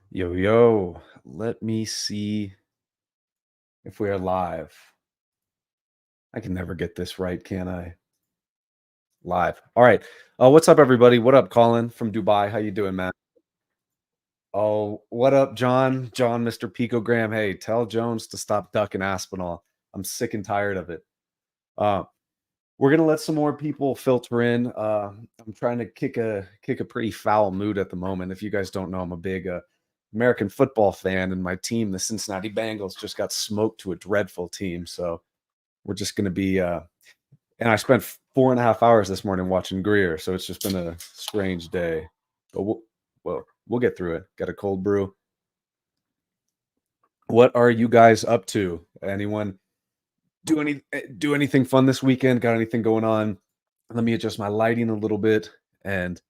Yo, yo, let me see if we are live. I can never get this right, can I? Live. All right. What's up, everybody? What up, Colin from Dubai? How you doing, man? Oh, what up, John? John, Mr. Picogram. Hey, tell Jones to stop ducking Aspinall. I'm sick and tired of it. Uh, we're gonna let some more people filter in. I'm trying to kick a pretty foul mood at the moment. If you guys don't know, I'm a big American football fan, and my team, the Cincinnati Bengals, just got smoked to a dreadful team. So we're just gonna be. And I spent 4.5 hours this morning watching Greer, so it's just been a strange day. But we'll get through it. Got a cold brew. What are you guys up to? Anyone do anything fun this weekend? Got anything going on? Let me adjust my lighting a little bit. And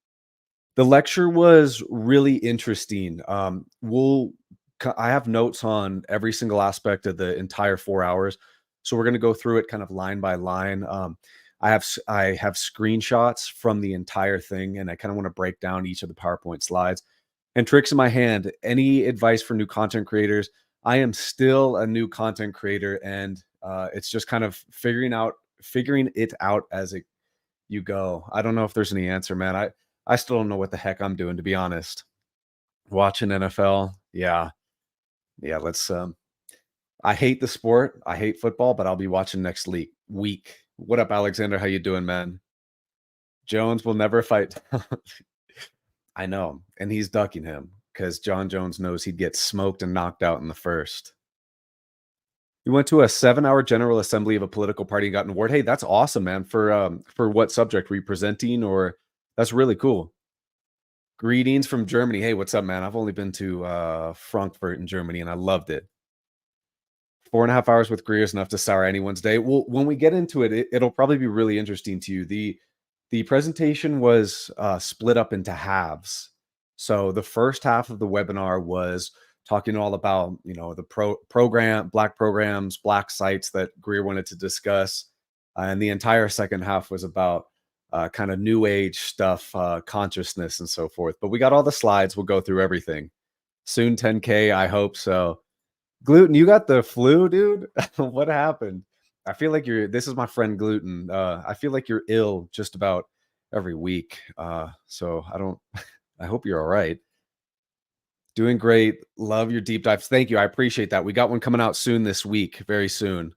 the lecture was really interesting. I have notes on every single aspect of the entire 4 hours, so we're going to go through it kind of line by line. I have screenshots from the entire thing, and I kind of want to break down each of the PowerPoint slides and tricks in my hand. Any advice for new content creators? I am still a new content creator, and it's just kind of figuring it out as you go. I don't know if there's any answer, man. I still don't know what the heck I'm doing, to be honest. Watching NFL, yeah, yeah. Let's. I hate the sport. I hate football, but I'll be watching next week. What up, Alexander? How you doing, man? Jones will never fight. I know, and he's ducking him because John Jones knows he'd get smoked and knocked out in the first. You went to a 7-hour general assembly of a political party and got an award. Hey, that's awesome, man. For what subject were you presenting? Or that's really cool. Greetings from Germany. Hey, what's up, man? I've only been to Frankfurt in Germany, and I loved it. 4.5 hours with Greer is enough to sour anyone's day. Well, when we get into it, it'll probably be really interesting to you. The presentation was split up into halves. So the first half of the webinar was talking all about the black programs, black sites that Greer wanted to discuss, and the entire second half was about kind of new age stuff, consciousness, and so forth. But we got all the slides. We'll go through everything soon. 10K. I hope so. Gluten, you got the flu, dude? What happened? I feel like this is my friend Gluten. I feel like you're ill just about every week. So I don't, I hope you're all right. Doing great. Love your deep dives. Thank you. I appreciate that. We got one coming out soon this week, very soon.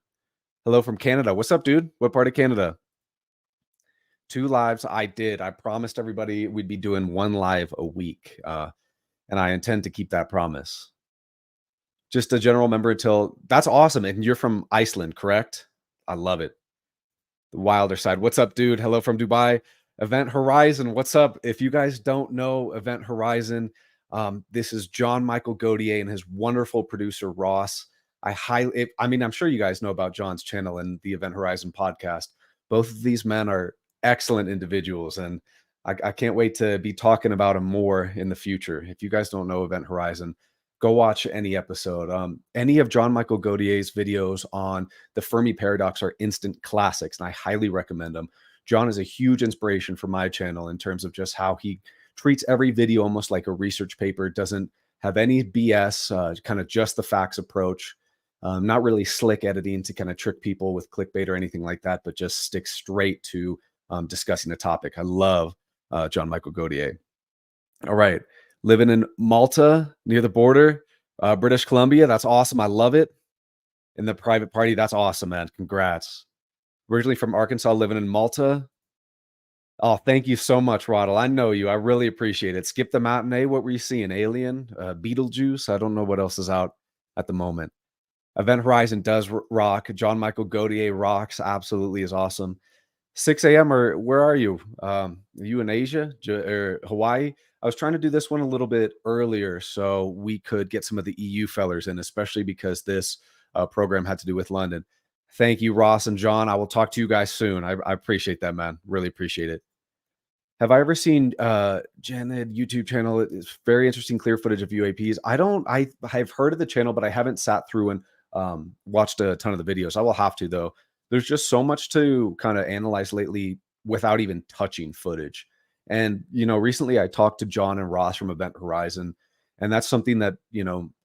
Hello from Canada. What's up, dude? What part of Canada? 2 lives. I did. I promised everybody we'd be doing 1 live a week. And I intend to keep that promise. Just a general member until that's awesome. And you're from Iceland, correct? I love it. The wilder side. What's up, dude? Hello from Dubai. Event Horizon. What's up? If you guys don't know Event Horizon, this is John Michael Gaudier and his wonderful producer, Ross. I'm sure you guys know about John's channel and the Event Horizon podcast. Both of these men are excellent individuals, and I can't wait to be talking about them more in the future. If you guys don't know Event Horizon, go watch any episode. Any of John Michael Gaudier's videos on the Fermi paradox are instant classics, and I highly recommend them. John is a huge inspiration for my channel in terms of just how he treats every video almost like a research paper. Doesn't have any BS, kind of just the facts approach. Not really slick editing to kind of trick people with clickbait or anything like that, but just stick straight to discussing a topic. I love John Michael Gaudier. All right. Living in Malta near the border, British Columbia. That's awesome. I love it. In the private party. That's awesome, man. Congrats. Originally from Arkansas, living in Malta. Oh, thank you so much, Roddle. I know you. I really appreciate it. Skip the matinee. What were you seeing? Alien? Beetlejuice? I don't know what else is out at the moment. Event Horizon does rock. John Michael Gaudier rocks. Absolutely is awesome. 6 a.m. or where are you? Are you in Asia or Hawaii? I was trying to do this one a little bit earlier so we could get some of the EU fellers in, especially because this program had to do with London. Thank you, Ross and John. I will talk to you guys soon. I appreciate that, man. Really appreciate it. Have I ever seen Janet YouTube channel? It's very interesting, clear footage of UAPs. I've heard of the channel, but I haven't sat through and watched a ton of the videos. I will have to, though. There's just so much to kind of analyze lately without even touching footage. And, recently I talked to John and Ross from Event Horizon, And that's something that,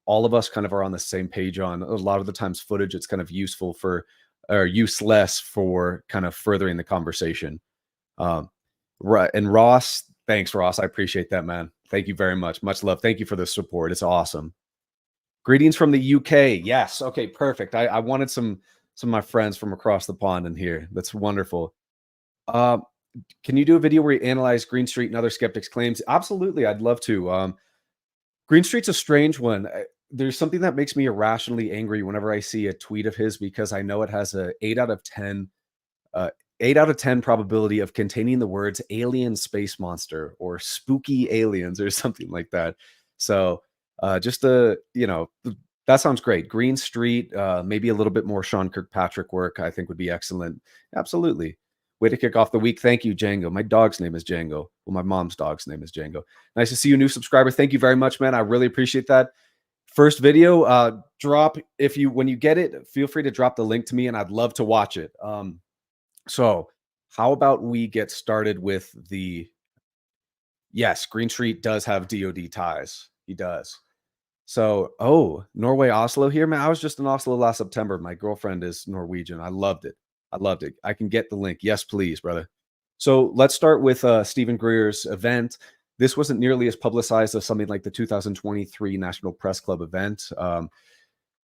all of us kind of are on the same page on. A lot of the times footage, it's kind of useful for or useless for kind of furthering the conversation. Um, right. And Ross, thanks, Ross. I appreciate that, man. Thank you very much. Much love. Thank you for the support. It's awesome. Greetings from the UK. Yes. Okay, perfect. I wanted some of my friends from across the pond in here. That's wonderful. Um, can you do a video where you analyze Green Street and other skeptics' claims? Absolutely, I'd love to. Green Street's a strange one. There's something that makes me irrationally angry whenever I see a tweet of his because I know it has a 8 out of 10 uh, 8 out of 10 probability of containing the words alien space monster or spooky aliens or something like that. So just that sounds great. Green Street, maybe a little bit more Sean Kirkpatrick work, I think would be excellent. Absolutely. Way to kick off the week. Thank you, Django. My dog's name is Django. Well, my mom's dog's name is Django. Nice to see you, new subscriber. Thank you very much, man. I really appreciate that. First video, drop if you when you get it, feel free to drop the link to me and I'd love to watch it. So how about we get started with the yes, Green Street does have DoD ties. He does. So, oh, Norway, Oslo here, man. I was just in Oslo last September. My girlfriend is Norwegian. I loved it. I loved it. I can get the link. Yes, please, brother. So let's start with Stephen Greer's event. This wasn't nearly as publicized as something like the 2023 National Press Club event.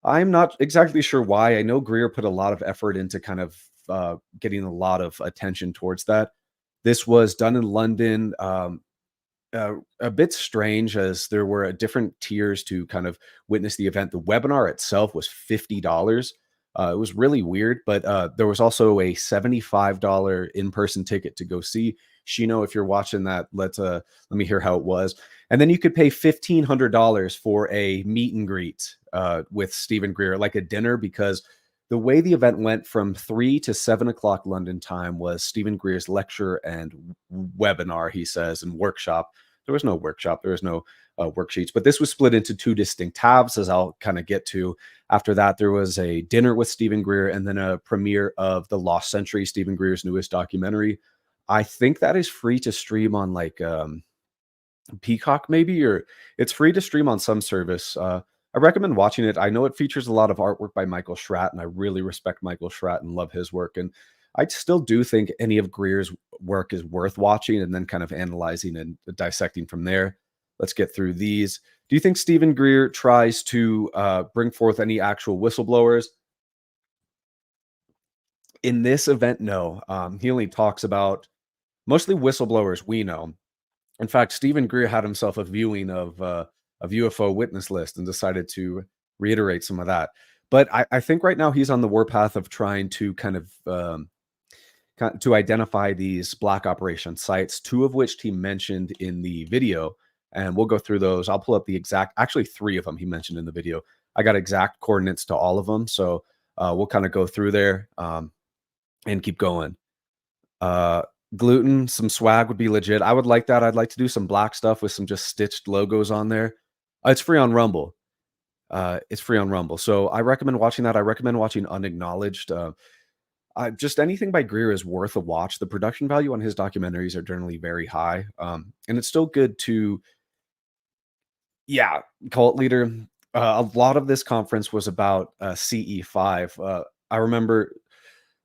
I'm not exactly sure why. I know Greer put a lot of effort into kind of getting a lot of attention towards that. This was done in London. A bit strange as there were different tiers to kind of witness the event. The webinar itself was $50. It was really weird, but there was also a $75 in-person ticket to go see Shino. If you're watching that, let me hear how it was. And then you could pay $1,500 for a meet and greet with Steven Greer, like a dinner, because the way the event went from 3 to 7 o'clock London time was Steven Greer's lecture and webinar, he says, and workshop. There was no workshop. There was no worksheets, but this was split into two distinct halves, as I'll kind of get to. After that, there was a dinner with Steven Greer and then a premiere of The Lost Century, Steven Greer's newest documentary. I think that is free to stream on like Peacock maybe, or it's free to stream on some service. I recommend watching it. I know it features a lot of artwork by Michael Schratt, and I really respect Michael Schratt and love his work. And I still do think any of Greer's work is worth watching and then kind of analyzing and dissecting from there. Let's get through these. Do you think Steven Greer tries to bring forth any actual whistleblowers? In this event, no. He only talks about mostly whistleblowers we know. In fact, Steven Greer had himself a viewing of UFO witness list and decided to reiterate some of that. But I think right now he's on the warpath of trying to kind of to identify these black operation sites, two of which he mentioned in the video. And we'll go through those. I'll pull up the exact, actually 3 of them he mentioned in the video. I got exact coordinates to all of them. So we'll kind of go through there and keep going. Gluten, some swag would be legit. I would like that. I'd like to do some black stuff with some just stitched logos on there. It's free on Rumble. It's free on Rumble. So I recommend watching that. I recommend watching Unacknowledged. Just anything by Greer is worth a watch. The production value on his documentaries are generally very high. And it's still good to, yeah, cult leader. A lot of this conference was about CE5. I remember,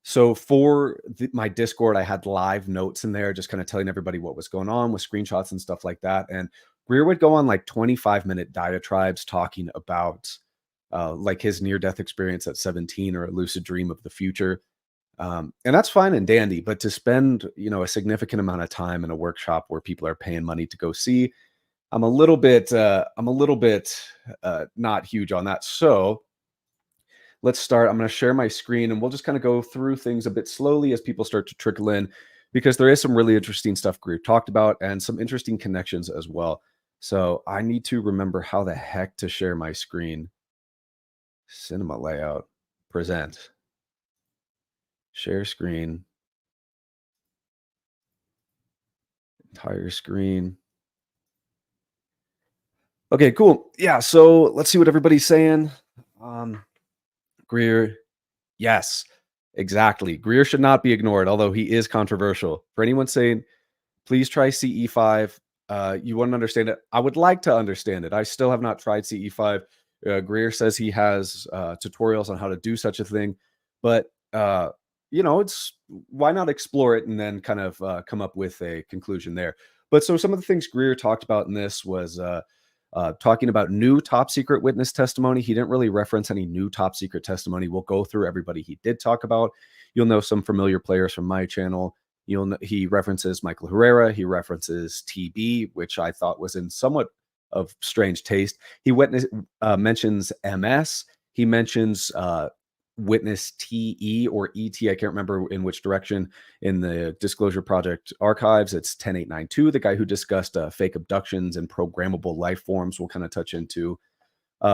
so for my Discord, I had live notes in there, just kind of telling everybody what was going on with screenshots and stuff like that. And Greer would go on like 25-minute diatribes talking about like his near-death experience at 17 or a lucid dream of the future. And that's fine and dandy, but to spend, a significant amount of time in a workshop where people are paying money to go see, I'm a little bit not huge on that. So let's start. I'm going to share my screen and we'll just kind of go through things a bit slowly as people start to trickle in, because there is some really interesting stuff Greer talked about and some interesting connections as well. So I need to remember how the heck to share my screen. Cinema layout, present, share screen, entire screen. Okay, cool. Yeah, so let's see what everybody's saying. Greer, yes, exactly. Greer should not be ignored, although he is controversial. For anyone saying, please try CE5, You want to understand it? I would like to understand it. I still have not tried CE5. Greer says he has tutorials on how to do such a thing, but it's why not explore it and then kind of come up with a conclusion there. But so some of the things Greer talked about in this was talking about new top secret witness testimony. He didn't really reference any new top secret testimony. We'll go through everybody he did talk about. You'll know some familiar players from my channel. He references Michael Herrera. He references TB, which I thought was in somewhat of strange taste. He mentions MS. He mentions witness TE or ET. I can't remember in which direction in the Disclosure Project archives. It's 10892, the guy who discussed fake abductions and programmable life forms. We'll kind of touch into.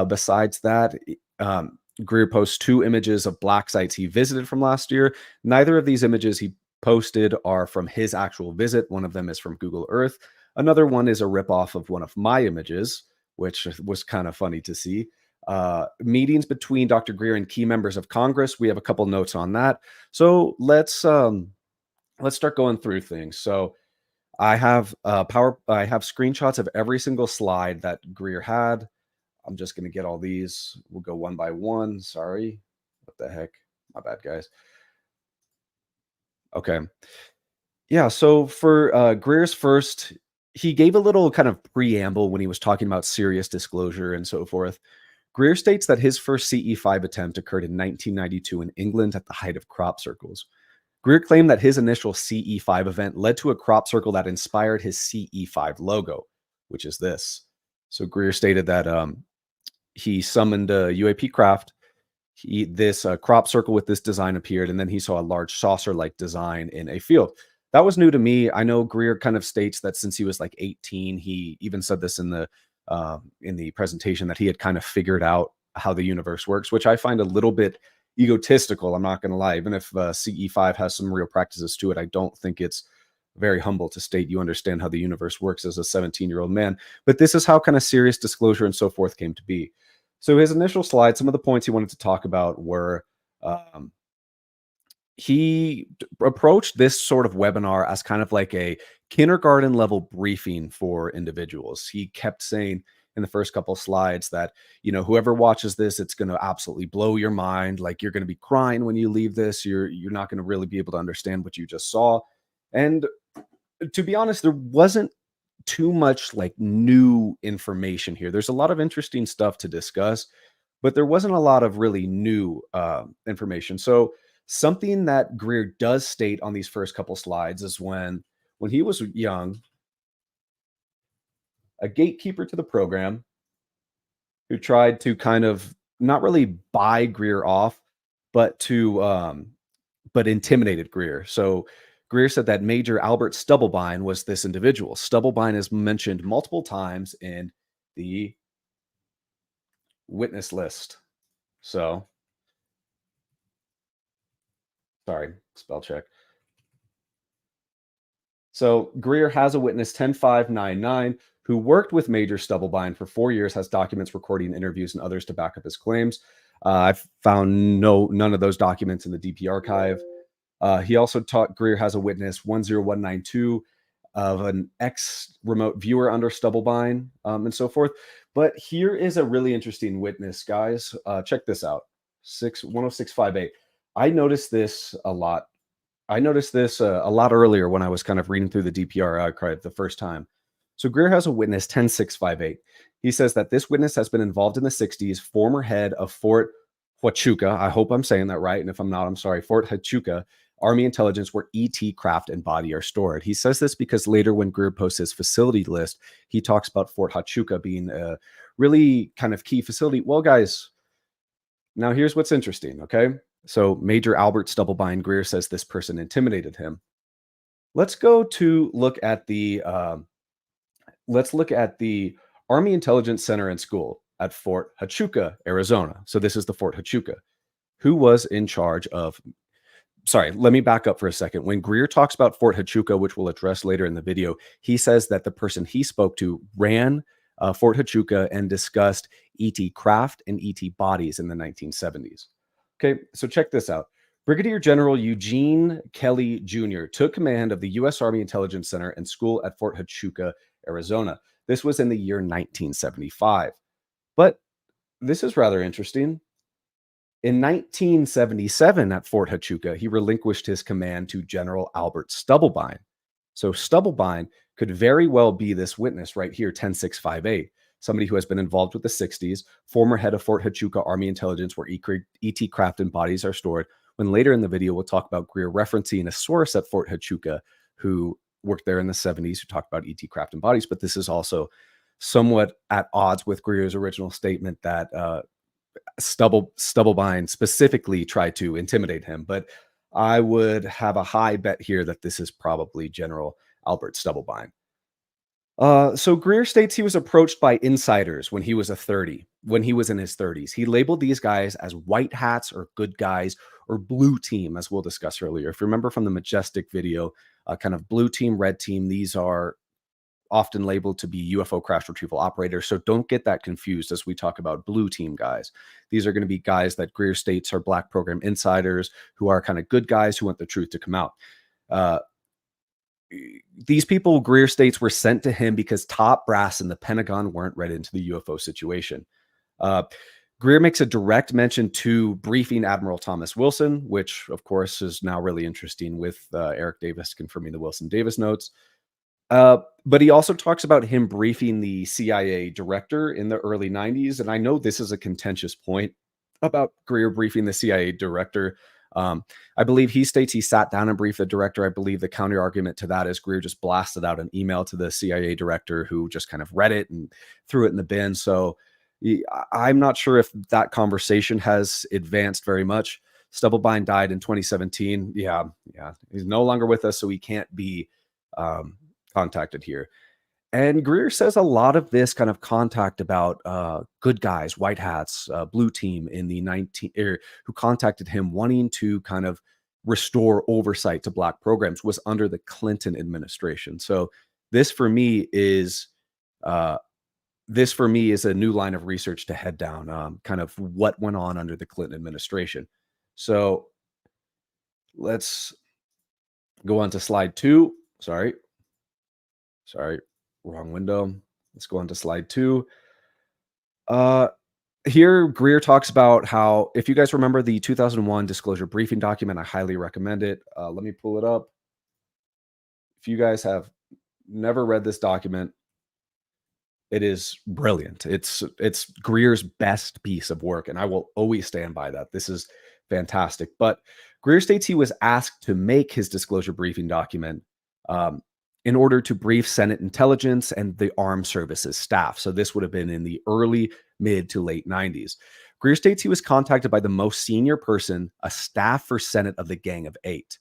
Besides that, Greer posts 2 images of black sites he visited from last year. Neither of these images he posted are from his actual visit. One of them is from Google Earth. Another one is a ripoff of one of my images, which was kind of funny to see. Meetings between Dr. Greer and key members of Congress. We have a couple notes on that. So let's start going through things. So I have screenshots of every single slide that Greer had. I'm just going to get all these. We'll go one by one. Sorry. What the heck? My bad, guys. Okay. Yeah. So for Greer's first, he gave a little kind of preamble when he was talking about serious disclosure and so forth. Greer states that his first CE5 attempt occurred in 1992 in England at the height of crop circles. Greer claimed that his initial CE5 event led to a crop circle that inspired his CE5 logo, which is this. So Greer stated that he summoned a UAP craft. This crop circle with this design appeared, and then he saw a large saucer-like design in a field. That was new to me. I know Greer kind of states that since he was like 18, he even said this in the presentation, that he had kind of figured out how the universe works, which I find a little bit egotistical. I'm not going to lie. Even if CE5 has some real practices to it, I don't think it's very humble to state you understand how the universe works as a 17-year-old man. But this is how kind of serious disclosure and so forth came to be. So his initial slide, some of the points he wanted to talk about were he approached this sort of webinar as kind of like a kindergarten level briefing for individuals. He kept saying in the first couple of slides that, whoever watches this, it's going to absolutely blow your mind. Like, you're going to be crying when you leave this. You're not going to really be able to understand what you just saw. And to be honest, there wasn't too much like new information here. There's a lot of interesting stuff to discuss, but there wasn't a lot of really new information. So something that Greer does state on these first couple slides is when he was young, a gatekeeper to the program who tried to kind of not really buy Greer off, but intimidated Greer. So Greer said that Major Albert Stubblebine was this individual. Stubblebine is mentioned multiple times in the witness list. So, sorry, spell check. So Greer has a witness 10599 who worked with Major Stubblebine for 4 years, has documents recording interviews and others to back up his claims. I've found none of those documents in the DP archive. He also Greer has a witness 10192 of an ex-remote viewer under Stubblebine and so forth. But here is a really interesting witness, guys. Check this out. 10658. I noticed this a lot. I noticed this a lot earlier when I was kind of reading through the DPR archive the first time. So Greer has a witness 10658. He says that this witness has been involved in the 60s, former head of Fort Huachuca. I hope I'm saying that right. And if I'm not, I'm sorry. Fort Huachuca Army intelligence, where ET craft and body are stored. He says this because later when Greer posts his facility list, he talks about Fort Huachuca being a really kind of key facility. Well, guys, now here's what's interesting, okay? So Major Albert Stubblebine, Greer says this person intimidated him. Let's go to look at the Army Intelligence Center and School at Fort Huachuca, Arizona. So this is the Fort Huachuca. Who was in charge of... Sorry, let me back up for a second. When Greer talks about Fort Huachuca, which we'll address later in the video, he says that the person he spoke to ran Fort Huachuca and discussed ET craft and ET bodies in the 1970s. Okay, so check this out. Brigadier General Eugene Kelly Jr. took command of the U.S. Army Intelligence Center and School at Fort Huachuca, Arizona. This was in the year 1975. But this is rather interesting. In 1977, at Fort Huachuca, he relinquished his command to General Albert Stubblebine. So Stubblebine could very well be this witness right here, 10658, somebody who has been involved with the 60s, former head of Fort Huachuca Army Intelligence, where E.T. Crafton bodies are stored. When later in the video, we'll talk about Greer referencing a source at Fort Huachuca who worked there in the 70s who talked about E.T. Crafton bodies. But this is also somewhat at odds with Greer's original statement that Stubblebine specifically tried to intimidate him. But I would have a high bet here that this is probably General Albert Stubblebine. So Greer states he was approached by insiders when he was in his 30s. He labeled these guys as white hats or good guys or blue team, as we'll discuss earlier. If you remember from the Majestic video, kind of blue team, red team, these are often labeled to be UFO crash retrieval operators. So don't get that confused as we talk about blue team guys. These are going to be guys that Greer states are black program insiders who are kind of good guys who want the truth to come out. These people, Greer states, were sent to him because top brass in the Pentagon weren't read into the UFO situation. Greer makes a direct mention to briefing Admiral Thomas Wilson, which of course is now really interesting with Eric Davis confirming the Wilson Davis notes. But he also talks about him briefing the CIA director in the early 90s. And I know this is a contentious point about Greer briefing the CIA director. I believe he states he sat down and briefed the director. I believe the counter argument to that is Greer just blasted out an email to the CIA director who just kind of read it and threw it in the bin. So I'm not sure if that conversation has advanced very much. Stubblebine died in 2017. Yeah. He's no longer with us, so he can't be contacted here. And Greer says a lot of this kind of contact about good guys, white hats, blue team in the who contacted him wanting to kind of restore oversight to black programs was under the Clinton administration. So this for me is a new line of research to head down, kind of what went on under the Clinton administration. So let's go on to slide 2. Sorry, wrong window. Let's go on to slide 2. Here, Greer talks about how, if you guys remember the 2001 disclosure briefing document, I highly recommend it. Let me pull it up. If you guys have never read this document, it is brilliant. It's Greer's best piece of work, and I will always stand by that. This is fantastic. But Greer states he was asked to make his disclosure briefing document in order to brief Senate intelligence and the armed services staff. So this would have been in the early, mid to late 90s. Greer states he was contacted by the most senior person, a staffer Senate of the Gang of Eight.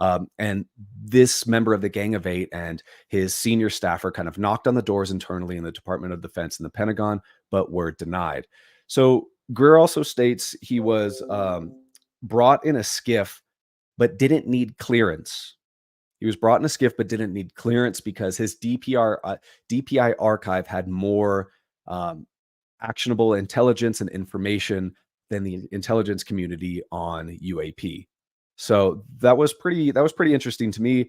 And this member of the Gang of Eight and his senior staffer kind of knocked on the doors internally in the Department of Defense and the Pentagon, but were denied. So Greer also states he was brought in a skiff, but didn't need clearance. He was brought in a skiff, but didn't need clearance because his DPI archive had more actionable intelligence and information than the intelligence community on UAP. So that was pretty interesting to me.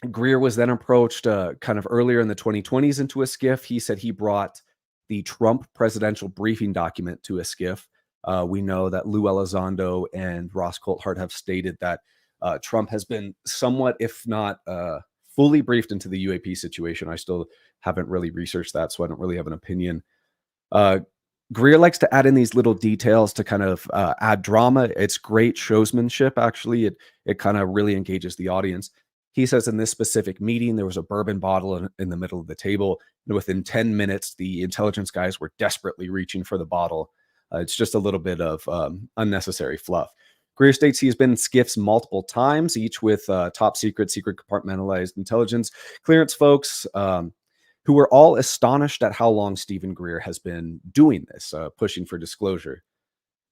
Greer was then approached kind of earlier in the 2020s into a skiff. He said he brought the Trump presidential briefing document to a skiff. We know that Lou Elizondo and Ross Coulthart have stated that Trump has been somewhat, if not fully briefed into the UAP situation. I still haven't really researched that, so I don't really have an opinion. Greer likes to add in these little details to kind of add drama. It's great showsmanship, actually. It kind of really engages the audience. He says in this specific meeting, there was a bourbon bottle in the middle of the table. And within 10 minutes, the intelligence guys were desperately reaching for the bottle. It's just a little bit of unnecessary fluff. Greer states he has been in skiffs multiple times, each with top secret compartmentalized intelligence clearance folks, who were all astonished at how long Steven Greer has been doing this, pushing for disclosure.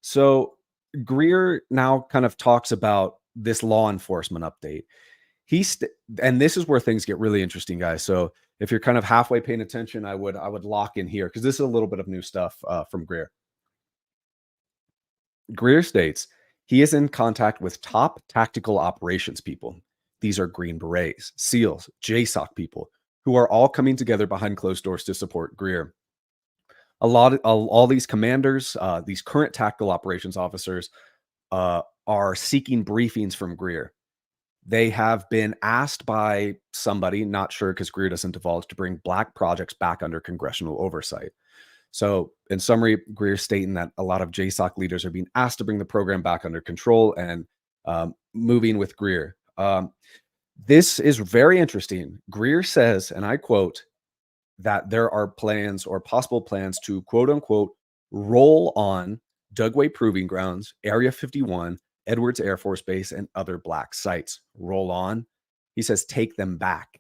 So Greer now kind of talks about this law enforcement update. And this is where things get really interesting, guys. So if you're kind of halfway paying attention, I would lock in here because this is a little bit of new stuff from Greer. Greer states he is in contact with top tactical operations people. These are Green Berets, SEALs, JSOC people who are all coming together behind closed doors to support Greer. All these commanders, these current tactical operations officers, are seeking briefings from Greer. They have been asked by somebody, not sure because Greer doesn't divulge, to bring Black projects back under congressional oversight. So, in summary, Greer's stating that a lot of JSOC leaders are being asked to bring the program back under control and moving with Greer. This is very interesting. Greer says, and I quote, that there are plans or possible plans to quote unquote roll on Dugway Proving Grounds, Area 51, Edwards Air Force Base, and other Black sites. Roll on. He says, take them back.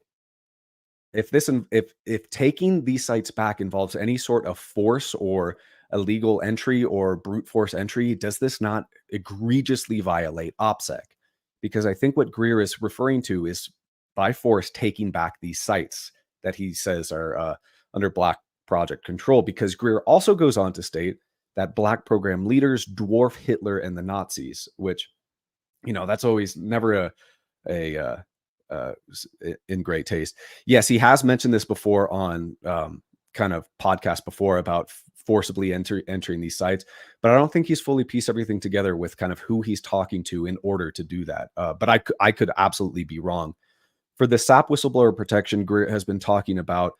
If taking these sites back involves any sort of force or illegal entry or brute force entry, does this not egregiously violate OPSEC? Because I think what Greer is referring to is by force taking back these sites that he says are under Black project control. Because Greer also goes on to state that Black program leaders dwarf Hitler and the Nazis, which, that's always never a in great taste. Yes, he has mentioned this before on kind of podcast before about forcibly entering these sites, but I don't think he's fully pieced everything together with kind of who he's talking to in order to do that. But I could absolutely be wrong. For the SAP whistleblower protection, Greer has been talking about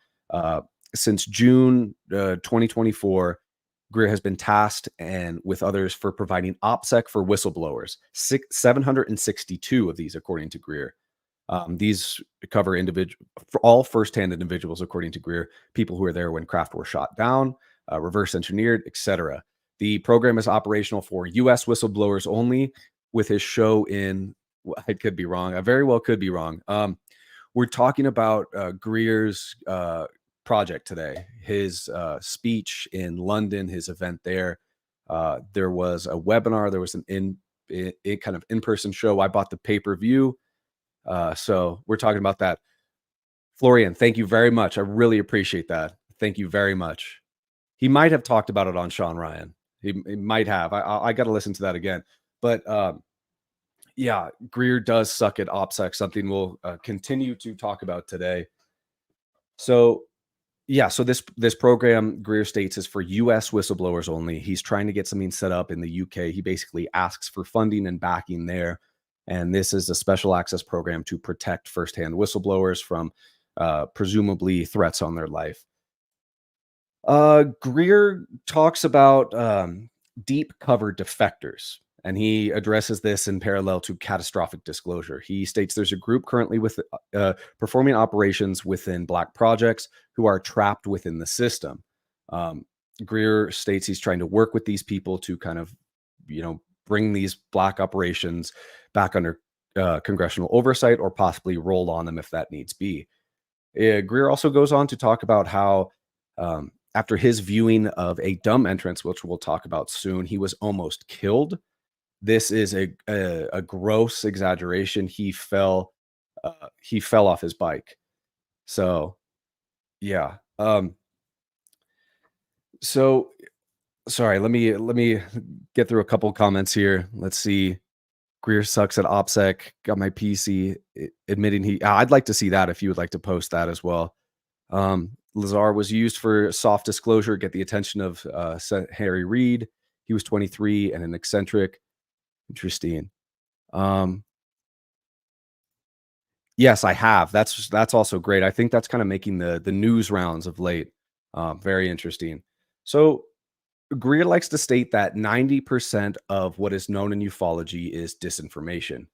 since June 2024. Greer has been tasked and with others for providing OPSEC for whistleblowers. 762 of these, according to Greer. These cover for all firsthand individuals, according to Greer, people who were there when craft were shot down, reverse engineered, etc. The program is operational for U.S. whistleblowers only. With his show in, I could be wrong. I very well could be wrong. We're talking about Greer's project today, his speech in London, his event there. There was a webinar. There was an kind of in-person show. I bought the pay-per-view. So we're talking about that. Florian, thank you very much. I really appreciate that. Thank you very much. He might have talked about it on Sean Ryan. He might have. I got to listen to that again. But yeah, Greer does suck at OPSEC, something we'll continue to talk about today. So yeah, so this program, Greer states, is for U.S. whistleblowers only. He's trying to get something set up in the UK. He basically asks for funding and backing there. And this is a special access program to protect firsthand whistleblowers from presumably threats on their life. Greer talks about deep cover defectors, and he addresses this in parallel to catastrophic disclosure. He states there's a group currently with performing operations within Black projects who are trapped within the system. Greer states he's trying to work with these people to kind of, bring these Black operations back under congressional oversight or possibly roll on them if that needs be. Greer also goes on to talk about how after his viewing of a dumb entrance, which we'll talk about soon, he was almost killed. This is a gross exaggeration. He fell off his bike. So yeah. So sorry, let me get through a couple comments here. Let's see. Greer sucks at OPSEC. Got my PC admitting I'd like to see that if you would like to post that as well. Lazar was used for soft disclosure, get the attention of Harry Reid. He was 23 and an eccentric. Interesting. Yes, I have. That's also great. I think that's kind of making the news rounds of late. Very interesting. So Greer likes to state that 90% of what is known in ufology is disinformation.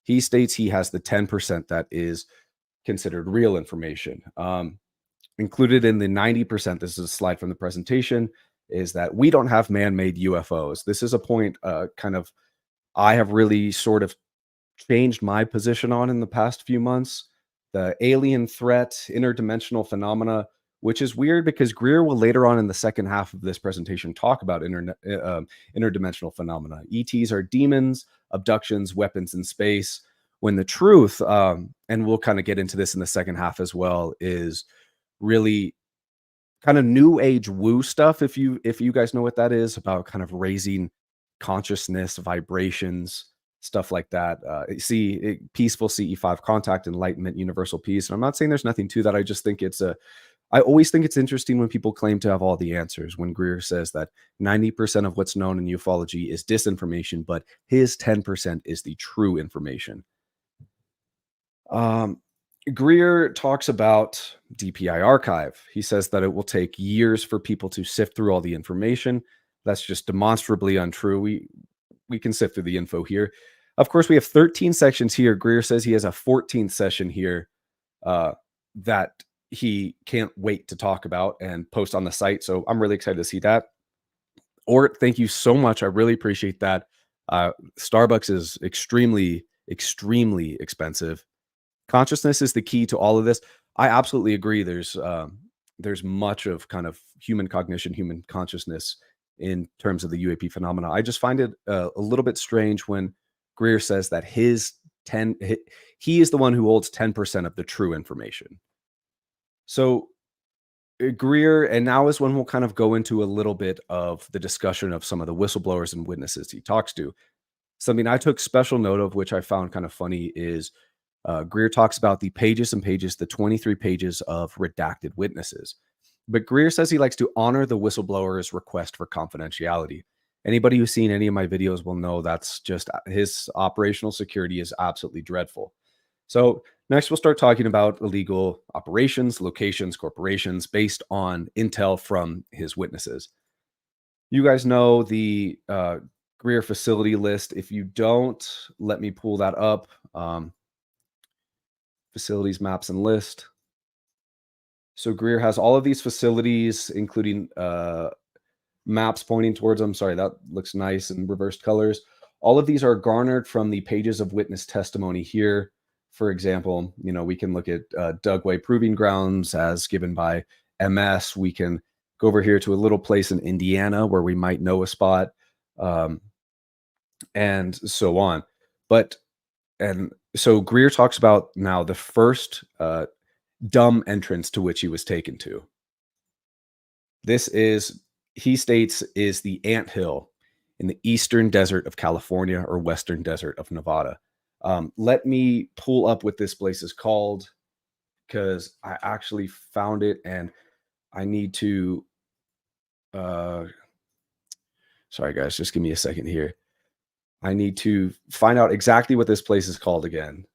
He states he has the 10% that is considered real information. Included in the 90%, this is a slide from the presentation, is that we don't have man-made UFOs. This is a point I have really sort of changed my position on in the past few months. The alien threat, interdimensional phenomena, which is weird because Greer will later on in the second half of this presentation talk about interdimensional phenomena. ETs are demons, abductions, weapons in space. When the truth, and we'll kind of get into this in the second half as well, is really kind of new age woo stuff. If you guys know what that is, about kind of raising consciousness, vibrations, stuff like that. Peaceful CE5 contact, enlightenment, universal peace. And I'm not saying there's nothing to that. I just think I always think it's interesting when people claim to have all the answers. When Greer says that 90% of what's known in ufology is disinformation, but his 10% is the true information. Um, Greer talks about DPI archive. He says that it will take years for people to sift through all the information. That's just demonstrably untrue. We can sift through the info here. Of course, we have 13 sections here. Greer says he has a 14th session here uh, that he can't wait to talk about and post on the site. So I'm really excited to see that. Ort, thank you so much. I really appreciate that. Starbucks is extremely, extremely expensive. Consciousness is the key to all of this. I absolutely agree. There's much of kind of human cognition, human consciousness in terms of the UAP phenomena. I just find it a little bit strange when Greer says that he is the one who holds 10% of the true information. So Greer, and now is when we'll kind of go into a little bit of the discussion of some of the whistleblowers and witnesses he talks to. Something I took special note of, which I found kind of funny, is Greer talks about the pages and pages, the 23 pages of redacted witnesses. But Greer says he likes to honor the whistleblower's request for confidentiality. Anybody who's seen any of my videos will know that's just his operational security is absolutely dreadful. So next we'll start talking about illegal operations, locations, corporations based on intel from his witnesses. You guys know the Greer facility list. If you don't, let me pull that up. Facilities, maps, and list. So Greer has all of these facilities, including maps pointing towards them. Sorry, that looks nice in reversed colors. All of these are garnered from the pages of witness testimony here. For example, we can look at Dugway Proving Grounds as given by MS. We can go over here to a little place in Indiana where we might know a spot, and so on. And so Greer talks about now the first dumb entrance to which he was taken to. This is, he states, is the Ant Hill in the eastern desert of California or western desert of Nevada. Let me pull up what this place is called because I actually found it and I need to. Sorry, guys, just give me a second here. I need to find out exactly what this place is called again.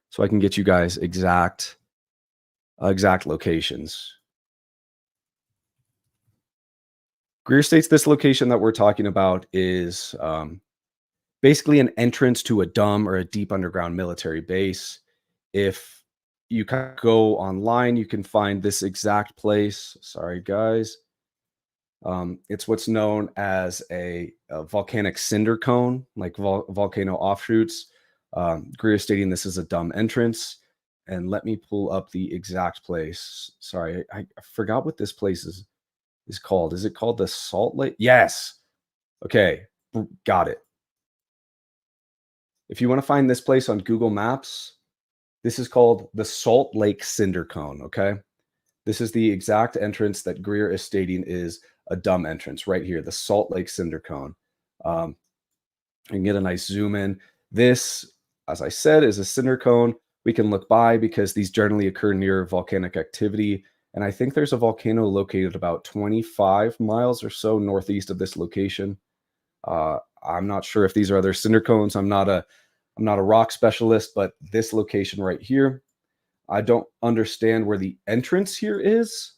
So I can get you guys exact locations. Greer states this location that we're talking about is basically an entrance to a dumb or a deep underground military base. If you kind of go online, you can find this exact place. Sorry, guys. It's what's known as a volcanic cinder cone, like volcano offshoots. Greer stating this is a dumb entrance. And let me pull up the exact place. Sorry, I forgot what this place is called. Is it called the Salt Lake? Yes. Okay, got it. If you want to find this place on Google Maps, this is called the Salt Lake Cinder Cone, okay? This is the exact entrance that Greer is stating is a dumb entrance right here, the Salt Lake Cinder Cone. You can get a nice zoom in. This, as I said, is a cinder cone. We can look by because these generally occur near volcanic activity. And I think there's a volcano located about 25 miles or so northeast of this location. I'm not sure if these are other cinder cones. I'm not a rock specialist, but this location right here, I don't understand where the entrance here is.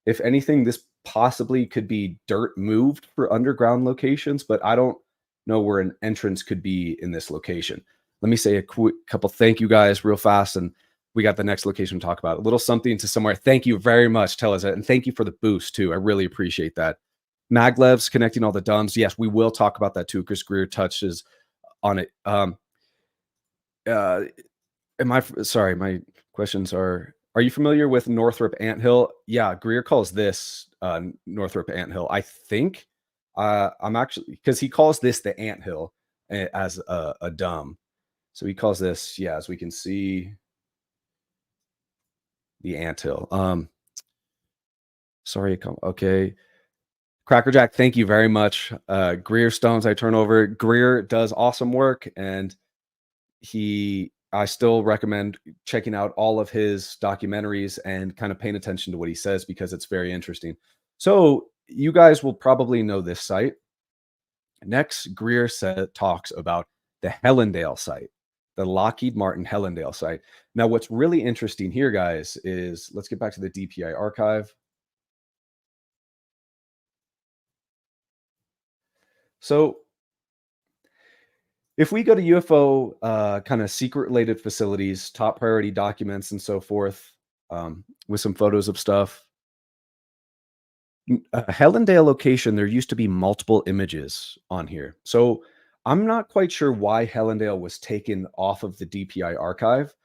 If anything, this possibly could be dirt moved for underground locations, but I don't know where an entrance could be in this location. Let me say a quick couple thank you guys real fast, and we got the next location to talk about. A little something to somewhere. Thank you very much, Telezet, and thank you for the boost too. I really appreciate that. Maglev's connecting all the dumbs. Yes, we will talk about that too, because Greer touches on it. Sorry, my questions are you familiar with Northrop Anthill? Yeah, Greer calls this Northrop Anthill. I think I'm actually, because he calls this the Anthill as a dumb. So he calls this, yeah, as we can see, the Anthill. Sorry, okay. Crackerjack, thank you very much. Greer Stones, I turn over. Greer does awesome work, and I still recommend checking out all of his documentaries and kind of paying attention to what he says because it's very interesting. So you guys will probably know this site. Next, talks about the Hellendale site, the Lockheed Martin Hellendale site. Now, what's really interesting here, guys, is let's get back to the DPI archive. So if we go to UFO kind of secret related facilities, top priority documents, and so forth, with some photos of stuff, Hellendale location, there used to be multiple images on here. So I'm not quite sure why Hellendale was taken off of the DPI archive.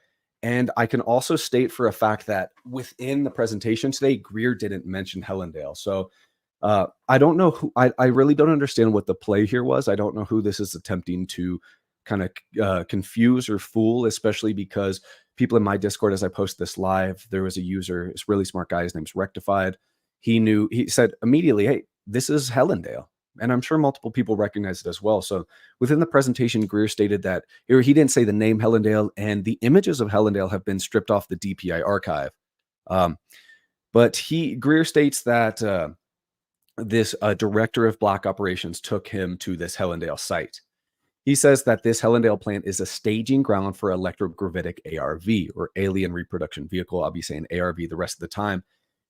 And I can also state for a fact that within the presentation today, Greer didn't mention Hellendale. So I don't know I really don't understand what the play here was. I don't know who this is attempting to kind of confuse or fool, especially because people in my Discord, as I post this live, there was a user, this really smart guy, his name's Rectified. He said immediately, hey, this is Hellendale. And I'm sure multiple people recognize it as well. So within the presentation, Greer stated that, or he didn't say the name Hellendale, and the images of Hellendale have been stripped off the DPI archive. But Greer states that this director of black operations took him to this Hellendale site. He says that this Hellendale plant is a staging ground for electrogravitic ARV, or alien reproduction vehicle. I'll be saying ARV the rest of the time.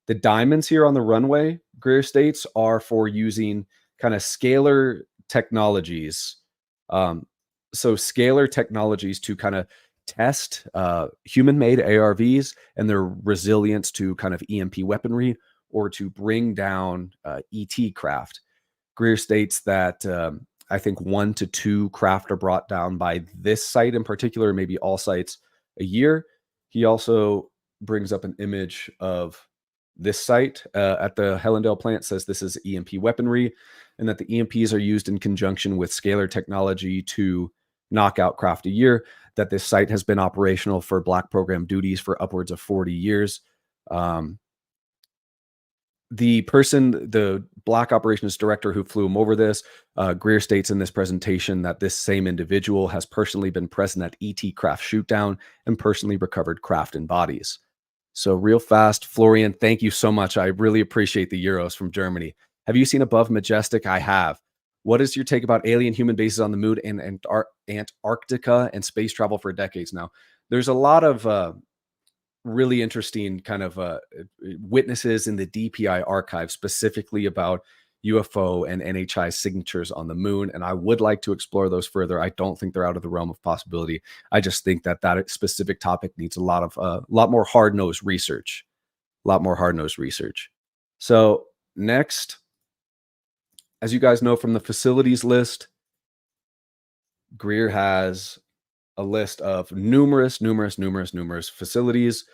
The diamonds here on the runway, Greer states, are for using kind of scalar technologies. So scalar technologies to kind of test human-made ARVs and their resilience to kind of EMP weaponry or to bring down ET craft. Greer states that I think 1 to 2 craft are brought down by this site in particular, maybe all sites a year. He also brings up an image of this site at the Hellendale plant, says this is EMP weaponry, and that the EMPs are used in conjunction with scalar technology to knock out craft a year, that this site has been operational for black program duties for upwards of 40 years. The black operations director who flew him over this, Greer states in this presentation that this same individual has personally been present at ET craft shootdown and personally recovered craft and bodies. So real fast, Florian, thank you so much. I really appreciate the euros from Germany. Have you seen Above Majestic? I have. What is your take about alien human bases on the moon and Antarctica and space travel for decades now? There's a lot of really interesting kind of witnesses in the DPI archive specifically about UFO and NHI signatures on the moon. And I would like to explore those further. I don't think they're out of the realm of possibility. I just think that that specific topic needs a lot more hard-nosed research, So next, as you guys know from the facilities list, Greer has a list of numerous facilities.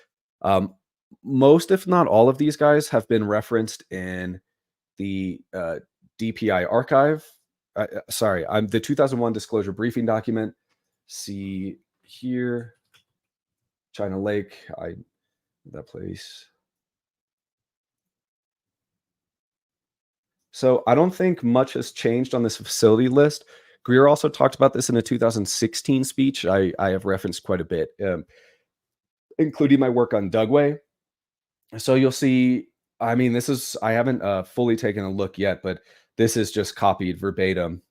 Most, if not all of these guys have been referenced in the DPI archive. Sorry, I'm the 2001 disclosure briefing document. See here, China Lake, that place. So I don't think much has changed on this facility list. Greer also talked about this in a 2016 speech. I have referenced quite a bit, including my work on Dugway. So you'll see, I mean, I haven't fully taken a look yet, but this is just copied verbatim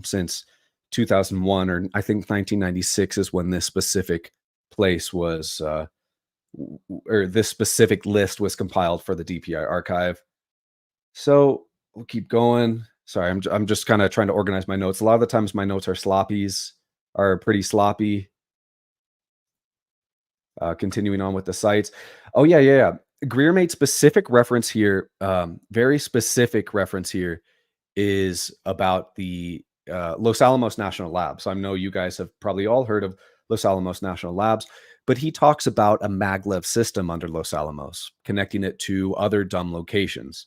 since 2001, or I think 1996 is when this specific place was, or this specific list was compiled for the DPI archive. So we'll keep going. Sorry, I'm just kind of trying to organize my notes. A lot of the times my notes are pretty sloppy. Continuing on with the sites. Oh, yeah. Greer made specific reference here, very specific reference here, is about the Los Alamos National Labs. I know you guys have probably all heard of Los Alamos National Labs, but he talks about a maglev system under Los Alamos, connecting it to other dumb locations.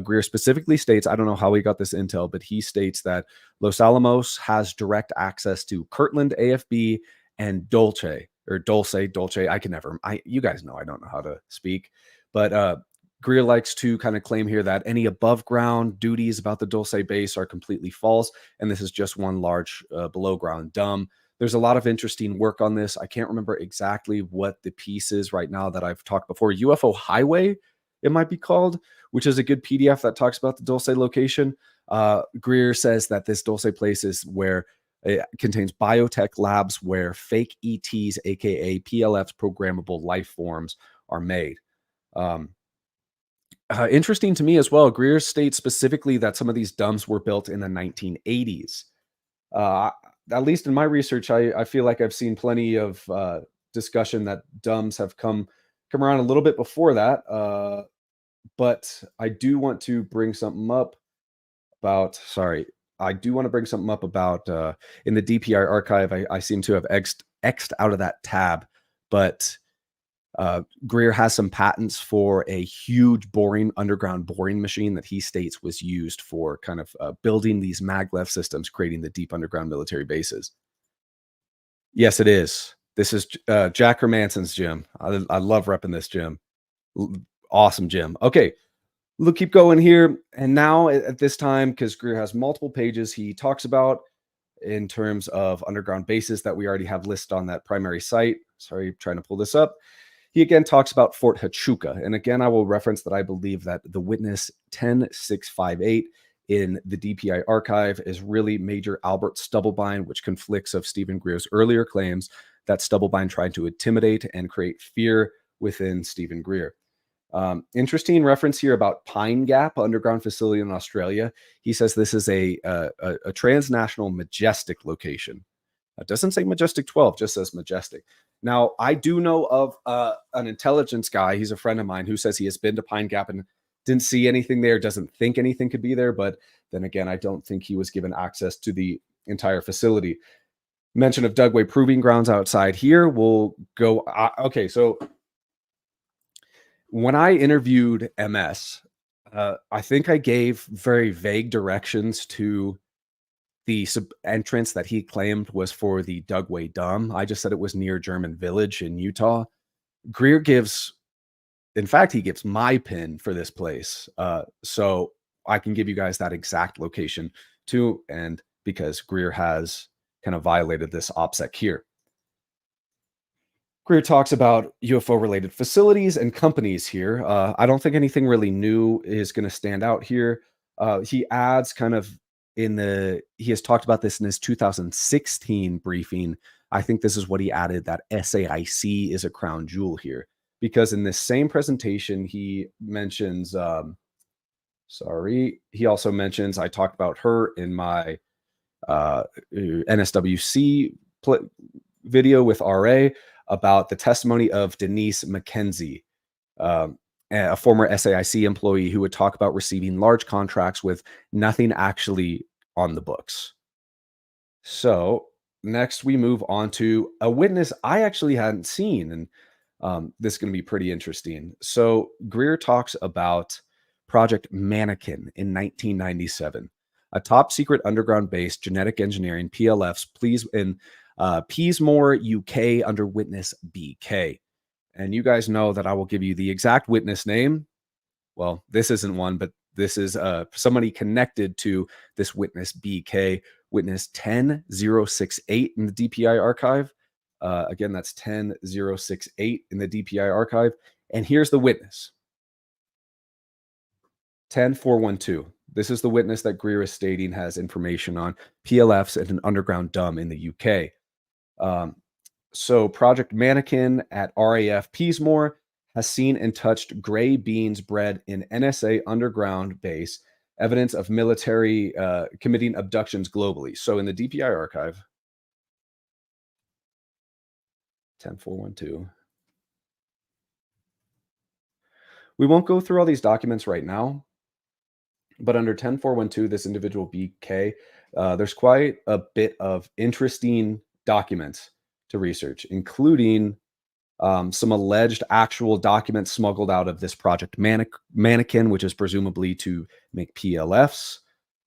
Greer specifically states, I don't know how he got this intel, but he states that Los Alamos has direct access to Kirtland AFB and Dulce. You guys know I don't know how to speak, but Greer likes to kind of claim here that any above ground duties about the Dulce base are completely false, and this is just one large below ground dump. There's a lot of interesting work on this. I can't remember exactly what the piece is right now that I've talked before. UFO Highway, it might be called, which is a good PDF that talks about the Dulce location. Greer says that this Dulce place is where it contains biotech labs where fake ETs, aka PLFs, programmable life forms, are made. Um, Interesting to me as well, Greer states specifically that some of these dumps were built in the 1980s. Uh, at least in my research, I feel like I've seen plenty of discussion that dumbs have come around a little bit before that. But I do want to bring something up about. Sorry, I do want to bring something up about in the DPI archive. I seem to have xed out of that tab, but Greer has some patents for a huge underground boring machine that he states was used for kind of building these maglev systems, creating the deep underground military bases. Yes, it is. This is Jack Hermanson's gym. I love repping this gym. Awesome gym. Okay, we'll keep going here. And now at this time, because Greer has multiple pages, he talks about in terms of underground bases that we already have listed on that primary site. Sorry, trying to pull this up. He again talks about Fort Huachuca. And again, I will reference that I believe that the witness 10658 in the DPI archive is really Major Albert Stubblebine, which conflicts of Steven Greer's earlier claims that Stubblebine tried to intimidate and create fear within Steven Greer. Interesting reference here about Pine Gap underground facility in Australia. He says this is a transnational majestic location. It doesn't say Majestic 12, just says Majestic. Now, I do know of an intelligence guy. He's a friend of mine who says he has been to Pine Gap and didn't see anything there, doesn't think anything could be there. But then again, I don't think he was given access to the entire facility. Mention of Dugway Proving Grounds outside here. We'll go. Okay, so when I interviewed MS, I think I gave very vague directions to the entrance that he claimed was for the Dugway Dam. I just said it was near German Village in Utah. Greer gives, in fact, he gives my pin for this place. So I can give you guys that exact location too. And because Greer has kind of violated this OPSEC here. Greer talks about UFO related facilities and companies here. I don't think anything really new is going to stand out here. He adds kind of he has talked about this in his 2016 briefing. I think this is what he added, that SAIC is a crown jewel here, because in this same presentation, he mentions, he also mentions, I talked about her in my NSWC video with RA about the testimony of Denise McKenzie, a former SAIC employee who would talk about receiving large contracts with nothing actually on the books. So next we move on to a witness I actually hadn't seen, and this is going to be pretty interesting. So Greer talks about Project Mannequin in 1997, a top secret underground based genetic engineering PLFs, please in Peasmore, UK, under witness BK. And you guys know that I will give you the exact witness name. Well, this isn't one, but this is somebody connected to this witness BK, witness 10068 in the DPI archive. Again, that's 10068 in the DPI archive. And here's the witness, 10412. This is the witness that Greer is stating has information on PLFs and an underground dump in the UK. So Project Mannequin at RAF Peasmore has seen and touched gray beans bred in NSA underground base, evidence of military committing abductions globally. So in the DPI archive, 10412. We won't go through all these documents right now, but under 10412, this individual BK, there's quite a bit of interesting documents to research, including some alleged actual documents smuggled out of this Project Mannequin, which is presumably to make PLFs.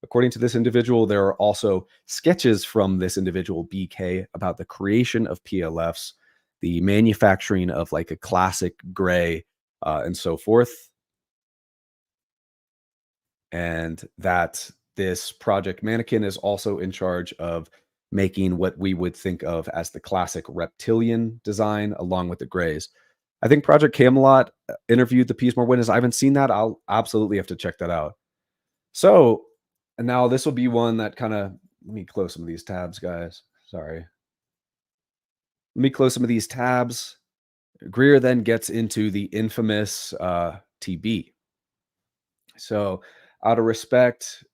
According to this individual, there are also sketches from this individual BK about the creation of PLFs, the manufacturing of like a classic gray, and so forth. and that this Project Mannequin is also in charge of making what we would think of as the classic reptilian design along with the grays. I think Project Camelot interviewed the Peacemore witness. I haven't seen that. I'll absolutely have to check that out. So, and now this will be one that kind of, let me close some of these tabs, guys. Sorry. Let me close some of these tabs. Greer then gets into the infamous TB. So, out of respect,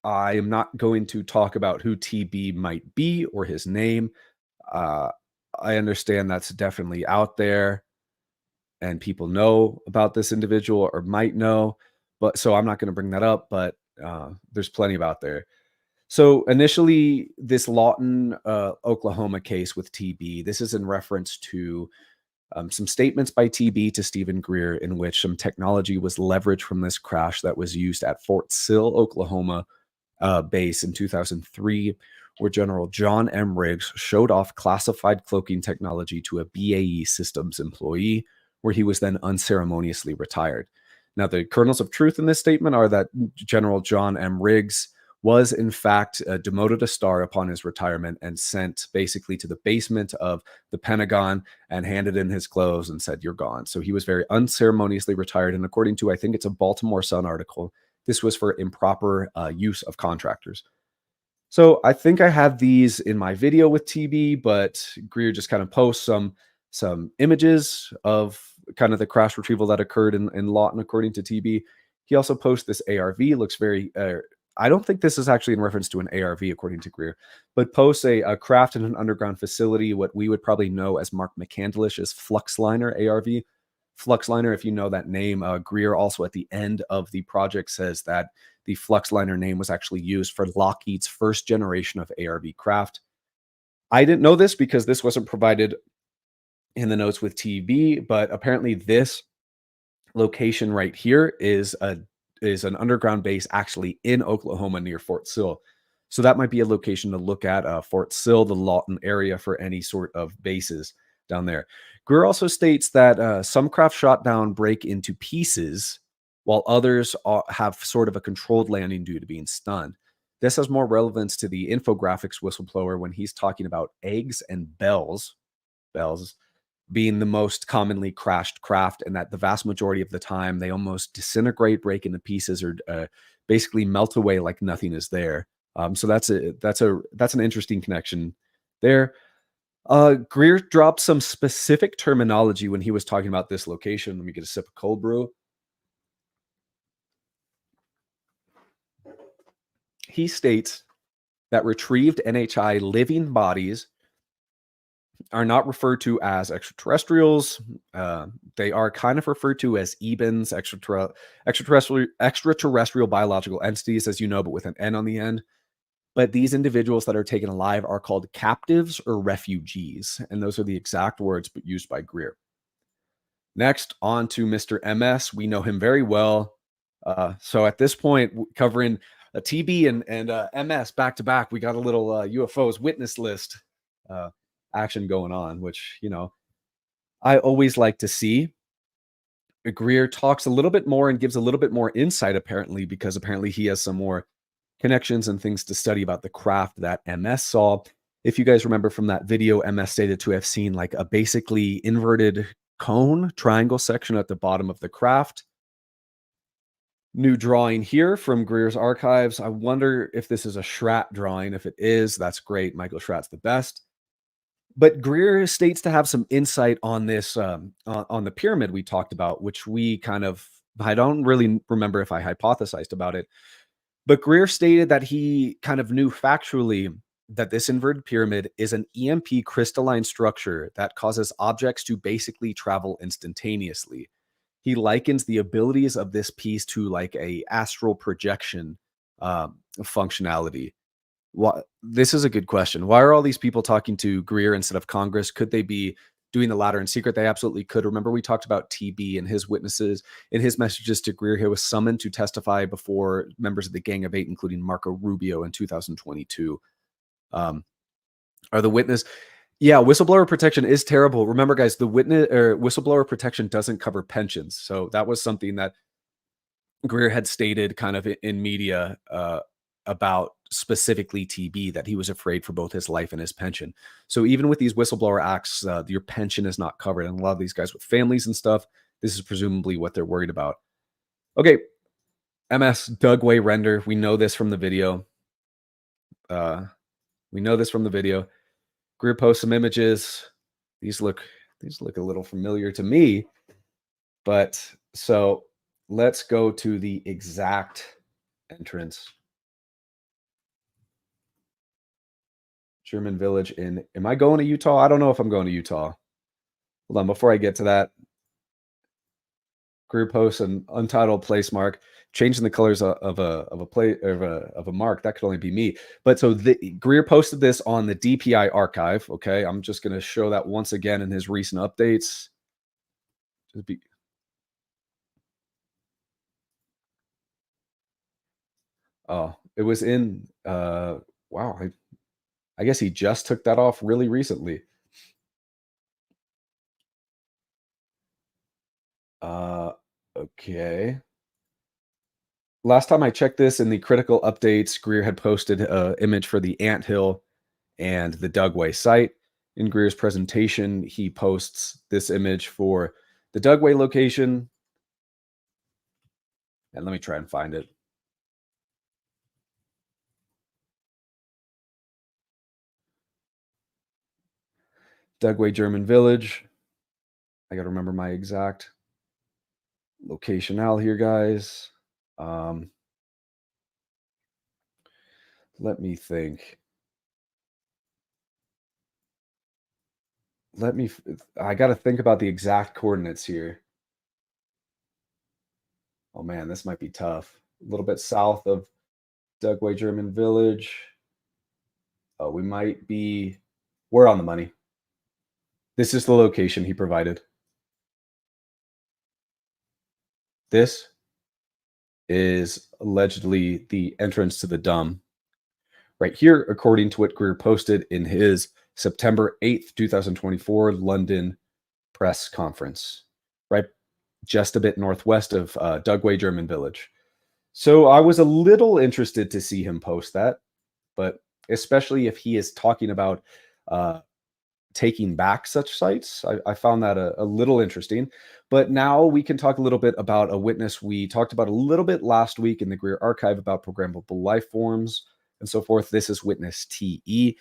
I am not going to talk about who TB might be or his name. Uh, I understand that's definitely out there and people know about this individual or might know, but so I'm not going to bring that up, but there's plenty of out there. So initially, this Lawton, Oklahoma case with TB, this is in reference to some statements by TB to Steven Greer in which some technology was leveraged from this crash that was used at Fort Sill, Oklahoma base in 2003, where General John M. Riggs showed off classified cloaking technology to a BAE Systems employee, where he was then unceremoniously retired. Now, the kernels of truth in this statement are that General John M. Riggs was in fact demoted a star upon his retirement and sent basically to the basement of the Pentagon and handed in his clothes and said, "You're gone." So he was very unceremoniously retired. And according to, I think it's a Baltimore Sun article, this was for improper use of contractors. So I think I have these in my video with TB, but Greer just kind of posts some images of kind of the crash retrieval that occurred in Lawton, according to TB. He also posts this ARV. Looks very. I don't think this is actually in reference to an ARV, according to Greer, but posts a craft in an underground facility, what we would probably know as Mark McCandlish's Fluxliner ARV. Fluxliner, if you know that name, Greer also at the end of the project says that the Fluxliner name was actually used for Lockheed's first generation of ARV craft. I didn't know this because this wasn't provided in the notes with TB, but apparently this location right here is an underground base actually in Oklahoma near Fort Sill. So that might be a location to look at, Fort Sill, the Lawton area, for any sort of bases down there. Greer also states that some craft shot down break into pieces, while others have sort of a controlled landing due to being stunned. This has more relevance to the infographics whistleblower when he's talking about eggs and bells being the most commonly crashed craft, and that the vast majority of the time they almost disintegrate, break into pieces, or basically melt away like nothing is there. So that's an interesting connection there. Greer dropped some specific terminology when he was talking about this location. Let me get a sip of cold brew. He states that retrieved NHI living bodies are not referred to as extraterrestrials. They are kind of referred to as EBINs, extraterrestrial biological entities, as you know, but with an N on the end. But these individuals that are taken alive are called captives or refugees. And those are the exact words used by Greer. Next, on to Mr. MS. We know him very well. So at this point, covering a TB and MS back to back, we got a little UFOs witness list action going on, which, I always like to see. Greer talks a little bit more and gives a little bit more insight, apparently, because apparently he has some more connections and things to study about the craft that MS saw. If you guys remember from that video, MS stated to have seen like a basically inverted cone triangle section at the bottom of the craft. New drawing here from Greer's archives. I wonder if this is a Schratt drawing. If it is, that's great. Michael Schratt's the best. But Greer states to have some insight on this, on the pyramid we talked about, which I don't really remember if I hypothesized about it, but Greer stated that he kind of knew factually that this inverted pyramid is an EMP crystalline structure that causes objects to basically travel instantaneously. He likens the abilities of this piece to like a astral projection functionality. This is a good question. Why are all these people talking to Greer instead of Congress? Could they be doing the latter in secret? They absolutely could. Remember, we talked about TB and his witnesses. In his messages to Greer, he was summoned to testify before members of the Gang of Eight, including Marco Rubio in 2022. Are the witness? Yeah, whistleblower protection is terrible. Remember, guys, the witness or whistleblower protection doesn't cover pensions. So that was something that Greer had stated kind of in media about specifically TB that he was afraid for both his life and his pension. So even with these whistleblower acts, your pension is not covered. And a lot of these guys with families and stuff, this is presumably what they're worried about. Okay, MS Dugway render. We know this from the video. Uh, we know this from the video. Greer posts some images. These look a little familiar to me. But so let's go to the exact entrance. German Village in, am I going to Utah? I don't know if I'm going to Utah. Hold on, before I get to that, Greer posts an untitled place mark, changing the colors of a mark. That could only be me. But so Greer posted this on the DPI archive. Okay, I'm just going to show that once again in his recent updates. Oh, it was in. Wow, I guess he just took that off really recently. Uh, okay. Last time I checked this in the critical updates, Greer had posted an image for the Anthill and the Dugway site. In Greer's presentation, he posts this image for the Dugway location. And let me try and find it. Dugway German Village. I got to remember my exact location out here, guys. Let me think. I got to think about the exact coordinates here. Oh man, this might be tough. A little bit south of Dugway German Village. Oh, we're on the money. This is the location he provided. This is allegedly the entrance to the Dum. Right here, according to what Greer posted in his September 8th, 2024 London press conference, right just a bit northwest of Dugway German Village. So I was a little interested to see him post that, but especially if he is talking about taking back such sites. I found that a little interesting. But now we can talk a little bit about a witness we talked about a little bit last week in the Greer archive about programmable life forms and so forth. This is witness TE.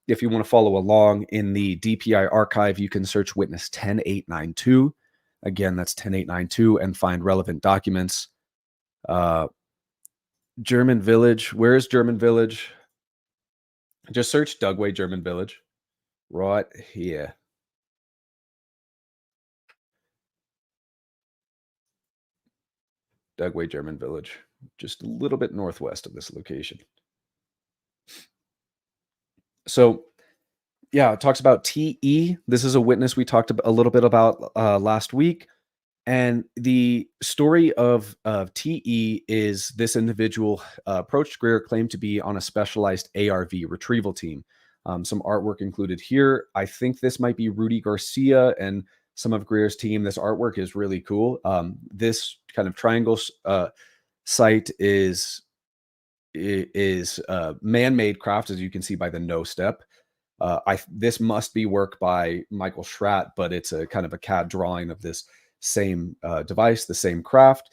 If you want to follow along in the DPI archive, you can search witness 10892. Again, that's 10892 and find relevant documents. German Village. Where is German Village? Just search Dugway German Village. Right here. Dugway German Village. Just a little bit northwest of this location. So, yeah, it talks about TE. This is a witness we talked a little bit about last week. And the story of TE is this individual approached Greer, claimed to be on a specialized ARV retrieval team. Some artwork included here. I think this might be Rudy Garcia and some of Greer's team. This artwork is really cool. This kind of triangle site is man-made craft, as you can see by the no step. This must be work by Michael Schratt, but it's a kind of a CAD drawing of this same device, the same craft.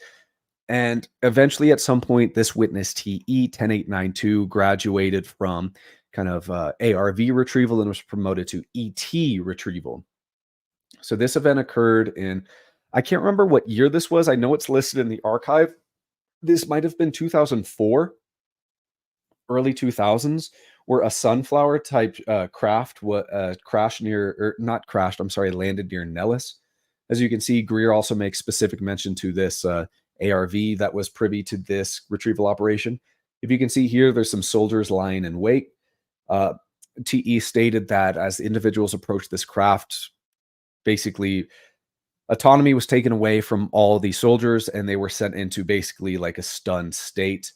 And eventually, at some point, this witness TE 10892 graduated from kind of ARV retrieval and was promoted to ET retrieval. So this event occurred in, I can't remember what year this was. I know it's listed in the archive. This might have been 2004, early 2000s, where a sunflower type craft crashed near, or not crashed, I'm sorry, landed near Nellis. As you can see, Greer also makes specific mention to this ARV that was privy to this retrieval operation. If you can see here, there's some soldiers lying in wait. TE stated that as individuals approached this craft, basically autonomy was taken away from all the soldiers and they were sent into basically like a stunned state.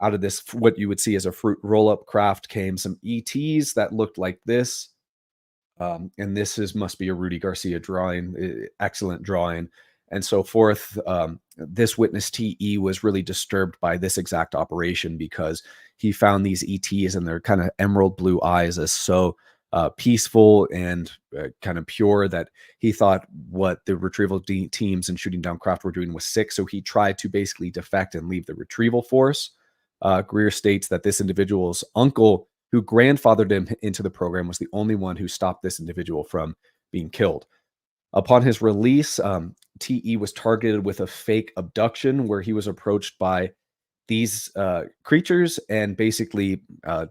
Out of this, what you would see as a fruit roll-up craft came some ETs that looked like this. And this must be a Rudy Garcia drawing, excellent drawing. and so forth. This witness TE was really disturbed by this exact operation because he found these ETs and their kind of emerald blue eyes as so peaceful and kind of pure that he thought what the retrieval teams and shooting down craft were doing was sick. So he tried to basically defect and leave the retrieval force. Greer states that this individual's uncle, who grandfathered him into the program, was the only one who stopped this individual from being killed. Upon his release, TE was targeted with a fake abduction where he was approached by these creatures and basically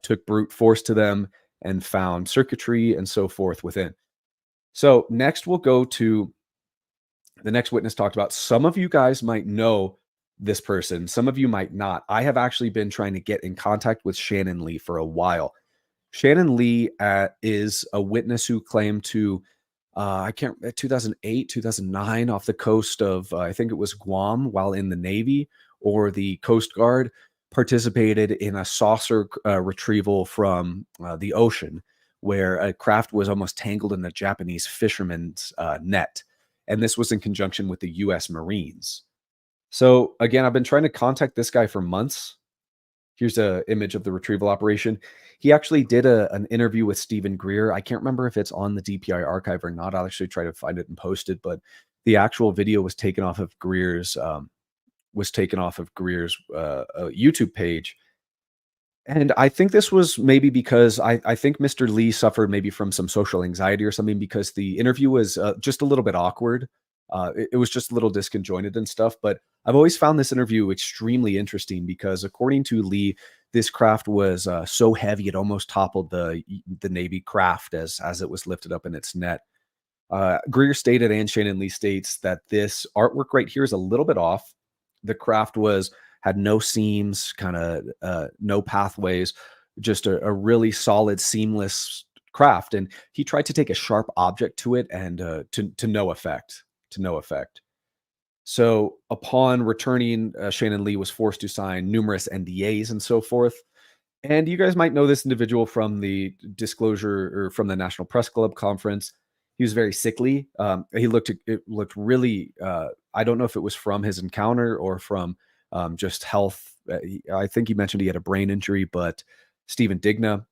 took brute force to them and found circuitry and so forth within. So next we'll go to the next witness talked about. Some of you guys might know this person, some of you might not. I have actually been trying to get in contact with Shannon Lee for a while. Shannon Lee is a witness who claimed to, I can't, 2008, 2009, off the coast of, I think it was Guam while in the Navy or the Coast Guard, participated in a saucer retrieval from the ocean where a craft was almost tangled in a Japanese fisherman's net. And this was in conjunction with the US Marines. So again, I've been trying to contact this guy for months. Here's an image of the retrieval operation. He actually did an interview with Steven Greer. I can't remember if it's on the DPI archive or not. I'll actually try to find it and post it. But the actual video was taken off of Greer's YouTube page. And I think this was maybe because I think Mr. Lee suffered maybe from some social anxiety or something, because the interview was just a little bit awkward. It was just a little disconjointed and stuff. But I've always found this interview extremely interesting because, according to Lee, this craft was so heavy it almost toppled the Navy craft as it was lifted up in its net. Greer stated, and Shannon Lee states, that this artwork right here is a little bit off. The craft had no seams, kind of no pathways, just a really solid, seamless craft. And he tried to take a sharp object to it, and to no effect. To no effect. So upon returning, Shannon Lee was forced to sign numerous NDAs and so forth. And you guys might know this individual from the disclosure or from the National Press Club conference. He was very sickly. It looked really, I don't know if it was from his encounter or from just health. I think he mentioned he had a brain injury, but Stephen Digna,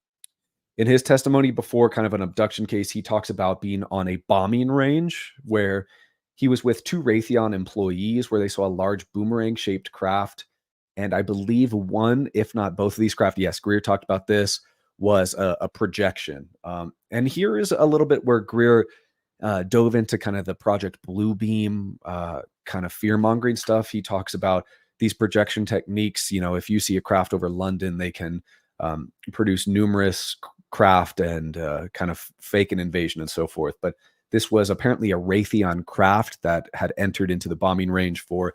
in his testimony before kind of an abduction case, he talks about being on a bombing range where he was with two Raytheon employees where they saw a large boomerang-shaped craft. And I believe one, if not both of these craft, yes, Greer talked about this, was a projection. And here is a little bit where Greer dove into kind of the Project Bluebeam kind of fear-mongering stuff. He talks about these projection techniques. If you see a craft over London, they can produce numerous craft and kind of fake an invasion and so forth. But this was apparently a Raytheon craft that had entered into the bombing range for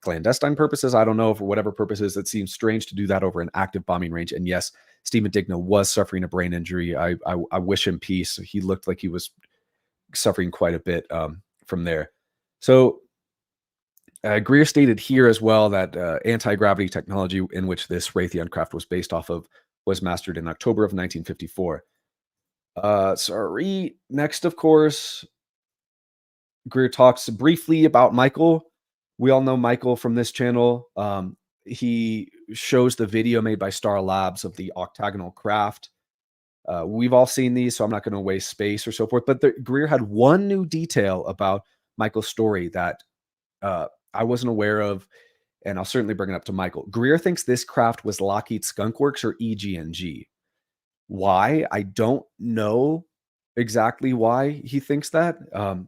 clandestine purposes. I don't know, for whatever purposes. It seems strange to do that over an active bombing range. And yes, Stephen Digna was suffering a brain injury. I wish him peace. He looked like he was suffering quite a bit from there. So Greer stated here as well that anti-gravity technology in which this Raytheon craft was based off of was mastered in October of 1954. Next, of course, Greer talks briefly about Michael. We all know Michael from this channel. He shows the video made by Star Labs of the octagonal craft. We've all seen these, so I'm not going to waste space or so forth. But Greer had one new detail about Michael's story that I wasn't aware of, and I'll certainly bring it up to Michael. Greer thinks this craft was Lockheed Skunk Works or EG&G. Why? I don't know exactly why he thinks that,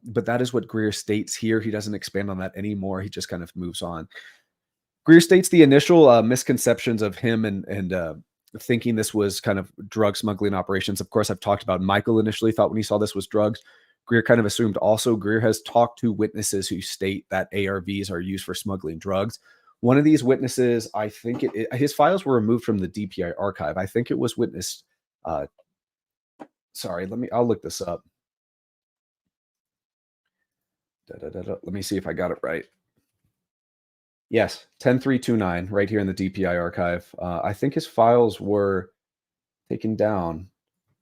but that is what Greer states here. He doesn't expand on that anymore. He just kind of moves on. Greer states the initial misconceptions of him and thinking this was kind of drug smuggling operations. Of course, I've talked about Michael initially thought when he saw this was drugs. Greer kind of assumed also. Greer has talked to witnesses who state that ARVs are used for smuggling drugs. One of these witnesses, I think his files were removed from the DPI archive. I think it was witness. I'll look this up. Let me see if I got it right. Yes, 10329 right here in the DPI archive. I think his files were taken down,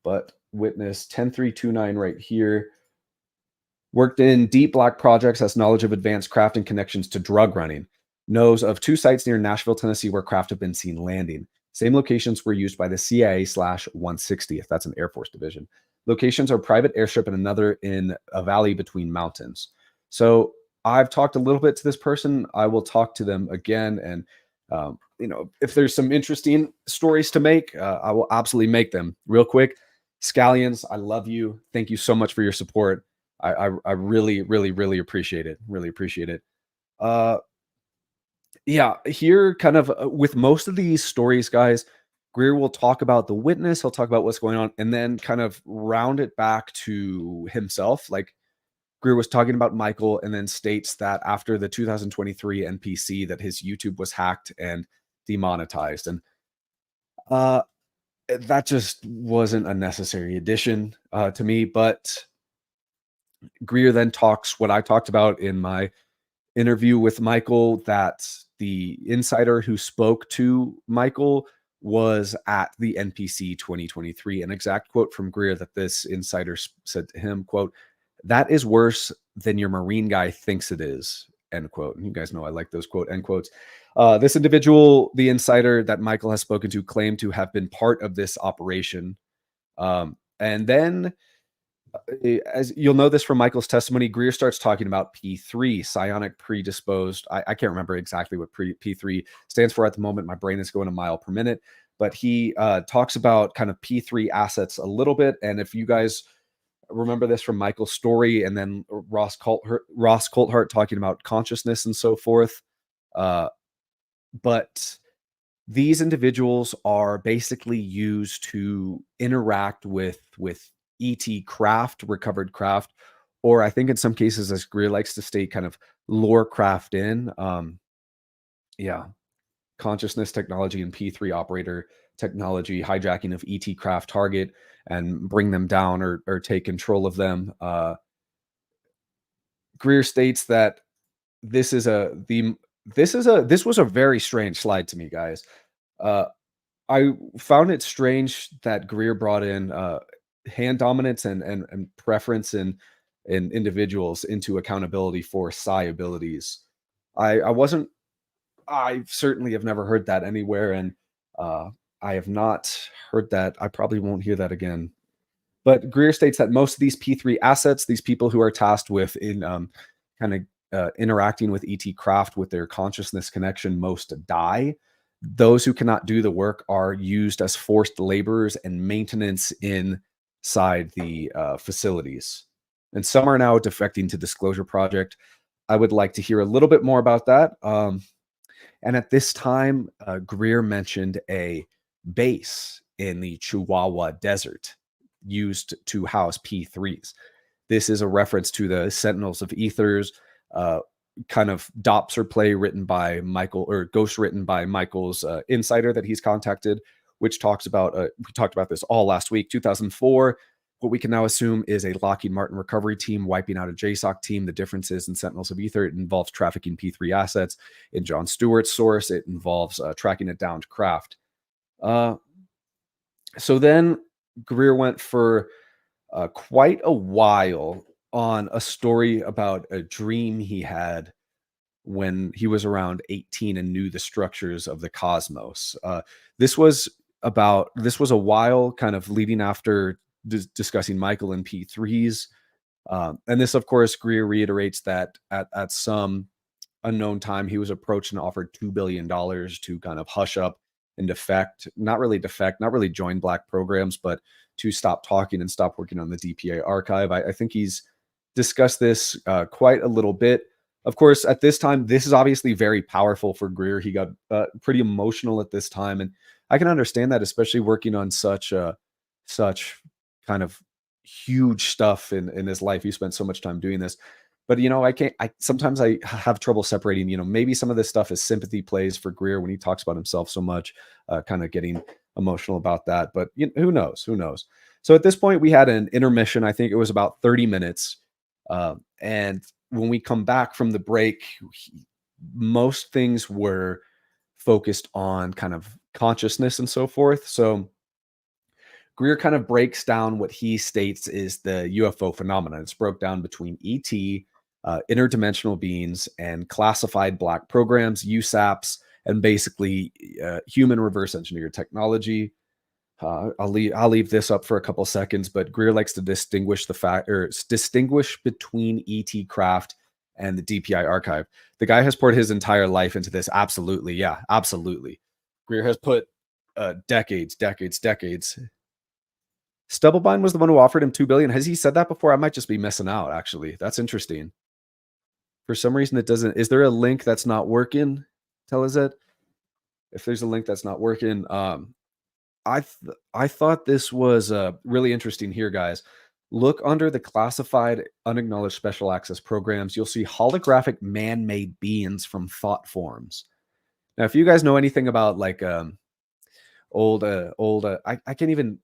but witness 10329 right here Worked in deep black projects, has knowledge of advanced craft and connections to drug running. Knows of two sites near Nashville, Tennessee, where craft have been seen landing. Same locations were used by the CIA slash 160th. That's an Air Force division. Locations are private airstrip and another in a valley between mountains. So I've talked a little bit to this person. I will talk to them again. And, if there's some interesting stories to make, I will absolutely make them. Real quick, Scallions, I love you. Thank you so much for your support. I really, really, really appreciate it. Really appreciate it. Uh, yeah, here kind of with most of these stories, guys, Greer will talk about the witness, he'll talk about what's going on, and then kind of round it back to himself. Like Greer was talking about Michael and then states that after the 2023 NPC that his YouTube was hacked and demonetized. And uh that just wasn't a necessary addition to me. But Greer then talks what I talked about in my interview with Michael, that the insider who spoke to Michael was at the NPC 2023. An exact quote from Greer that this insider said to him, quote, "That is worse than your Marine guy thinks it is," end quote. And you guys know I like those quote end quotes. This individual, the insider that Michael has spoken to, claimed to have been part of this operation. And then as you'll know this from Michael's testimony, Greer starts talking about P3, psionic predisposed. I can't remember exactly what P3 stands for at the moment. My brain is going a mile per minute, but he talks about kind of P3 assets a little bit. And if you guys remember this from Michael's story, and then Ross Coulthart talking about consciousness and so forth. But these individuals are basically used to interact with ET craft, recovered craft, or I think in some cases, as Greer likes to state, kind of lore craft in. Yeah, consciousness technology and P3 operator technology, hijacking of ET craft target and bring them down or take control of them. Greer states that this is a the this was a very strange slide to me, guys. Uh, I found it strange that Greer brought in hand dominance and preference in individuals into accountability for psi abilities. I wasn't. I certainly have never heard that anywhere, and uh, I have not heard that. I probably won't hear that again. But Greer states that most of these P3 assets, these people who are tasked with in kind of interacting with ET craft with their consciousness connection, most die. Those who cannot do the work are used as forced laborers and maintenance inside the facilities. And some are now defecting to Disclosure Project. I would like to hear a little bit more about that. And at this time, Greer mentioned a base in the Chihuahua Desert used to house P3s. This is a reference to the Sentinels of Ethers, uh, kind of Doppser play written by Michael, or ghost written by Michael's insider that he's contacted, which talks about, we talked about this all last week, 2004. What we can now assume is a Lockheed Martin recovery team wiping out a JSOC team. The difference is in Sentinels of Ether, it involves trafficking P3 assets. In John Stewart's source, it involves tracking it down to craft. So then Greer went for quite a while on a story about a dream he had when he was around 18 and knew the structures of the cosmos. This was a while kind of leading after discussing Michael and P3s. And this, of course, Greer reiterates that at some unknown time, he was approached and offered $2 billion to kind of hush up and defect, not really join black programs, but to stop talking and stop working on the DPA archive. I think he's discussed this quite a little bit. Of course, at this time, this is obviously very powerful for Greer. He got pretty emotional at this time, and I can understand that, especially working on such kind of huge stuff in his life. He spent so much time doing this. But sometimes I have trouble separating, maybe some of this stuff is sympathy plays for Greer when he talks about himself so much, kind of getting emotional about that. But who knows? Who knows? So at this point, we had an intermission. I think it was about 30 minutes. And when we come back from the break, most things were focused on kind of consciousness and so forth. So Greer kind of breaks down what he states is the UFO phenomenon. It's broke down between ET, interdimensional beings, and classified black programs, USAPs, and basically human reverse engineered technology. I'll leave this up for a couple seconds, but Greer likes to distinguish between ET craft and the DPI archive. The guy has poured his entire life into this. Absolutely, yeah, absolutely. Greer has put decades. Stubblebine was the one who offered him 2 billion. Has he said that before? I might just be missing out. Actually, that's interesting. For some reason, it doesn't. Is there a link that's not working? Tell us it. If there's a link that's not working, I thought this was really interesting here, guys. Look under the classified, unacknowledged special access programs. You'll see holographic man-made beings from thought forms. Now, if you guys know anything about like I can't even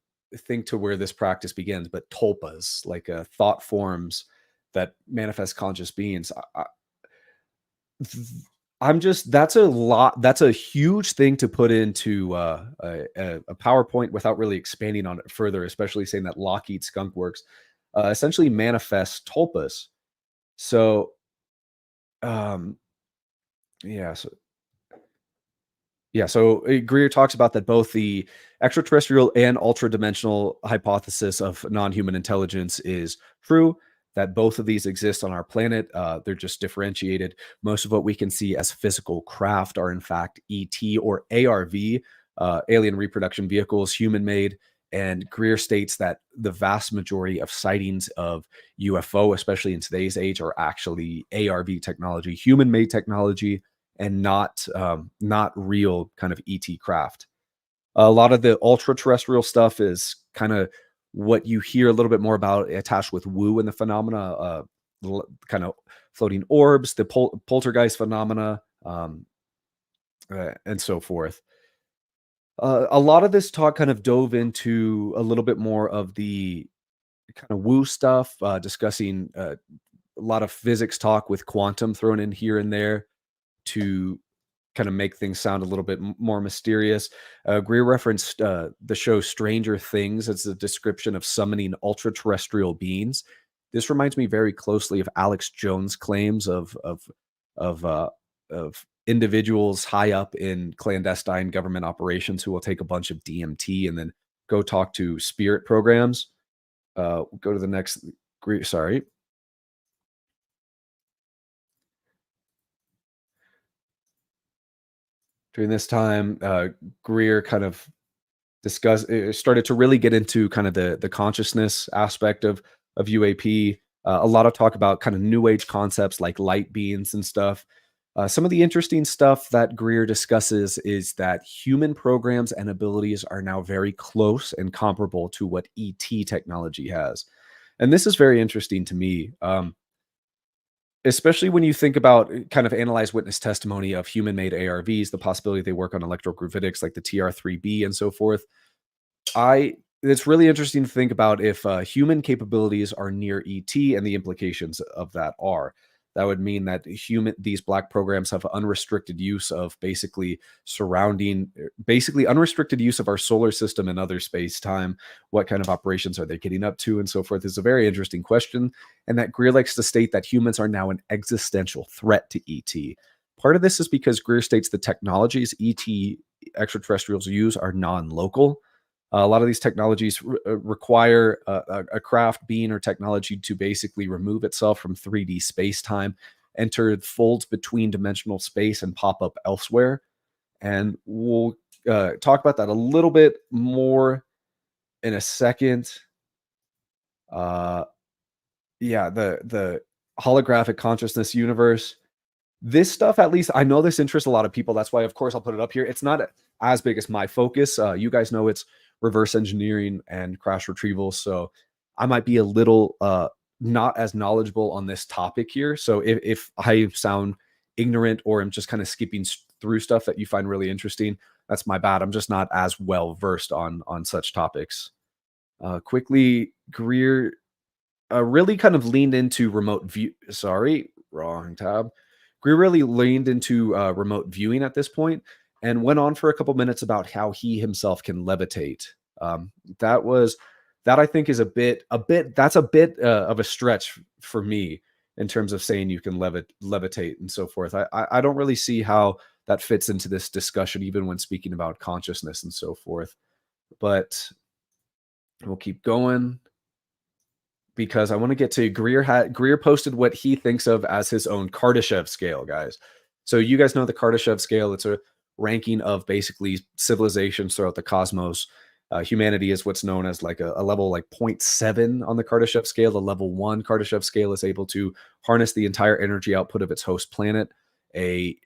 think to where this practice begins, but tulpas, like thought forms that manifest conscious beings. I'm just that's a lot. That's a huge thing to put into a PowerPoint without really expanding on it further, especially saying that Lockheed Skunk Works essentially manifests tulpas. So, um, yeah, so Greer talks about that both the extraterrestrial and ultra-dimensional hypothesis of non-human intelligence is true, that both of these exist on our planet. They're just differentiated. Most of what we can see as physical craft are in fact ET or ARV, alien reproduction vehicles, human-made. And Greer states that the vast majority of sightings of UFO, especially in today's age, are actually ARV technology, human-made technology, and not real kind of ET craft. A lot of the ultra terrestrial stuff is kind of what you hear a little bit more about attached with Wu and the phenomena, kind of floating orbs, the poltergeist phenomena, and so forth. A lot of this talk kind of dove into a little bit more of the kind of Wu stuff, discussing a lot of physics talk with quantum thrown in here and there to kind of make things sound a little bit more mysterious. Greer referenced the show Stranger Things as a description of summoning ultra terrestrial beings. This reminds me very closely of Alex Jones' claims of of individuals high up in clandestine government operations who will take a bunch of DMT and then go talk to spirit programs. Go to the next. Sorry. During this time, Greer kind of started to really get into kind of the consciousness aspect of UAP. A lot of talk about kind of new age concepts like light beings and stuff. Some of the interesting stuff that Greer discusses is that human programs and abilities are now very close and comparable to what ET technology has. And this is very interesting to me. Especially when you think about kind of analyze witness testimony of human-made ARVs, the possibility they work on electrogravitics like the TR3B and so forth. It's really interesting to think about if human capabilities are near ET and the implications of that are. That would mean that these black programs have unrestricted use of basically unrestricted use of our solar system and other space time. What kind of operations are they getting up to and so forth is a very interesting question. And that Greer likes to state that humans are now an existential threat to ET. Part of this is because Greer states the technologies ET extraterrestrials use are non-local. A lot of these technologies require a craft being or technology to basically remove itself from 3D space-time, enter folds between dimensional space, and pop up elsewhere. And we'll talk about that a little bit more in a second. Yeah, the holographic consciousness universe. This stuff, at least, I know this interests a lot of people. That's why, of course, I'll put it up here. It's not as big as my focus. You guys know it's reverse engineering and crash retrieval. So I might be a little not as knowledgeable on this topic here. So if I sound ignorant or I'm just kind of skipping through stuff that you find really interesting, that's my bad. I'm just not as well versed on such topics. Quickly, Greer really kind of leaned into remote view. Sorry, wrong tab. Greer really leaned into remote viewing at this point and went on for a couple minutes about how he himself can levitate. Um, that was that I think is a bit of a stretch for me in terms of saying you can levitate and so forth. I don't really see how that fits into this discussion, even when speaking about consciousness and so forth. But we'll keep going because I want to get to Greer posted what he thinks of as his own Kardashev scale, guys. So you guys know the Kardashev scale. It's a ranking of basically civilizations throughout the cosmos. Humanity is what's known as like a level like zero point 0.7 on the Kardashev scale. The level 1 Kardashev scale is able to harness the entire energy output of its host planet. A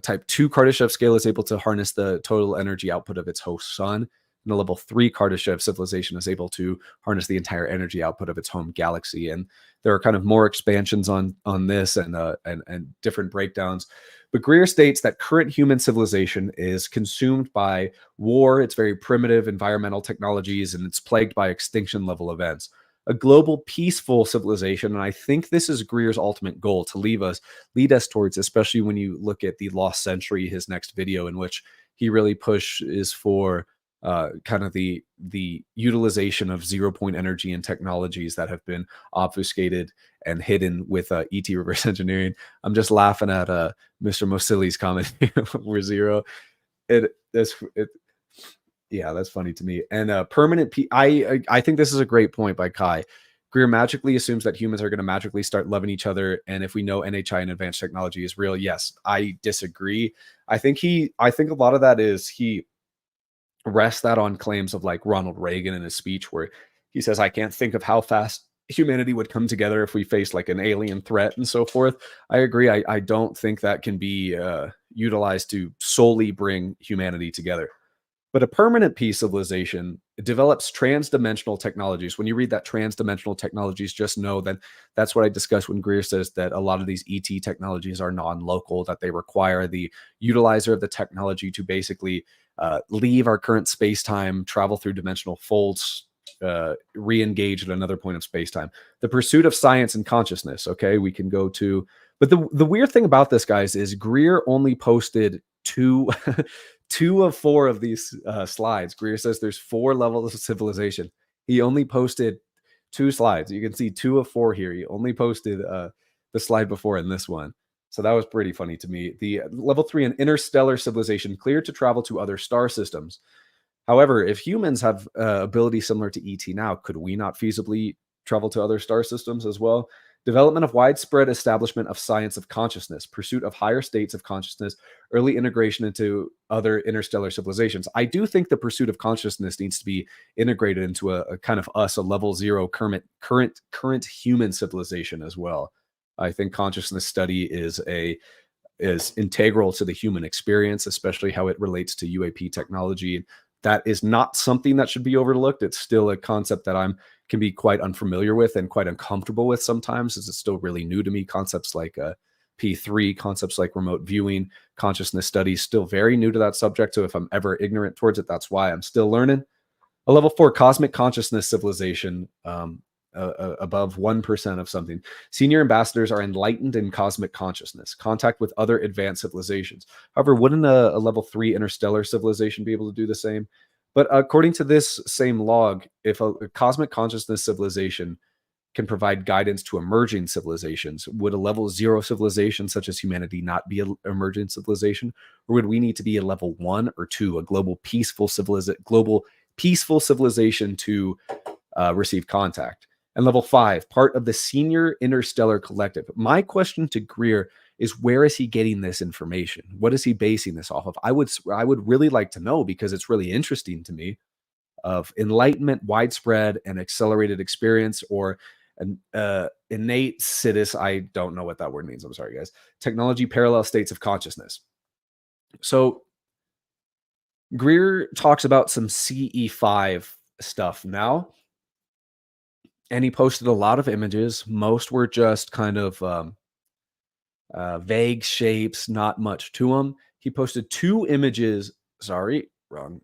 type 2 Kardashev scale is able to harness the total energy output of its host sun. And the level 3 Kardashev civilization is able to harness the entire energy output of its home galaxy. And there are kind of more expansions on this and different breakdowns. But Greer states that current human civilization is consumed by war, it's very primitive environmental technologies, and it's plagued by extinction level events. A global peaceful civilization, and I think this is Greer's ultimate goal to lead us towards, especially when you look at the Lost Century, his next video, in which he really pushes for kind of the utilization of 0 point energy and technologies that have been obfuscated and hidden with ET reverse engineering. I'm just laughing at Mr. Mosili's comment. We're zero. It yeah, that's funny to me. And I think this is a great point by Kai. Greer magically assumes that humans are going to magically start loving each other, and if we know NHI and advanced technology is real, yes, I disagree. I think a lot of that is he rests that on claims of like Ronald Reagan in his speech, where he says, I can't think of how fast humanity would come together if we faced like an alien threat and so forth. I agree. I don't think that can be utilized to solely bring humanity together. But a permanent peace civilization develops transdimensional technologies. When you read that transdimensional technologies, just know that that's what I discussed when Greer says that a lot of these ET technologies are non-local, that they require the utilizer of the technology to basically leave our current space-time, travel through dimensional folds, re-engage at another point of space-time. The pursuit of science and consciousness. Okay, we can go to, but the weird thing about this, guys, is Greer only posted two two of four of these slides. Greer says there's 4 levels of civilization. He only posted 2 slides. You can see 2 of 4 here. He only posted the slide before in this one. So that was pretty funny to me. The level 3, an interstellar civilization cleared to travel to other star systems. However, if humans have ability similar to ET now, could we not feasibly travel to other star systems as well? Development of widespread establishment of science of consciousness, pursuit of higher states of consciousness, early integration into other interstellar civilizations. I do think the pursuit of consciousness needs to be integrated into a kind of a level 0 current human civilization as well. I think consciousness study is integral to the human experience, especially how it relates to UAP technology. That is not something that should be overlooked. It's still a concept that can be quite unfamiliar with and quite uncomfortable with sometimes, as it's still really new to me. Concepts like P3, concepts like remote viewing, consciousness studies, still very new to that subject. So if I'm ever ignorant towards it, that's why I'm still learning. A level 4 cosmic consciousness civilization, above 1% of something. Senior ambassadors are enlightened in cosmic consciousness, contact with other advanced civilizations. However, wouldn't a level 3 interstellar civilization be able to do the same? But according to this same log, if a cosmic consciousness civilization can provide guidance to emerging civilizations, would a level 0 civilization such as humanity not be an emerging civilization? Or would we need to be a level 1 or 2, a global peaceful civilization to receive contact? And level 5, part of the senior interstellar collective. My question to Greer is, where is he getting this information? What is he basing this off of? I would really like to know, because it's really interesting to me. Of enlightenment, widespread and accelerated experience, or an innate situs. I don't know what that word means. I'm sorry, guys. Technology, parallel states of consciousness. So Greer talks about some CE5 stuff now, and he posted a lot of images. Most were just kind of vague shapes, not much to them. He posted 2 images. Sorry, wrong.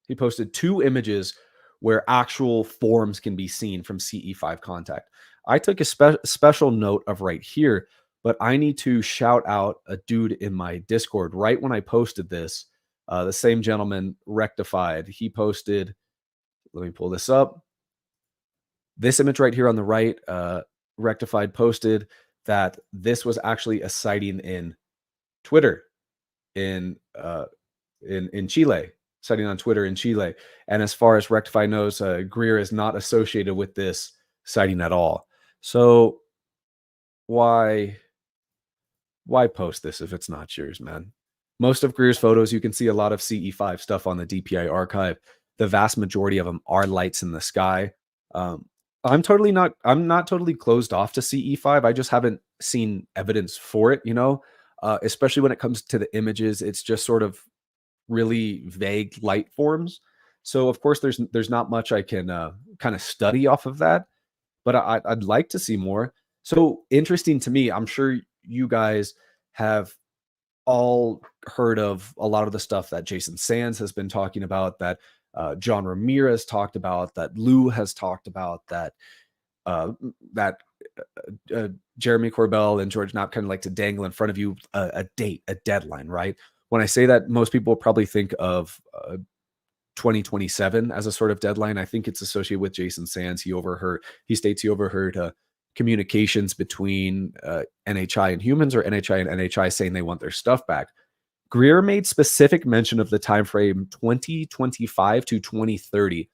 He posted 2 images where actual forms can be seen from CE5 contact. I took a special note of right here, but I need to shout out a dude in my Discord right when I posted this. The same gentleman rectified. He posted Let me pull this up. This image right here on the right, Rectified posted that this was actually a sighting in Twitter in Chile, citing on Twitter in Chile. And as far as Rectify knows, Greer is not associated with this sighting at all. So why post this if it's not yours, man? Most of Greer's photos, you can see a lot of CE5 stuff on the DPI archive. The vast majority of them are lights in the sky. Um, I'm not totally closed off to CE5. I just haven't seen evidence for it, especially when it comes to the images. It's just sort of really vague light forms. So of course there's not much I can kind of study off of that, but I'd like to see more. So interesting to me. I'm sure you guys have all heard of a lot of the stuff that Jason Sands has been talking about, that John Ramirez talked about, that Lou has talked about, that that Jeremy Corbell and George Knapp kind of like to dangle in front of you a date, a deadline, right? When I say that, most people probably think of 2027 as a sort of deadline. I think it's associated with Jason Sands. He states he overheard communications between NHI and humans, or NHI and NHI, saying they want their stuff back. Greer made specific mention of the time frame 2025 to 2030.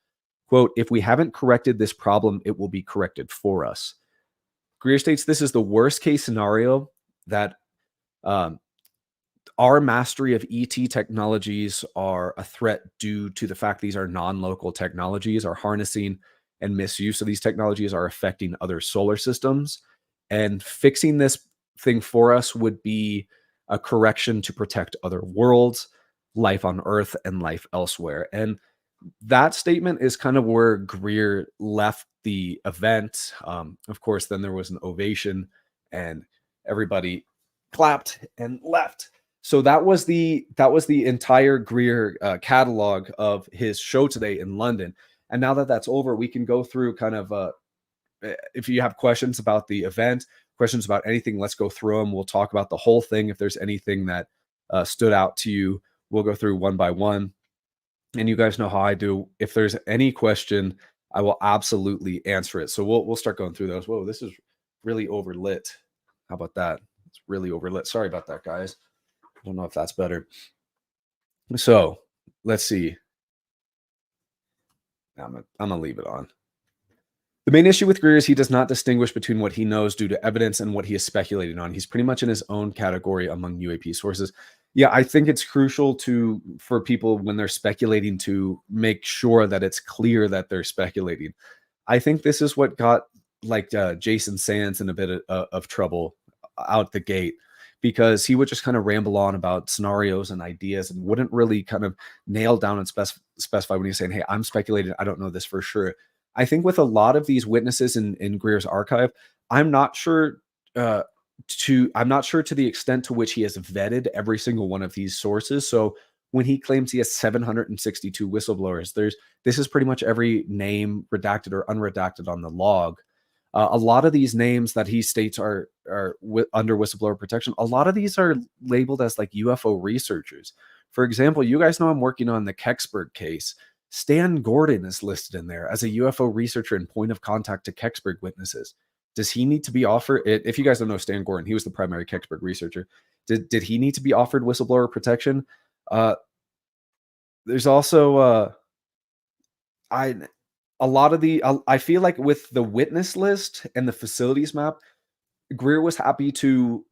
Quote, "If we haven't corrected this problem, it will be corrected for us." Greer states this is the worst case scenario, that our mastery of ET technologies are a threat due to the fact these are non-local technologies. Our harnessing and misuse of these technologies are affecting other solar systems. And fixing this thing for us would be a correction to protect other worlds, life on Earth, and life elsewhere. And that statement is kind of where Greer left the event. Of course, then there was an ovation and everybody clapped and left. So that was the entire Greer catalog of his show today in London. And now that that's over, we can go through kind of if you have questions about the event, questions about anything, let's go through them. We'll talk about the whole thing. If there's anything that stood out to you, we'll go through one by one. And you guys know how I do. If there's any question, I will absolutely answer it. So we'll start going through those. Whoa, this is really overlit. How about that? It's really overlit. Sorry about that, guys. I don't know if that's better. So let's see. I'm gonna leave it on. The main issue with Greer is he does not distinguish between what he knows due to evidence and what he is speculating on. He's pretty much in his own category among UAP sources. Yeah, I think it's crucial for people when they're speculating to make sure that it's clear that they're speculating. I think this is what got Jason Sands in a bit of trouble out the gate, because he would just kind of ramble on about scenarios and ideas and wouldn't really kind of nail down and specify when he's saying, hey, I'm speculating, I don't know this for sure. I think with a lot of these witnesses in Greer's archive, I'm not sure to the extent to which he has vetted every single one of these sources. So when he claims he has 762 whistleblowers, this is pretty much every name redacted or unredacted on the log. A lot of these names that he states are under whistleblower protection, a lot of these are labeled as like UFO researchers. For example, you guys know I'm working on the Kecksburg case. Stan Gordon is listed in there as a UFO researcher and point of contact to Kecksburg witnesses. Does he need to be offered? If you guys don't know Stan Gordon, he was the primary Kecksburg researcher. Did he need to be offered whistleblower protection? There's also I feel like with the witness list and the facilities map, Greer was happy to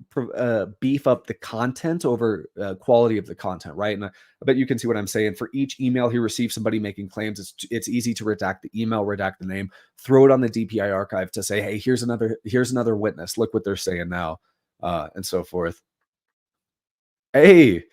beef up the content over quality of the content, right? And I bet you can see what I'm saying. For each email he receives somebody making claims, it's easy to redact the email, redact the name, throw it on the DPI archive to say, hey, here's another witness. Look what they're saying now, and so forth. Hey,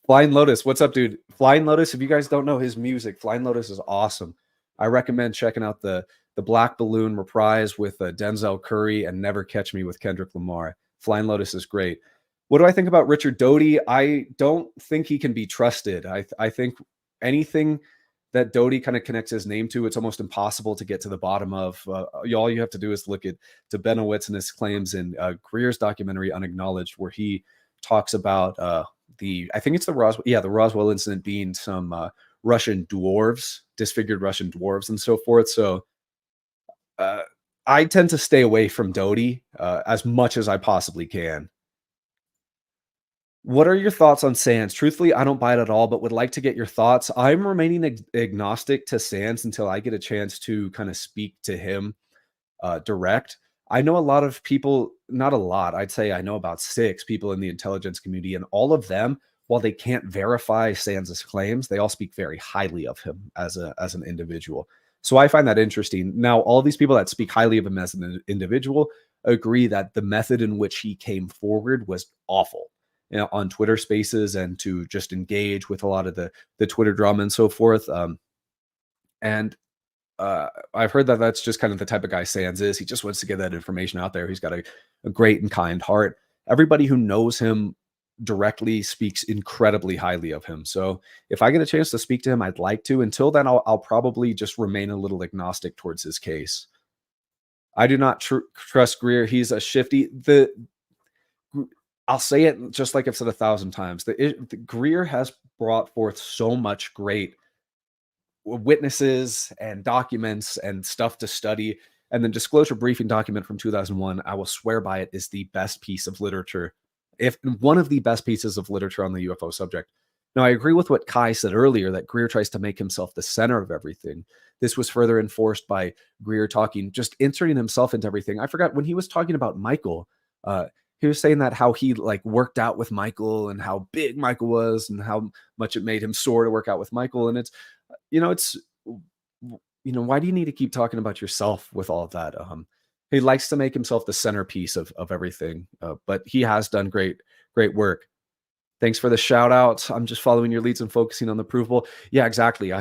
Flying Lotus, what's up, dude? Flying Lotus, if you guys don't know his music, Flying Lotus is awesome. I recommend checking out the Black Balloon reprise with Denzel Curry and Never Catch Me with Kendrick Lamar. Flying Lotus is great. What do I think about Richard Doty? I don't think he can be trusted. I think anything that Doty kind of connects his name to, it's almost impossible to get to the bottom of. All you have to do is look at Benowitz and his claims in Greer's documentary Unacknowledged, where he talks about I think it's the Roswell incident being some Russian dwarves, disfigured Russian dwarves, and so forth. So uh, I tend to stay away from Dodie as much as I possibly can. What are your thoughts on Sands? Truthfully, I don't buy it at all, but would like to get your thoughts. I'm remaining agnostic to Sands until I get a chance to kind of speak to him direct. I know a lot of people, not a lot, I'd say I know about 6 people in the intelligence community, and all of them, while they can't verify Sands's claims, they all speak very highly of him as an individual. So I find that interesting. Now, all these people that speak highly of him as an individual agree that the method in which he came forward was awful. On Twitter Spaces and to just engage with a lot of the Twitter drama and so forth. And I've heard that that's just kind of the type of guy Sands is. He just wants to get that information out there. He's got a great and kind heart. Everybody who knows him directly speaks incredibly highly of him. So if I get a chance to speak to him, I'd like to. Until then, I'll probably just remain a little agnostic towards his case. I do not trust Greer. He's a shifty. I'll say it just like I've said 1,000 times. The Greer has brought forth so much great witnesses and documents and stuff to study. And the disclosure briefing document from 2001, I will swear by it, is the best piece of literature, if one of the best pieces of literature on the UFO subject. Now, I agree with what Kai said earlier that Greer tries to make himself the center of everything. This was further enforced by Greer just inserting himself into everything. I forgot when he was talking about Michael, he was saying that how he like worked out with Michael and how big Michael was and how much it made him sore to work out with Michael. And it's why do you need to keep talking about yourself with all of that? He likes to make himself the centerpiece of everything, but he has done great work. Thanks for the shout out. I'm just following your leads and focusing on the provable. Yeah, exactly.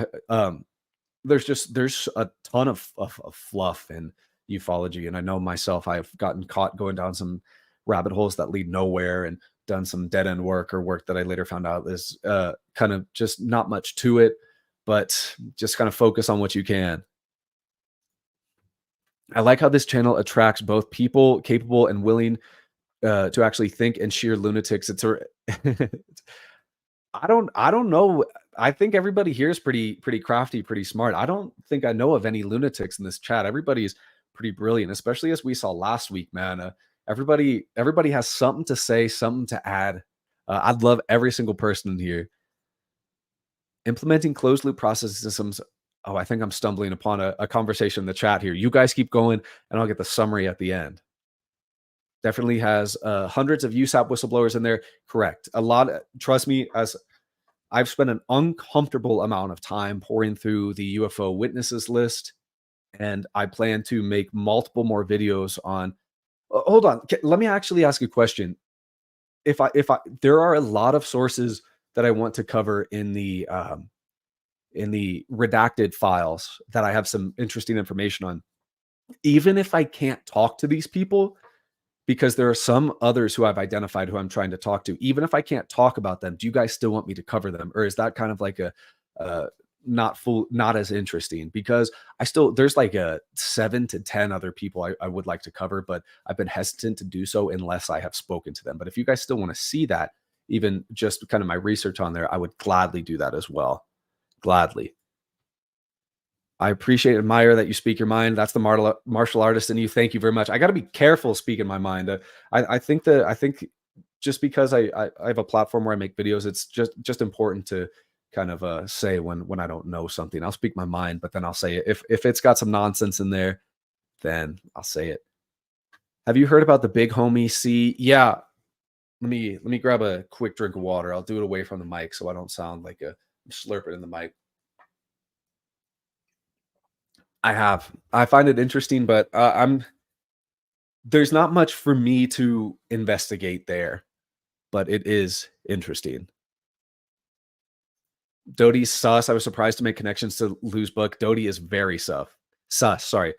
There's a ton of fluff in ufology, and I know myself, I've gotten caught going down some rabbit holes that lead nowhere and done some dead end work or work that I later found out is kind of just not much to it, but just kind of focus on what you can. I like how this channel attracts both people capable and willing to actually think and sheer lunatics. I don't know. I think everybody here is pretty crafty, pretty smart. I don't think I know of any lunatics in this chat. Everybody's pretty brilliant, especially as we saw last week, man. Everybody has something to say, something to add. I'd love every single person in here. Implementing closed loop process systems. Oh, I think I'm stumbling upon a conversation in the chat here. You guys keep going, and I'll get the summary at the end. Definitely has hundreds of USAP whistleblowers in there. Correct. A lot. Trust me, as I've spent an uncomfortable amount of time pouring through the UFO witnesses list, and I plan to make multiple more videos on. Hold on. Let me actually ask a question. If there are a lot of sources that I want to cover in the redacted files that I have some interesting information on. Even if I can't talk to these people, because there are some others who I've identified who I'm trying to talk to, even if I can't talk about them, do you guys still want me to cover them? Or is that kind of like not as interesting? Because there's like a 7 to 10 other people I would like to cover, but I've been hesitant to do so unless I have spoken to them. But if you guys still want to see that, even just kind of my research on there, I would gladly do that as well. Gladly. I appreciate and admire that you speak your mind. That's the martial artist in you. Thank you very much. I got to be careful speaking my mind. I think just because I have a platform where I make videos, it's just important to kind of say when I don't know something. I'll speak my mind, but then I'll say it. If it's got some nonsense in there, then I'll say it. Have you heard about the big homie C? Yeah. Let me grab a quick drink of water. I'll do it away from the mic so I don't sound like I'm slurping in the mic. I find it interesting, but there's not much for me to investigate there, but it is interesting. Dodie's sus. I was surprised to make connections to Lou's book. Dodie is very sus. Sorry.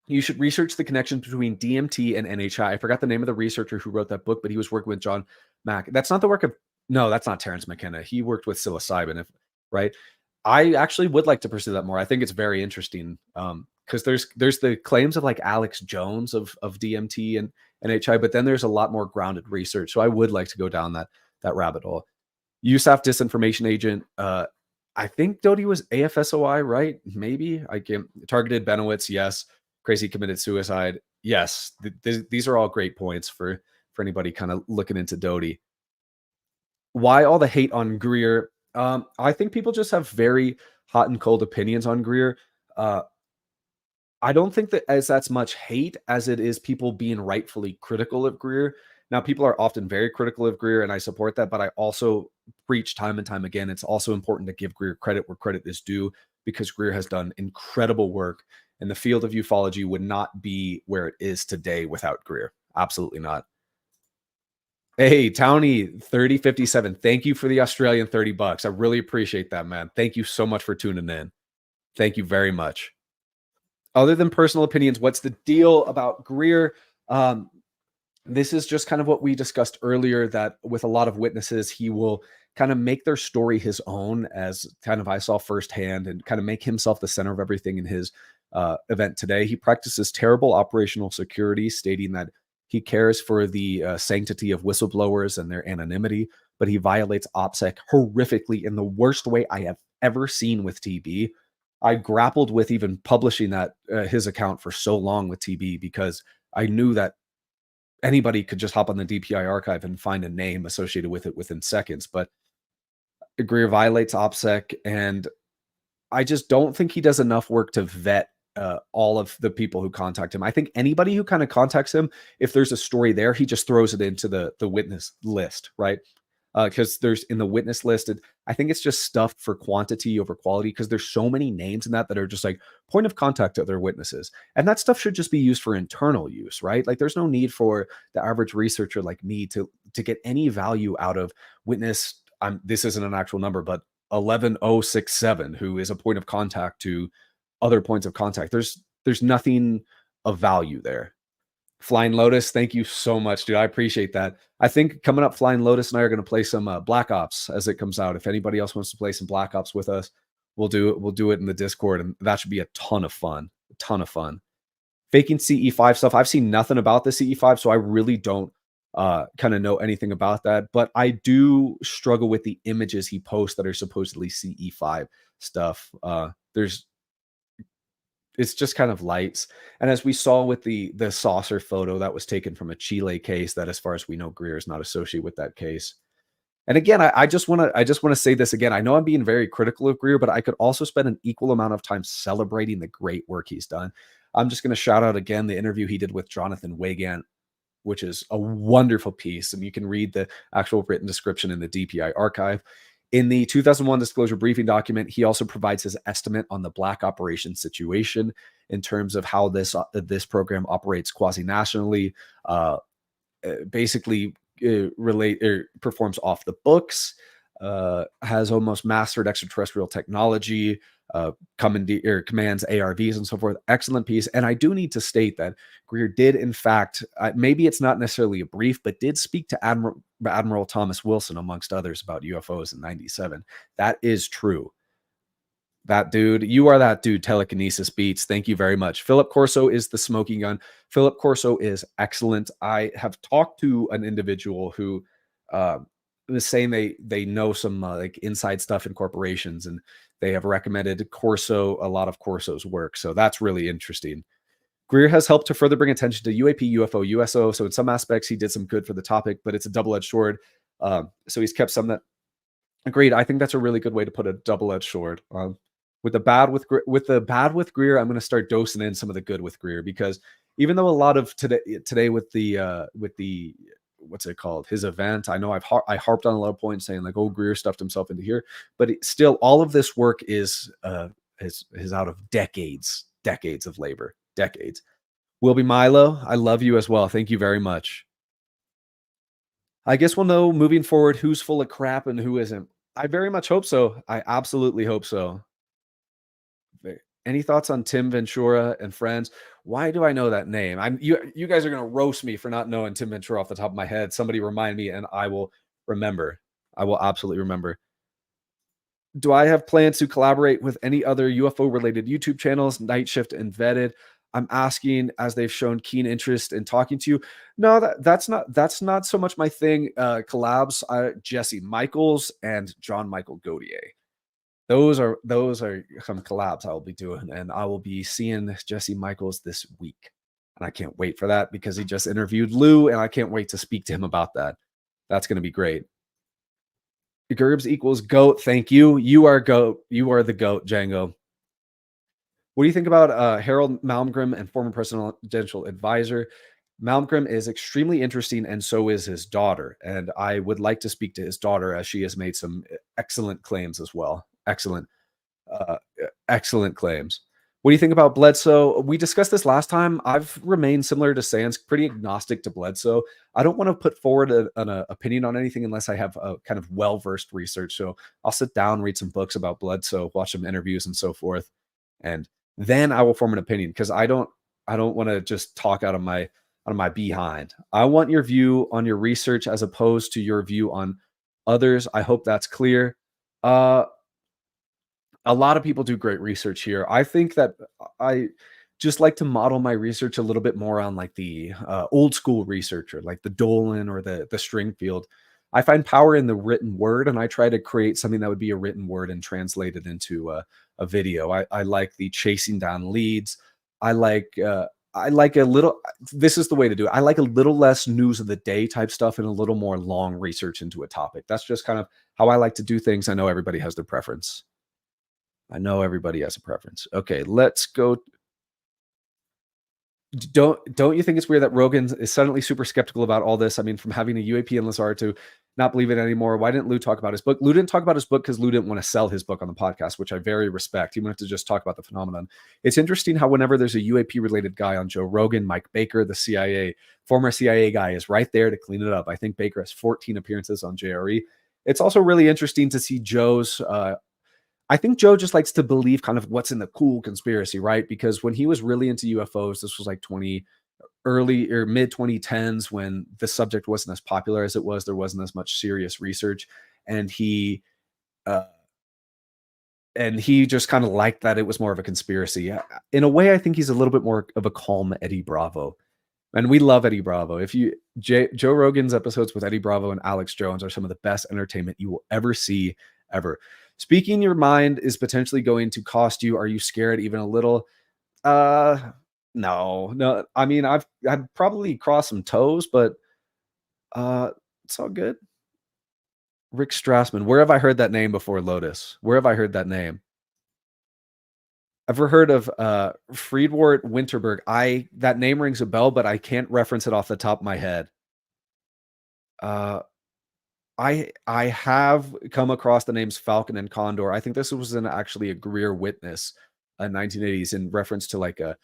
You should research the connections between DMT and NHI. I forgot the name of the researcher who wrote that book, but he was working with John Mack. That's not the work of. No, that's not Terrence McKenna. He worked with psilocybin, right? I actually would like to pursue that more. I think it's very interesting because there's the claims of like Alex Jones of DMT and NHI, but then there's a lot more grounded research. So I would like to go down that rabbit hole. USAF disinformation agent. I think Doty was AFSOI, right? Maybe I can targeted Benowitz. Yes. Crazy committed suicide. Yes. These are all great points for anybody kind of looking into Doty. Why all the hate on Greer? I think people just have very hot and cold opinions on Greer. Uh, I don't think that as that's much hate as it is people being rightfully critical of Greer. Now, people are often very critical of Greer, and I support that, but I also preach time and time again. It's also important to give Greer credit where credit is due because Greer has done incredible work, and the field of ufology would not be where it is today without Greer. Absolutely not. Hey, Townie 3057. Thank you for the Australian 30 bucks. I really appreciate that, man. Thank you so much for tuning in. Thank you very much. Other than personal opinions, what's the deal about Greer? Um, this is just kind of what we discussed earlier that with a lot of witnesses, he will kind of make their story his own, as kind of I saw firsthand, and kind of make himself the center of everything in his event today. He practices terrible operational security, stating that he cares for the sanctity of whistleblowers and their anonymity, but he violates OPSEC horrifically in the worst way I have ever seen with TB. I grappled with even publishing that his account for so long with TB because I knew that anybody could just hop on the DPI archive and find a name associated with it within seconds. But Greer violates OPSEC, and I just don't think he does enough work to vet all of the people who contact him. I think anybody who kind of contacts him, if there's a story there, he just throws it into the witness list, right? Because there's in the witness list, I think it's just stuffed for quantity over quality because there's so many names in that are just like point of contact to other witnesses, and that stuff should just be used for internal use, right? Like there's no need for the average researcher like me to get any value out of witness. This isn't an actual number, but 11067, who is a point of contact to other points of contact. There's nothing of value there. Flying Lotus, thank you so much, dude. I appreciate that. I think coming up, Flying Lotus and I are going to play some Black Ops as it comes out. If anybody else wants to play some Black Ops with us, we'll do it. We'll do it in the Discord, and that should be a ton of fun. A ton of fun. Faking CE5 stuff. I've seen nothing about the CE5, so I really don't kind of know anything about that. But I do struggle with the images he posts that are supposedly CE5 stuff. There's it's just kind of lights. And as we saw with the saucer photo that was taken from a Chile case, that as far as we know, Greer is not associated with that case. And again, I just want to say this again. I know I'm being very critical of Greer, but I could also spend an equal amount of time celebrating the great work he's done. I'm just going to shout out again the interview he did with Jonathan Wigand, which is a wonderful piece. And you can read the actual written description in the DPI archive. In the 2001 disclosure briefing document, he also provides his estimate on the black operation situation in terms of how this program operates quasi-nationally, basically relate or performs off the books, has almost mastered extraterrestrial technology, commands ARVs and so forth. Excellent piece. And I do need to state that Greer did, in fact, maybe it's not necessarily a brief, but did speak to Admiral Thomas Wilson, amongst others, about UFOs in 97. That is true. That dude, you are that dude. Telekinesis beats. Thank you very much. Philip Corso is the smoking gun. Philip Corso is excellent. I have talked to an individual who uh, was saying they know some like inside stuff in corporations, and they have recommended Corso, a lot of Corso's work. So that's really interesting. Greer has helped to further bring attention to UAP, UFO, USO. So in some aspects, he did some good for the topic, but it's a double-edged sword. So he's kept some that agreed. I think that's a really good way to put a double-edged sword. With the bad with Greer, I'm going to start dosing in some of the good with Greer, because even though a lot of today with the what's it called, his event, I know I harped on a lot of points saying like, oh, Greer stuffed himself into here, but still all of this work is out of decades of labor, decades. Will be Milo, I love you as well. Thank you very much. I guess we'll know moving forward who's full of crap and who isn't. I very much hope so. I absolutely hope so. Any thoughts on Tim Ventura and Friends? Why do I know that name? You guys are gonna roast me for not knowing Tim Ventura off the top of my head. Somebody remind me, and I will remember. I will absolutely remember. Do I have plans to collaborate with any other UFO related YouTube channels, Night Shift and Vetted? I'm asking as they've shown keen interest in talking to you. No, that's not so much my thing. Collabs, Jesse Michaels and John Michael Godier. those are some collabs I will be doing, and I will be seeing Jesse Michaels this week, and I can't wait for that because he just interviewed Lou, and I can't wait to speak to him about that. That's gonna be great. Gerbs equals goat. Thank you. You are goat. You are the goat, Django. What do you think about Harold Malmgren and former presidential advisor? Malmgren is extremely interesting, and so is his daughter. And I would like to speak to his daughter as she has made some excellent claims as well. Excellent claims. What do you think about Bledsoe? We discussed this last time. I've remained similar to Sands, pretty agnostic to Bledsoe. I don't want to put forward an opinion on anything unless I have a kind of well versed research. So I'll sit down, read some books about Bledsoe, watch some interviews, and so forth, and then I will form an opinion because I don't want to just talk out of my behind. I want your view on your research as opposed to your view on others. I hope that's clear. Uh, a lot of people do great research here. I think that I just like to model my research a little bit more on like the old school researcher, like the Dolan or the Stringfield. I find power in the written word, and I try to create something that would be a written word and translate it into a video. I like the chasing down leads. I like I like a little. This is the way to do it. I like a little less news of the day type stuff and a little more long research into a topic. That's just kind of how I like to do things. I know everybody has their preference. I know everybody has a preference. Okay, let's go. Don't you think it's weird that Rogan is suddenly super skeptical about all this? I mean, from having a UAP and Lazar to not believe it anymore. Why didn't Lou talk about his book? Lou didn't talk about his book because Lou didn't want to sell his book on the podcast, which I very respect. He wanted to just talk about the phenomenon. It's interesting how whenever there's a UAP related guy on Joe Rogan, Mike Baker, the CIA, former CIA guy, is right there to clean it up. I think Baker has 14 appearances on JRE. It's also really interesting to see Joe's I think Joe just likes to believe kind of what's in the cool conspiracy, right? Because when he was really into UFOs, this was like 20 early or mid 2010s when the subject wasn't as popular as it was. There wasn't as much serious research, and uh, he just kind of liked that it was more of a conspiracy. In a way, I think he's a little bit more of a calm Eddie Bravo, and we love Eddie Bravo. If you Joe Rogan's episodes with Eddie Bravo and Alex Jones are some of the best entertainment you will ever see ever. Speaking your mind is potentially going to cost you. Are you scared even a little? Uh no, no. I mean, I'd probably cross some toes, but uh it's all good. Rick Strassman. Where have I heard that name before, Lotus? Where have I heard that name? Ever heard of Friedwart Winterberg? I That name rings a bell, but I can't reference it off the top of my head. Uh I have come across the names Falcon and Condor. I think this was in actually a Greer Witness, 1980s, in reference to like a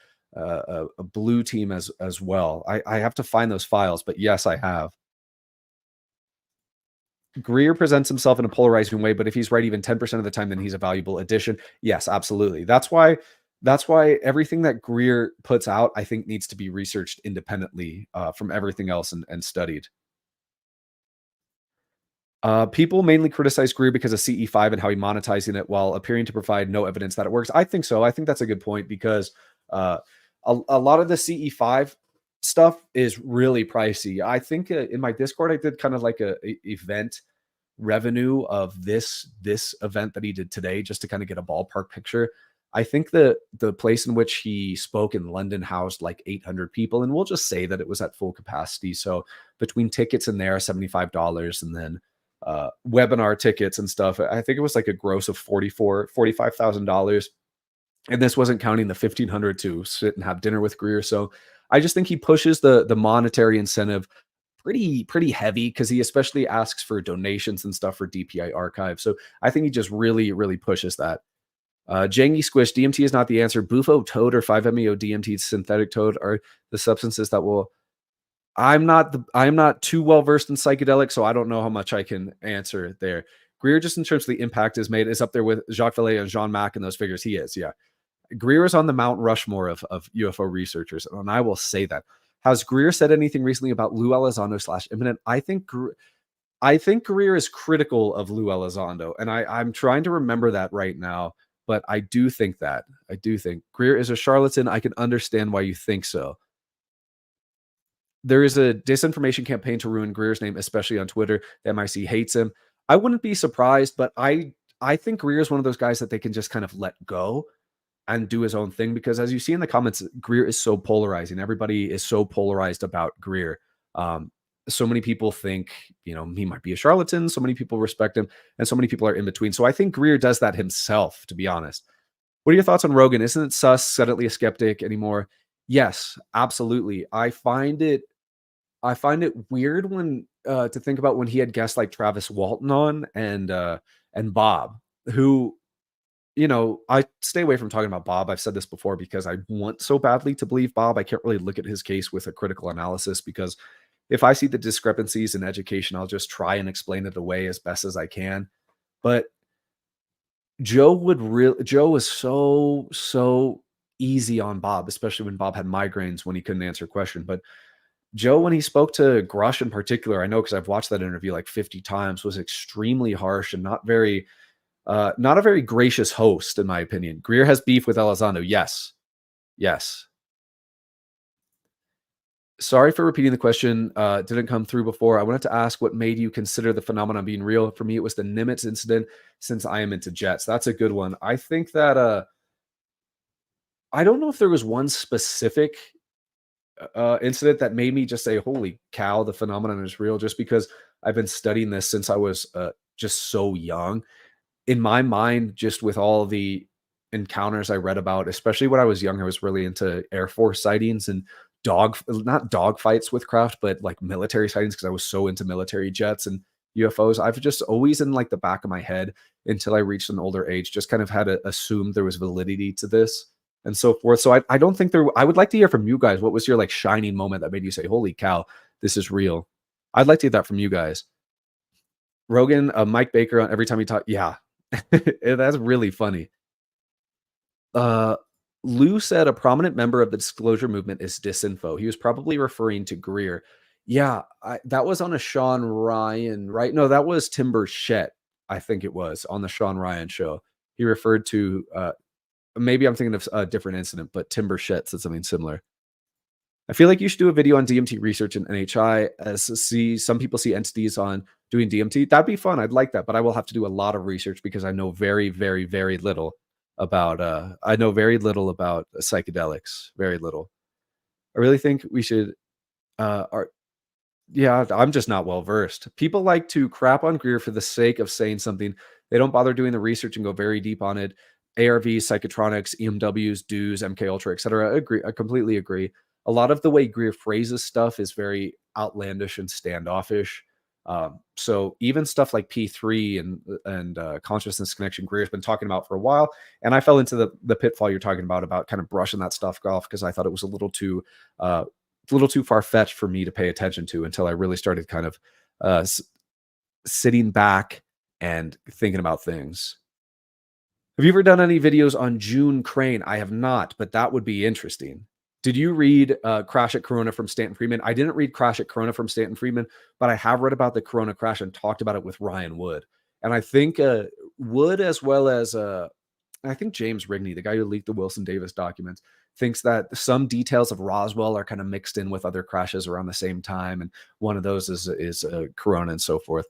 blue team as well. I have to find those files, but yes, I have. Greer presents himself in a polarizing way, but if he's right even 10% of the time, then he's a valuable addition. Yes, absolutely. That's why everything that Greer puts out, I think, needs to be researched independently from everything else and studied. People mainly criticize Greer because of CE5 and how he monetizing it while appearing to provide no evidence that it works. I think so. I think that's a good point because uh, a lot of the CE5 stuff is really pricey. I think in my Discord, I did kind of like a event revenue of this event that he did today just to kind of get a ballpark picture. I think the place in which he spoke in London housed like 800 people, and we'll just say that it was at full capacity. So between tickets in there, $75, and then webinar tickets and stuff, I think it was like a gross of $45,000. And this wasn't counting the 1,500 to sit and have dinner with Greer. So I just think he pushes the monetary incentive pretty heavy because he especially asks for donations and stuff for DPI archive. So I think he just really pushes that. Jangy Squish, DMT is not the answer. Bufo toad or 5-MeO DMT synthetic toad are the substances that will. I'm not too well versed in psychedelics, so I don't know how much I can answer there. Greer, just in terms of the impact is made, is up there with Jacques Vallée and Jean Mack and those figures. He is, yeah. Greer is on the Mount Rushmore of UFO researchers, and I will say that. Has Greer said anything recently about Lou Elizondo / imminent? I think Greer is critical of Lou Elizondo, and I'm trying to remember that right now. But I do think that. I do think Greer is a charlatan. I can understand why you think so. There is a disinformation campaign to ruin Greer's name, especially on Twitter. The MIC hates him. I wouldn't be surprised, but I think Greer is one of those guys that they can just kind of let go and do his own thing because as you see in the comments, Greer is so polarizing. Everybody is so polarized about Greer. Um, so many people think, he might be a charlatan. So many people respect him, and so many people are in between. So I think Greer does that himself, to be honest. What are your thoughts on Rogan? Isn't it sus, suddenly a skeptic anymore? Yes, absolutely. I find it weird when to think about when he had guests like Travis Walton on and Bob, who I stay away from talking about Bob. I've said this before because I want so badly to believe Bob. I can't really look at his case with a critical analysis because if I see the discrepancies in education, I'll just try and explain it away as best as I can. But Joe was so easy on Bob, especially when Bob had migraines when he couldn't answer a question. But Joe, when he spoke to Grush in particular, I know because I've watched that interview like 50 times, was extremely harsh and not a very gracious host, in my opinion. Greer has beef with Elizondo. Yes. Yes. Sorry for repeating the question. Didn't come through before. I wanted to ask what made you consider the phenomenon being real. For me, it was the Nimitz incident since I am into jets. That's a good one. I think that I don't know if there was one specific incident that made me just say, holy cow, the phenomenon is real, just because I've been studying this since I was just so young. In my mind, just with all the encounters I read about, especially when I was young, I was really into Air Force sightings and not dog fights with craft, but like military sightings because I was so into military jets and UFOs. I've just always in like the back of my head until I reached an older age, just kind of had to assume there was validity to this and so forth. So I don't think I would like to hear from you guys. What was your like shining moment that made you say, holy cow, this is real? I'd like to hear that from you guys. Rogan, Mike Baker, every time he talk, yeah, that's really funny. Uh, Lou said a prominent member of the disclosure movement is disinfo. He was probably referring to Greer. Yeah, that was on a Sean Ryan, right? No, that was Timber Shet. I think it was on the Sean Ryan show. He referred to maybe I'm thinking of a different incident, but Timber Shet said something similar. I feel like you should do a video on DMT research in NHI as see some people see entities on doing DMT. That'd be fun. I'd like that, but I will have to do a lot of research because I know very, very, very little about psychedelics. Very little. I really think we should are yeah, I'm just not well versed. People like to crap on Greer for the sake of saying something. They don't bother doing the research and go very deep on it. ARVs, psychotronics, EMWs, DEWs, MK Ultra, etc. I agree. I completely agree. A lot of the way Greer phrases stuff is very outlandish and standoffish. So even stuff like P3 and consciousness connection, Greer's been talking about for a while, and I fell into the pitfall you're talking about kind of brushing that stuff off because I thought it was a little too far fetched for me to pay attention to until I really started kind of sitting back and thinking about things. Have you ever done any videos on June Crane? I have not, but that would be interesting. Did you read Crash at Corona from Stanton Friedman? I didn't read Crash at Corona from Stanton Friedman, but I have read about the Corona crash and talked about it with Ryan Wood. And I think Wood, as well as I think James Rigney, the guy who leaked the Wilson Davis documents, thinks that some details of Roswell are kind of mixed in with other crashes around the same time. And one of those is Corona and so forth.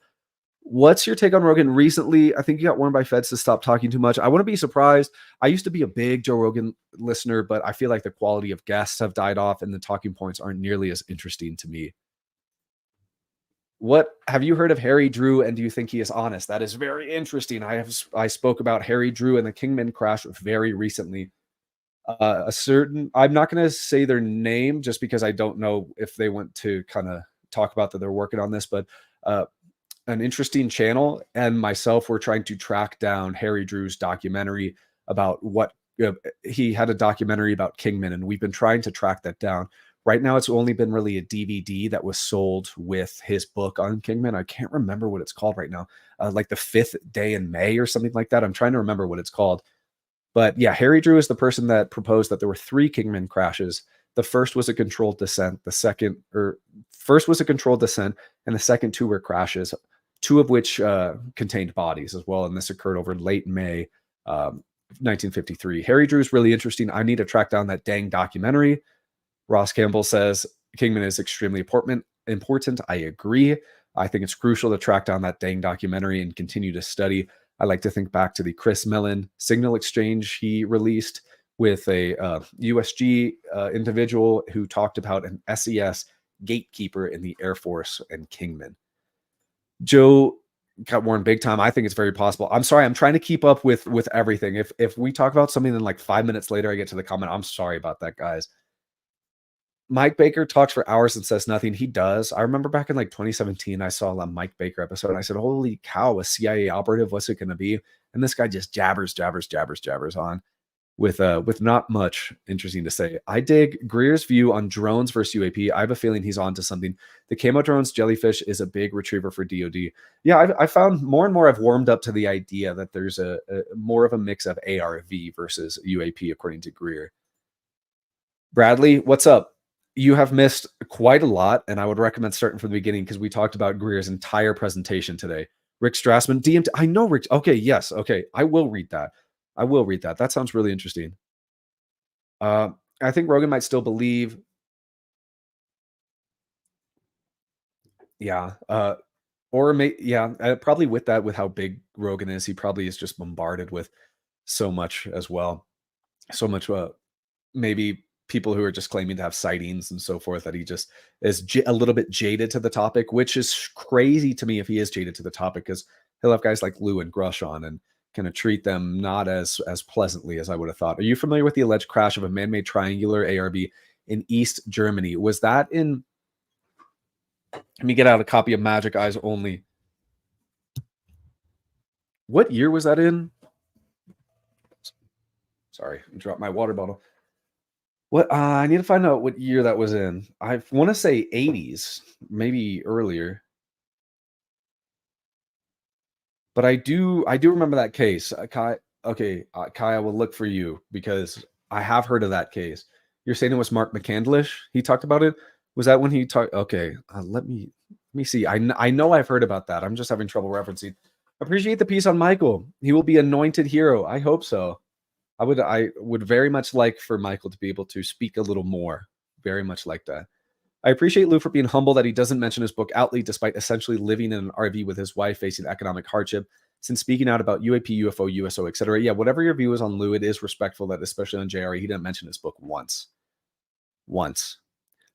What's your take on Rogan recently? I think you got warned by feds to stop talking too much. I wouldn't be surprised. I used to be a big Joe Rogan listener, but I feel like the quality of guests have died off and the talking points aren't nearly as interesting to me. What have you heard of Harry Drew and do you think he is honest? That is very interesting. I spoke about Harry Drew and the Kingman crash very recently. I'm not going to say their name just because I don't know if they want to kind of talk about that they're working on this, but an interesting channel and myself were trying to track down Harry Drew's documentary about what he had a documentary about Kingman, and we've been trying to track that down. Right now, it's only been really a DVD that was sold with his book on Kingman. I can't remember what it's called right now, like the fifth day in May or something like that. I'm trying to remember what it's called. But yeah, Harry Drew is the person that proposed that there were three Kingman crashes. The first was a controlled descent. First was a controlled descent, and the second two were crashes, two of which contained bodies as well. And this occurred over late May 1953. Harry Drew is really interesting. I need to track down that dang documentary. Ross Campbell says Kingman is extremely important. I agree. I think it's crucial to track down that dang documentary and continue to study. I like to think back to the Chris Mellon signal exchange he released with a USG individual who talked about an SES gatekeeper in the Air Force and Kingman. Joe got warned big time. I think it's very possible. I'm sorry. I'm trying to keep up with everything. If we talk about something, then like 5 minutes later, I get to the comment. I'm sorry about that, guys. Mike Baker talks for hours and says nothing. He does. I remember back in like 2017, I saw a Mike Baker episode. And I said, "Holy cow, a CIA operative? What's it going to be?" And this guy just jabbers on with not much interesting to say. I dig Greer's view on drones versus UAP. I have a feeling he's onto something. The camo drones jellyfish is a big retriever for DoD. Yeah, I found more and more I've warmed up to the idea that there's a more of a mix of ARV versus UAP, according to Greer. Bradley, what's up? You have missed quite a lot, and I would recommend starting from the beginning because we talked about Greer's entire presentation today. Rick Strassman, DMT. I know Rick. Okay, yes. Okay, I will read that. I will read that. That sounds really interesting. I think Rogan might still believe. Yeah. Probably with that, with how big Rogan is, he probably is just bombarded with so much as well. So much, maybe people who are just claiming to have sightings and so forth that he just is a little bit jaded to the topic, which is crazy to me if he is jaded to the topic because he'll have guys like Lou and Grush on and kind of treat them not as pleasantly as I would have thought. Are you familiar with the alleged crash of a man-made triangular ARB in East Germany? Was that in? Let me get out a copy of Magic Eyes Only. What year was that in? Sorry, I dropped my water bottle. What? I need to find out what year that was in. I want to say 80s, maybe earlier. But I do remember that case. Kai, okay, Kai, I will look for you because I have heard of that case. You're saying it was Mark McCandlish? He talked about it. Was that when he talked? Okay, let me see. I know I've heard about that. I'm just having trouble referencing. Appreciate the piece on Michael. He will be anointed hero. I hope so. I would very much like for Michael to be able to speak a little more. Very much like that. I appreciate Lou for being humble that he doesn't mention his book outly, despite essentially living in an RV with his wife facing economic hardship. Since speaking out about UAP, UFO, USO, etc. Yeah, whatever your view is on Lou, it is respectful that, especially on JRE, he didn't mention his book once. Once.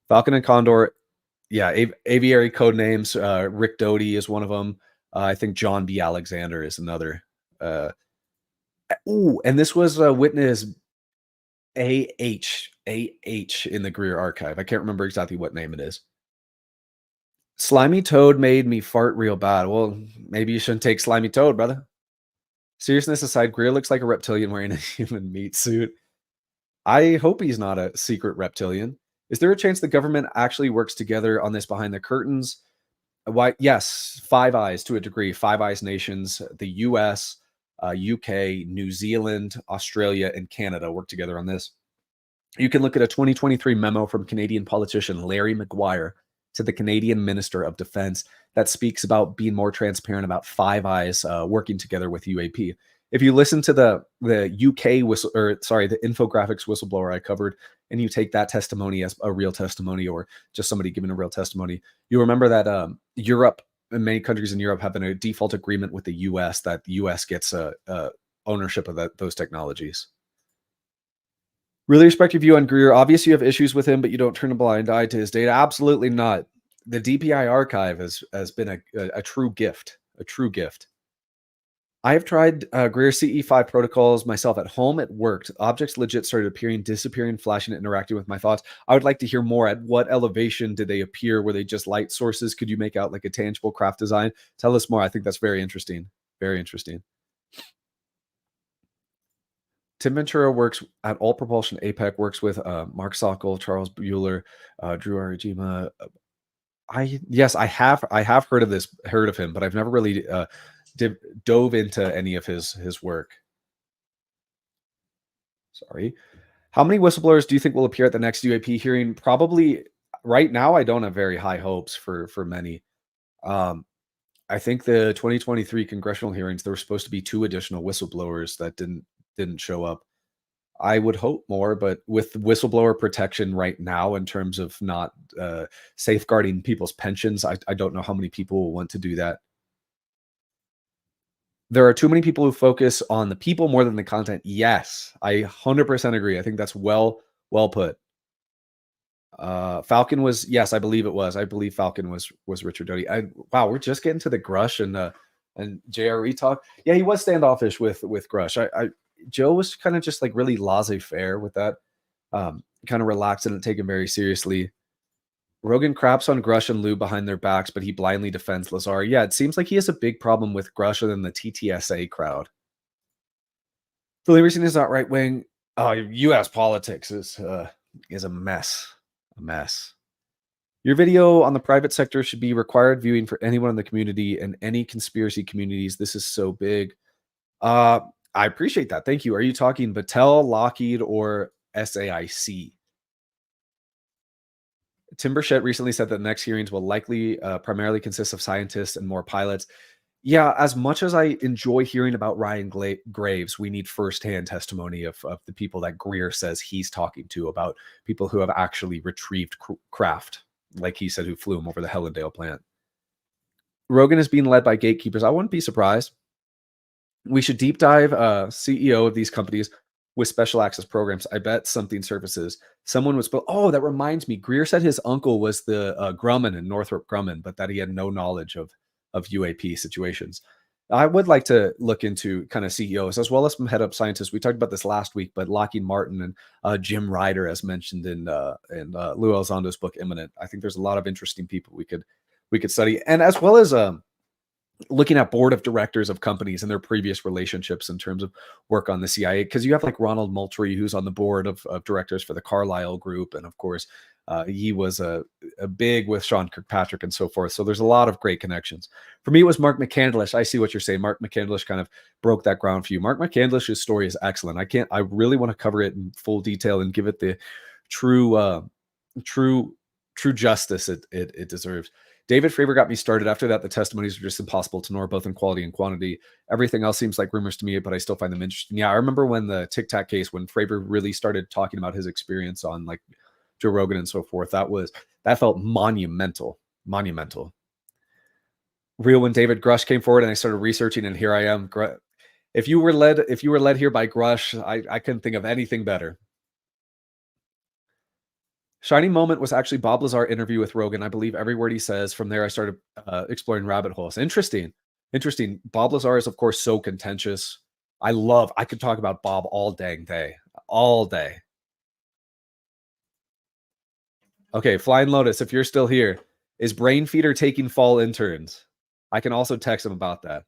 Falcon and Condor, yeah, aviary code names. Rick Doty is one of them. I think John B. Alexander is another. And this was witness AH in the Greer archive. I can't remember exactly what name it is. Slimy Toad made me fart real bad. Well, maybe you shouldn't take Slimy Toad, brother. Seriousness aside, Greer looks like a reptilian wearing a human meat suit. I hope he's not a secret reptilian. Is there a chance the government actually works together on this behind the curtains? Why? Yes, Five Eyes to a degree. Five Eyes nations, the US, UK, New Zealand, Australia, and Canada work together on this. You can look at a 2023 memo from Canadian politician Larry Maguire to the Canadian Minister of Defense that speaks about being more transparent about Five Eyes working together with UAP. If you listen to the UK the infographics whistleblower I covered, and you take that testimony as a real testimony or just somebody giving a real testimony, you remember that Europe and many countries in Europe have a default agreement with the US that the US gets ownership of those technologies. Really respect your view on Greer. Obviously, you have issues with him, but you don't turn a blind eye to his data. Absolutely not. The DPI archive has been a true gift. A true gift. I have tried Greer CE5 protocols myself at home. It worked. Objects legit started appearing, disappearing, flashing, and interacting with my thoughts. I would like to hear more. At what elevation did they appear? Were they just light sources? Could you make out like a tangible craft design? Tell us more. I think that's very interesting. Very interesting. Tim Ventura works at All Propulsion APEC, works with Mark Sokol, Charles Bueller, Drew Arajima. I have heard of him, but I've never really dove into any of his work. Sorry. How many whistleblowers do you think will appear at the next UAP hearing? Probably right now, I don't have very high hopes for many. I think the 2023 congressional hearings, there were supposed to be 2 additional whistleblowers that didn't show up. I would hope more, but with whistleblower protection right now, in terms of not safeguarding people's pensions, I don't know how many people will want to do that. There are too many people who focus on the people more than the content. Yes, I 100% agree. I think that's well put. Falcon was, yes, I believe it was. I believe Falcon was Richard Doty. Wow, we're just getting to the Grush and JRE talk. Yeah, he was standoffish with Grush. Joe was kind of just like really laissez-faire with that. Kind of relaxed and taken very seriously. Rogan craps on Grush and Lou behind their backs, but he blindly defends Lazar. Yeah, it seems like he has a big problem with Grush and the TTSA crowd. The only reason he's not right wing, U.S. politics is a mess, a mess. Your video on the private sector should be required viewing for anyone in the community and any conspiracy communities. This is so big. Uh, I appreciate that. Thank you. Are you talking Battelle, Lockheed, or SAIC? Tim Burchett recently said that the next hearings will likely primarily consist of scientists and more pilots. Yeah, as much as I enjoy hearing about Ryan Graves, we need firsthand testimony of the people that Greer says he's talking to, about people who have actually retrieved craft, like he said, who flew him over the Hellendale plant. Rogan is being led by gatekeepers. I wouldn't be surprised. We should deep dive CEO of these companies with special access programs. I bet something surfaces. Someone was, oh, that reminds me. Greer said his uncle was the Grumman in Northrop Grumman, but that he had no knowledge of UAP situations. I would like to look into kind of CEOs as well as some head up scientists. We talked about this last week, but Lockheed Martin and Jim Ryder, as mentioned in Lou Elizondo's book Imminent. I think there's a lot of interesting people we could study, and as well as looking at board of directors of companies and their previous relationships in terms of work on the CIA. Because you have like Ronald Moultrie, who's on the board of directors for the Carlyle Group. And of course, he was a big with Sean Kirkpatrick and so forth. So there's a lot of great connections. For me, it was Mark McCandlish. I see what you're saying. Mark McCandlish kind of broke that ground for you. Mark McCandlish's story is excellent. I really want to cover it in full detail and give it the true justice it deserves. David Fravor got me started. After that, the testimonies are just impossible to ignore, both in quality and quantity. Everything else seems like rumors to me, but I still find them interesting. Yeah, I remember when the Tic Tac case, when Fravor really started talking about his experience on like Joe Rogan and so forth, that felt monumental. Real when David Grush came forward and I started researching, and here I am. If you were led here by Grush, I couldn't think of anything better. Shining moment was actually Bob Lazar interview with Rogan. I believe every word he says. From there, I started exploring rabbit holes. Interesting. Bob Lazar is, of course, so contentious. I could talk about Bob all dang day. All day. Okay, Flying Lotus, if you're still here, is Brain Feeder taking fall interns? I can also text him about that.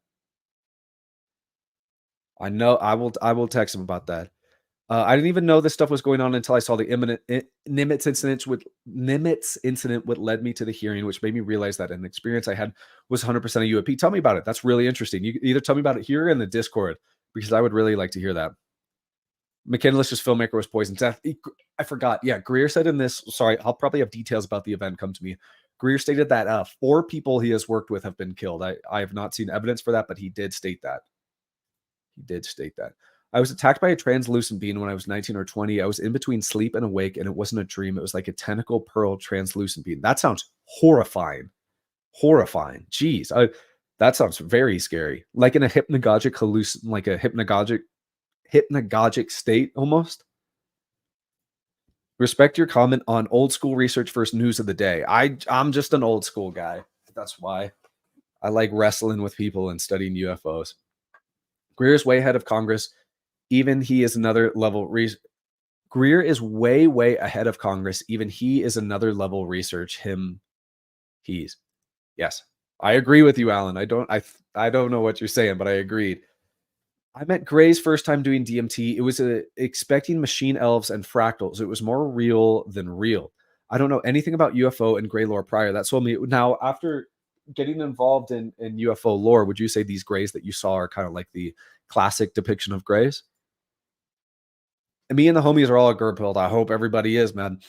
I know I will text him about that. I didn't even know this stuff was going on until I saw the Nimitz incident, what led me to the hearing, which made me realize that an experience I had was 100% a UAP. Tell me about it. That's really interesting. You either tell me about it here in the Discord, because I would really like to hear that. McKinley's filmmaker was poisoned. I forgot. Yeah, Greer said in this, sorry, I'll probably have details about the event come to me. Greer stated that 4 people he has worked with have been killed. I have not seen evidence for that, but he did state that. I was attacked by a translucent being when I was 19 or 20. I was in between sleep and awake, and it wasn't a dream. It was like a tentacle pearl translucent being. That sounds horrifying. Jeez, that sounds very scary. Like in a hypnagogic state almost. Respect your comment on old school research versus news of the day. I'm just an old school guy. That's why I like wrestling with people and studying UFOs. Greer is way ahead of Congress. Even he is another level. Greer is way ahead of Congress. Even he is another level research. Yes, I agree with you, Alan. I don't know what you're saying, but I agreed. I met Gray's first time doing DMT. It was expecting machine elves and fractals. It was more real than real. I don't know anything about UFO and Gray lore prior. That sold me. Now, after getting involved in UFO lore, would you say these Grays that you saw are kind of like the classic depiction of Grays? And me and the homies are all a Gerpild. I hope everybody is, man.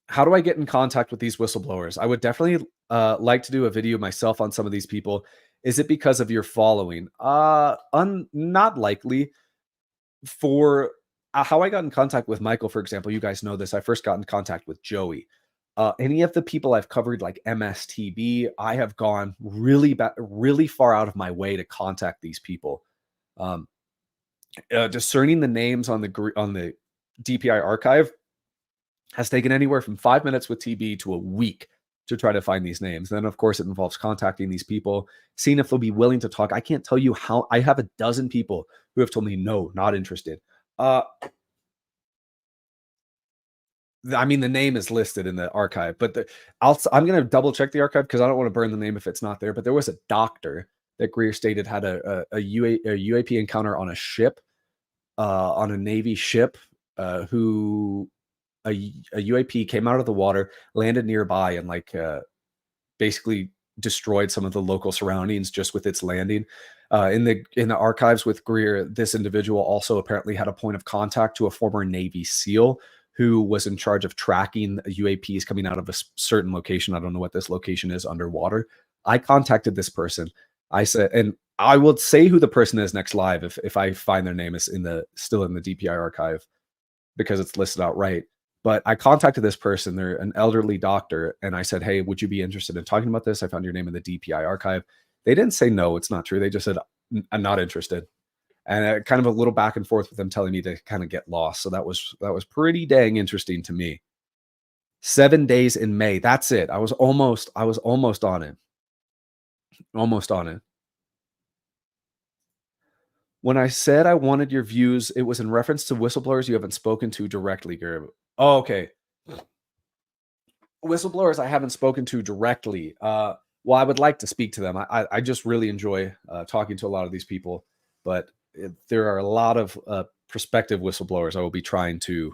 How do I get in contact with these whistleblowers? I would definitely like to do a video myself on some of these people. Is it because of your following? Not likely. For how I got in contact with Michael, for example, you guys know this. I first got in contact with Joey. Any of the people I've covered, like MSTB, I have gone really far out of my way to contact these people. Um, Discerning the names on the DPI archive has taken anywhere from 5 minutes with TB to a week to try to find these names. Then, of course, it involves contacting these people, seeing if they'll be willing to talk. I can't tell you how. I have a dozen people who have told me no, not interested. Uh, I mean, the name is listed in the archive, but I'm going to double check the archive because I don't want to burn the name if it's not there. But there was a doctor that Greer stated had a UAP encounter on a ship, on a Navy ship, who a UAP came out of the water, landed nearby, and basically destroyed some of the local surroundings just with its landing. In the archives with Greer, this individual also apparently had a point of contact to a former Navy SEAL who was in charge of tracking UAPs coming out of a certain location. I don't know what this location is underwater. I contacted this person. I said, and I will say who the person is next live if I find their name is still in the DPI archive because it's listed outright. But I contacted this person. They're an elderly doctor. And I said, hey, would you be interested in talking about this? I found your name in the DPI archive. They didn't say no, it's not true. They just said, I'm not interested. And kind of a little back and forth with them telling me to kind of get lost. So that was pretty dang interesting to me. 7 days in May. That's it. I was almost on it. Almost on it. When I said I wanted your views, it was in reference to whistleblowers you haven't spoken to directly, Garib. Oh, okay. Whistleblowers I haven't spoken to directly. Well, I would like to speak to them. I just really enjoy talking to a lot of these people, but there are a lot of prospective whistleblowers I will be trying to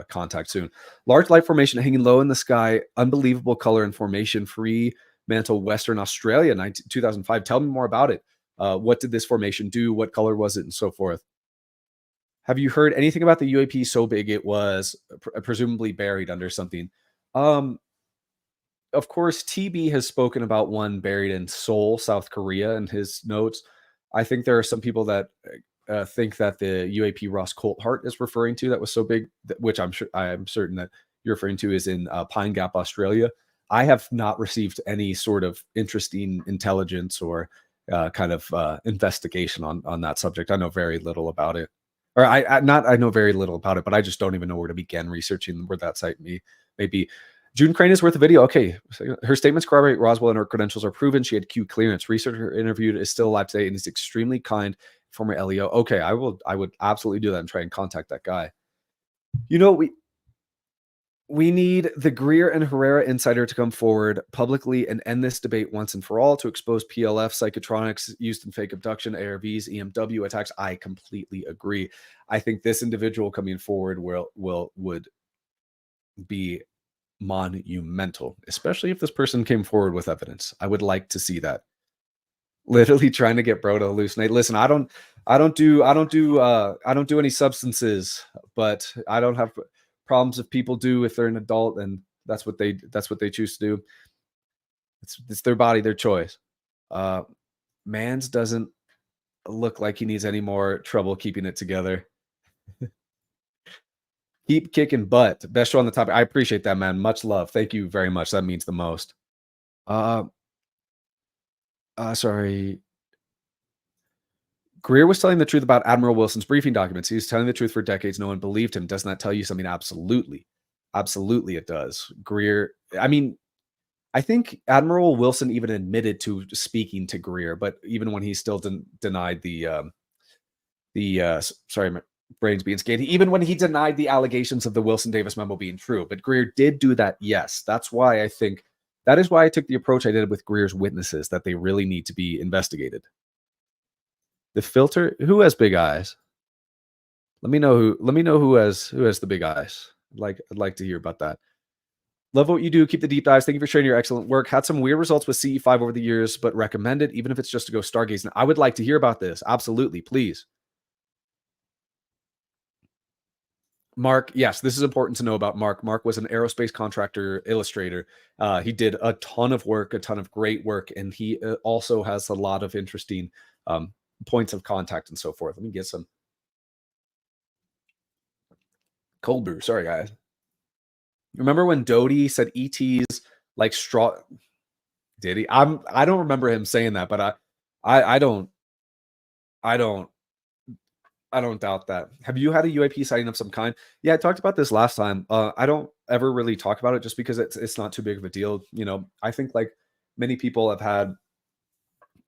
contact soon. Large light formation hanging low in the sky, unbelievable color and formation, free mantle, Western Australia, 2005. Tell me more about it. What did this formation do? What color was it, and so forth? Have you heard anything about the UAP so big it was presumably buried under something? Um, of course, TB has spoken about one buried in Seoul, South Korea, in his notes. I think there are some people that think that the UAP Ross Coulthart is referring to that was so big, which I'm certain that you're referring to is in Pine Gap, Australia. I have not received any sort of interesting intelligence or kind of investigation on that subject. I know very little about it, or I know very little about it, but I just don't even know where to begin researching where that site may be. June Crane is worth a video. Okay. Her statements corroborate Roswell and her credentials are proven. She had Q clearance. Researcher interviewed is still alive today and is extremely kind, former LEO. Okay. I would absolutely do that and try and contact that guy. You know, we need the Greer and Herrera insider to come forward publicly and end this debate once and for all to expose PLF, psychotronics used in fake abduction, ARVs, EMW attacks. I completely agree. I think this individual coming forward would be monumental, especially if this person came forward with evidence. I would like to see that. Literally trying to get bro to hallucinate. Listen, I don't do any substances, but I don't have problems if people do if they're an adult and that's what they choose to do. It's their body, their choice. Mans doesn't look like he needs any more trouble keeping it together. Keep kicking butt. Best show on the topic. I appreciate that, man. Much love. Thank you very much. That means the most. Sorry. Greer was telling the truth about Admiral Wilson's briefing documents. He was telling the truth for decades. No one believed him. Doesn't that tell you something? Absolutely. Absolutely, it does. Greer, I mean, I think Admiral Wilson even admitted to speaking to Greer, but even when he still denied sorry, my brain's being skated. Even when he denied the allegations of the Wilson Davis memo being true, but Greer did do that. Yes, that is why I took the approach I did with Greer's witnesses, that they really need to be investigated. The filter, who has big eyes? Let me know who has the big eyes. I'd like to hear about that. Love what you do. Keep the deep dives. Thank you for sharing your excellent work. Had some weird results with CE5 over the years, but recommend it, even if it's just to go stargazing. I would like to hear about this. Absolutely, please. Mark, yes, this is important to know about Mark. Mark was an aerospace contractor illustrator. He did a ton of work, a ton of great work, and he also has a lot of interesting points of contact and so forth. Let me get some cold brew. Sorry, guys. Remember when Doty said ETs like straw? Did he? I don't remember him saying that, but I don't I don't I don't doubt that. Have you had a UAP sighting of some kind? Yeah, I talked about this last time. I don't ever really talk about it just because it's not too big of a deal. I think like many people have had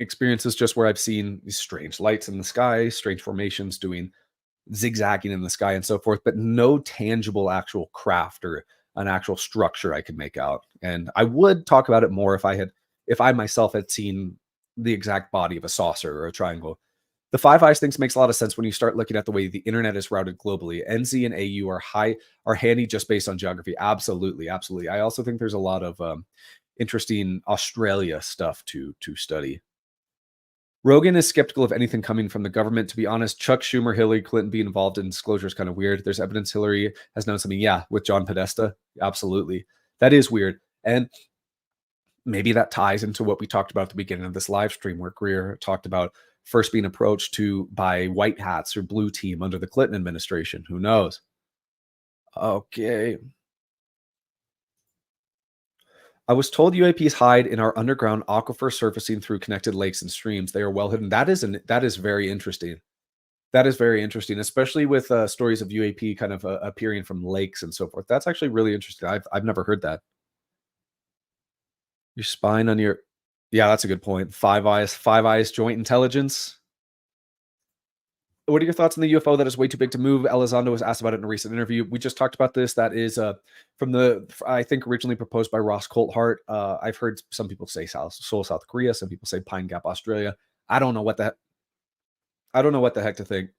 experiences just where I've seen these strange lights in the sky, strange formations doing zigzagging in the sky and so forth, but no tangible actual craft or an actual structure I could make out. And I would talk about it more if I myself had seen the exact body of a saucer or a triangle. The Five Eyes things makes a lot of sense when you start looking at the way the internet is routed globally. NZ and AU are handy just based on geography. Absolutely, absolutely. I also think there's a lot of interesting Australia stuff to study. Rogan is skeptical of anything coming from the government. To be honest, Chuck Schumer, Hillary Clinton being involved in disclosure is kind of weird. There's evidence Hillary has known something. Yeah, with John Podesta. Absolutely. That is weird. And maybe that ties into what we talked about at the beginning of this live stream where Greer talked about first being approached to by white hats or blue team under the Clinton administration. Who knows? Okay. I was told UAPs hide in our underground aquifer surfacing through connected lakes and streams. They are well hidden. That is very interesting. That is very interesting, especially with stories of UAP kind of appearing from lakes and so forth. That's actually really interesting. I've never heard that. You're spying on your, yeah, that's a good point. Five Eyes joint intelligence. What are your thoughts on the UFO that is way too big to move? Elizondo was asked about it in a recent interview. We just talked about this. That is I think, originally proposed by Ross Coulthart. I've heard some people say Seoul, South Korea. Some people say Pine Gap, Australia. I don't know what the I don't know what the heck to think.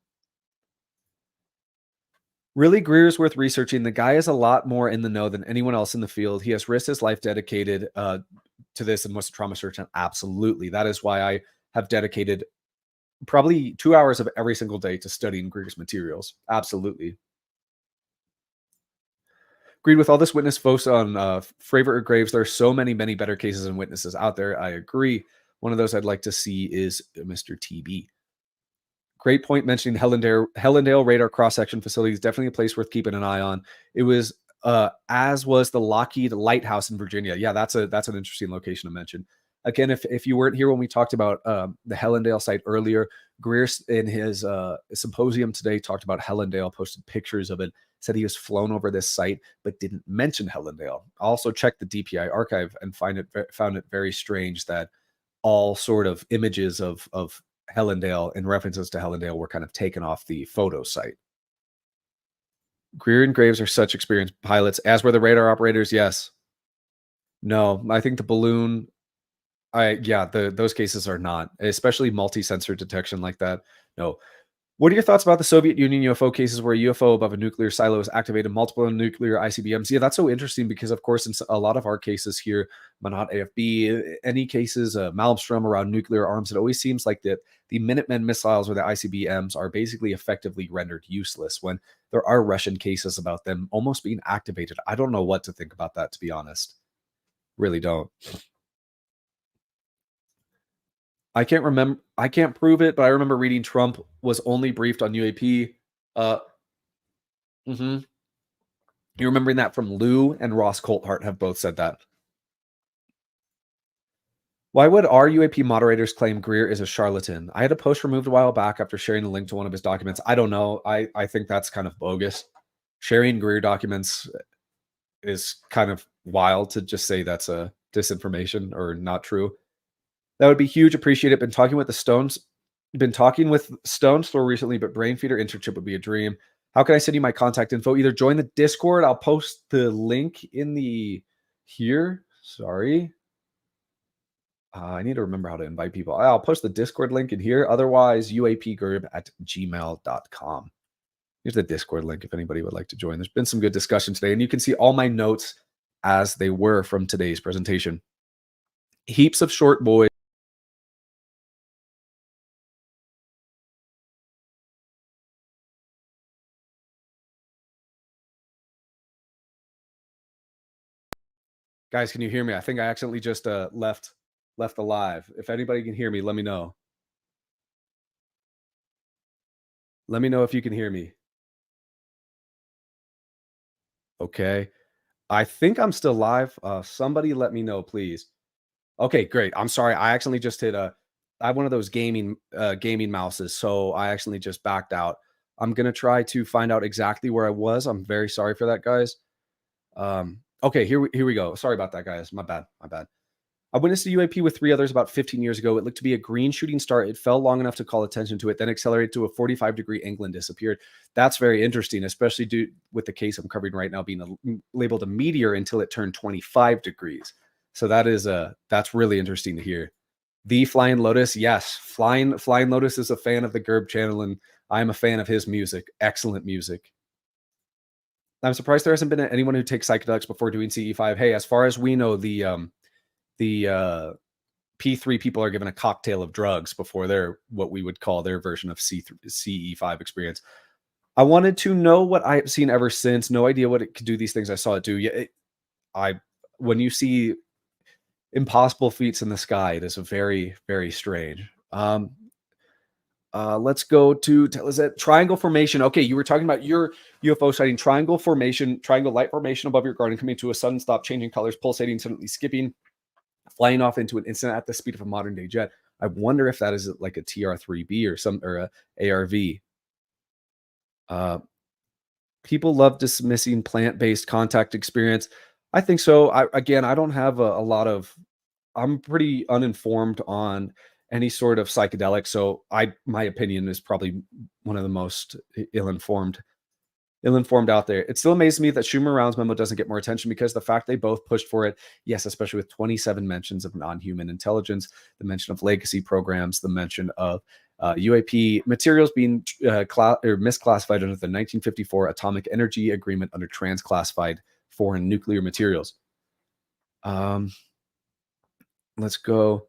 Really, Greer's worth researching. The guy is a lot more in the know than anyone else in the field. He has risked his life dedicated to this and was a trauma surgeon. Absolutely. That is why I have dedicated probably 2 hours of every single day to studying Greer's materials. Absolutely. Agreed with all this witness folks on Fravor or Graves. There are so many better cases and witnesses out there. I agree. One of those I'd like to see is Mr. TB. Great point mentioning Hellendale radar cross section facility is definitely a place worth keeping an eye on. It was as was the Lockheed Lighthouse in Virginia. Yeah, that's an interesting location to mention. Again, if you weren't here when we talked about the Hellendale site earlier, Greer in his symposium today talked about Hellendale, posted pictures of it, said he was flown over this site, but didn't mention Hellendale. Also checked the DPI archive and found it very strange that all sort of images of Hellendale and references to Hellendale were kind of taken off the photo site. Greer and Graves are such experienced pilots, as were the radar operators. Yes. No, I think the balloon, those cases are not, especially multi-sensor detection like that. No, what are your thoughts about the Soviet Union UFO cases where a UFO above a nuclear silo is activated multiple nuclear ICBMs? Yeah, that's so interesting because, of course, in a lot of our cases here, Manat AFB, any cases, Malmstrom around nuclear arms, it always seems like that the Minutemen missiles or the ICBMs are basically effectively rendered useless when there are Russian cases about them almost being activated. I don't know what to think about that, to be honest. Really don't. I can't prove it, but I remember reading Trump was only briefed on UAP. Uh, mhm. You remembering that from Lou and Ross Coulthart have both said that. Why would our UAP moderators claim Greer is a charlatan? I had a post removed a while back after sharing a link to one of his documents. I don't know. I think that's kind of bogus. Sharing Greer documents is kind of wild to just say that's a disinformation or not true. That would be huge. Appreciate it. Been talking with Stones for recently, but brain feeder internship would be a dream. How can I send you my contact info? Either join the Discord. I'll post the link in the here. Sorry. I need to remember how to invite people. I'll post the Discord link in here. Otherwise, uapgerb@gmail.com. Here's the Discord link if anybody would like to join. There's been some good discussion today, and you can see all my notes as they were from today's presentation. Heaps of short boys. Guys, can you hear me? I think I accidentally just left the live. If anybody can hear me, let me know. Let me know if you can hear me. Okay. I think I'm still live. Somebody let me know, please. Okay, great. I'm sorry. I accidentally just hit a I have one of those gaming mouses, so I accidentally just backed out. I'm gonna try to find out exactly where I was. I'm very sorry for that, guys. Okay, here we go. Sorry about that, guys. My bad. My bad. I witnessed a UAP with three others about 15 years ago. It looked to be a green shooting star. It fell long enough to call attention to it, then accelerated to a 45-degree angle and disappeared. That's very interesting, especially due with the case I'm covering right now being labeled a meteor until it turned 25 degrees. So that's really interesting to hear. The Flying Lotus, yes, Flying Lotus is a fan of the Gerb channel, and I'm a fan of his music. Excellent music. I'm surprised there hasn't been anyone who takes psychedelics before doing CE5. Hey, as far as we know, the P3 people are given a cocktail of drugs before their what we would call their version of CE5 experience. I wanted to know what I've seen ever since. No idea what it could do. These things I saw it do. Yeah, I when you see impossible feats in the sky, it is a very strange. Let's go to tell us that triangle formation. Okay, you were talking about your UFO sighting. Triangle formation, triangle light formation above your garden, coming to a sudden stop, changing colors, pulsating, suddenly skipping, flying off into an instant at the speed of a modern day jet. I wonder if that is like a TR3B or a ARV. Uh, People love dismissing plant-based contact experience. I think so. I don't have a lot of. I'm pretty uninformed on any sort of psychedelic, so my opinion is probably one of the most ill-informed out there. It still amazes me that Schumer Round's memo doesn't get more attention because the fact they both pushed for it, yes, especially with 27 mentions of non-human intelligence, the mention of legacy programs, the mention of UAP materials being misclassified under the 1954 Atomic Energy Agreement under transclassified foreign nuclear materials. Um, let's go.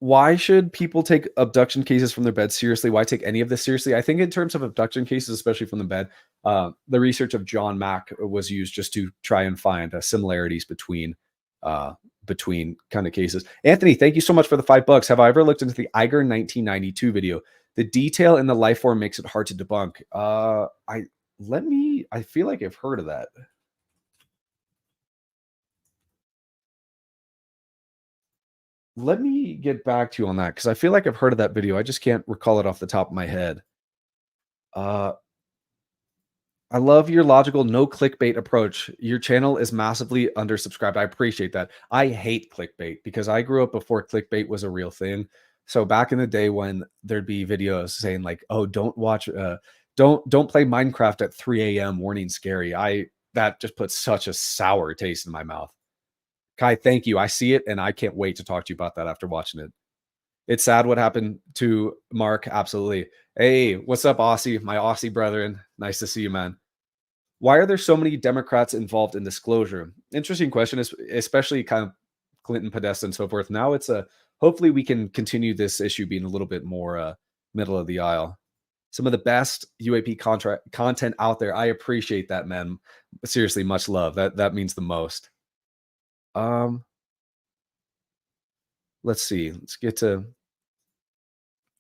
Why should people take abduction cases from their bed seriously? Why take any of this seriously? I think in terms of abduction cases, especially from the bed, the research of John Mack was used just to try and find similarities between kind of cases. Anthony, thank you so much for the $5. Have I ever looked into the Iger 1992 video? The detail in the life form makes it hard to debunk. I feel like I've heard of that. Let me get back to you on that because I feel like I've heard of that video. I just can't recall it off the top of my head. Uh, I love your logical, no clickbait approach. Your channel is massively undersubscribed. I appreciate that. I hate clickbait because I grew up before clickbait was a real thing. So back in the day when there'd be videos saying like, "Oh, don't play Minecraft at 3 a.m. Warning scary." That just puts such a sour taste in my mouth. Kai, thank you. I see it and I can't wait to talk to you about that after watching it. It's sad what happened to Mark. Absolutely. Hey, what's up, Aussie? My Aussie brethren. Nice to see you, man. Why are there so many Democrats involved in disclosure? Interesting question, especially kind of Clinton, Podesta, and so forth. Now it's a hopefully we can continue this issue being a little bit more middle of the aisle. Some of the best UAP content out there. I appreciate that, man. Seriously, much love. That means the most. Um, let's see. Let's get to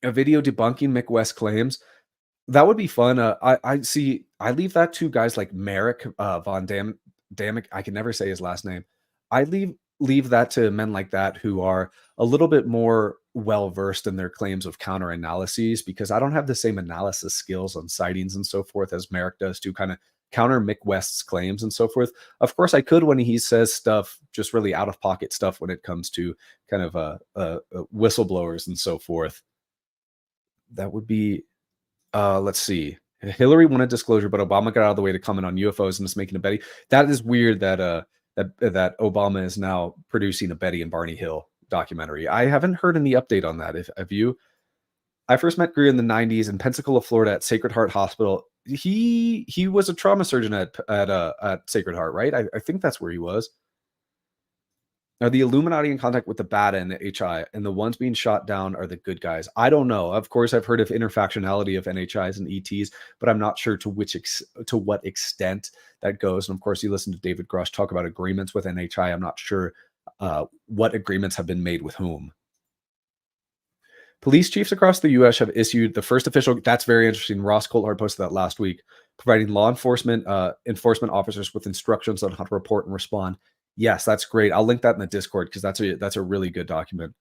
a video debunking Mick West claims. That would be fun. I see. I leave that to guys like Merrick Von Damick. I can never say his last name. I leave that to men like that who are a little bit more well versed in their claims of counter analyses because I don't have the same analysis skills on sightings and so forth as Merrick does to kind of counter Mick West's claims and so forth. Of course, I could when he says stuff just really out of pocket stuff when it comes to kind of whistleblowers and so forth. That would be let's see. Hillary wanted disclosure, but Obama got out of the way to comment on UFOs and is making a Betty. That is weird that Obama is now producing a Betty and Barney Hill documentary. I haven't heard any update on that. If have you? I first met Greer in the '90s in Pensacola, Florida, at Sacred Heart Hospital. He was a trauma surgeon at Sacred Heart, right? I think that's where he was. Are the Illuminati in contact with the Bata and the HI, and the ones being shot down are the good guys? I don't know. Of course, I've heard of interfactionality of NHIs and ETs, but I'm not sure to what extent that goes. And of course, you listen to David Grush talk about agreements with NHI. I'm not sure what agreements have been made with whom. Police chiefs across the U.S. have issued the first official. That's very interesting. Ross Coulthard posted that last week. providing law enforcement enforcement officers with instructions on how to report and respond. Yes, that's great. I'll link that in the Discord because that's a really good document.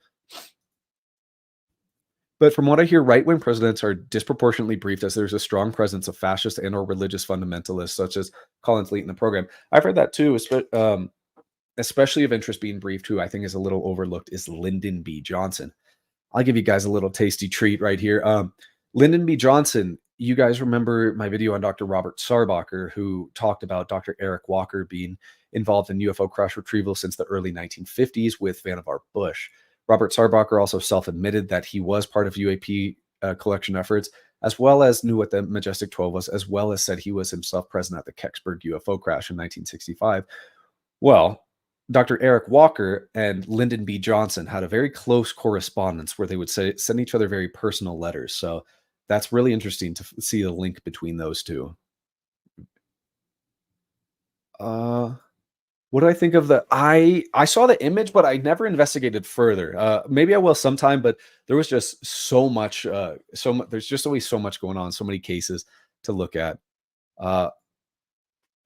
But from what I hear, right-wing presidents are disproportionately briefed as there's a strong presence of fascist and/or religious fundamentalists, such as Colin Fleet in the program. I've heard that too, especially of interest being briefed, who I think is a little overlooked, is Lyndon B. Johnson. I'll give you guys a little tasty treat right here. Lyndon B. Johnson, you guys remember my video on Dr. Robert Sarbacher, who talked about Dr. Eric Walker being involved in UFO crash retrieval since the early 1950s with Vannevar Bush. Robert Sarbacher also self-admitted that he was part of UAP collection efforts, as well as knew what the Majestic 12 was, as well as said he was himself present at the Kecksburg UFO crash in 1965. Well, Dr. Eric Walker and Lyndon B. Johnson had a very close correspondence where they would send each other very personal letters. So that's really interesting to see the link between those two. Uh, what do I think of the I saw the image, but I never investigated further. Maybe I will sometime, but there was just so much there's just always so much going on, so many cases to look at. Uh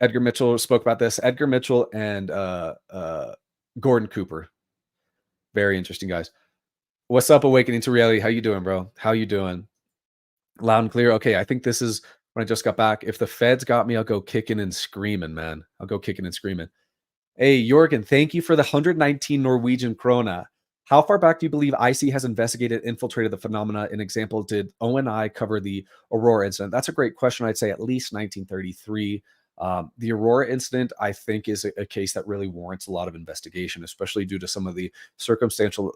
Edgar Mitchell spoke about this. Edgar Mitchell and Gordon Cooper. Very interesting guys. What's up, Awakening to Reality? How you doing, bro? How you doing? Loud and clear. Okay, I think this is when I just got back. If the feds got me, I'll go kicking and screaming, man. I'll go kicking and screaming. Hey, Jorgen, thank you for the 119 Norwegian krona. How far back do you believe IC has investigated, infiltrated the phenomena? An example, did ONI cover the Aurora incident? That's a great question. I'd say at least 1933. The Aurora incident, I think, is a case that really warrants a lot of investigation, especially due to some of the circumstantial,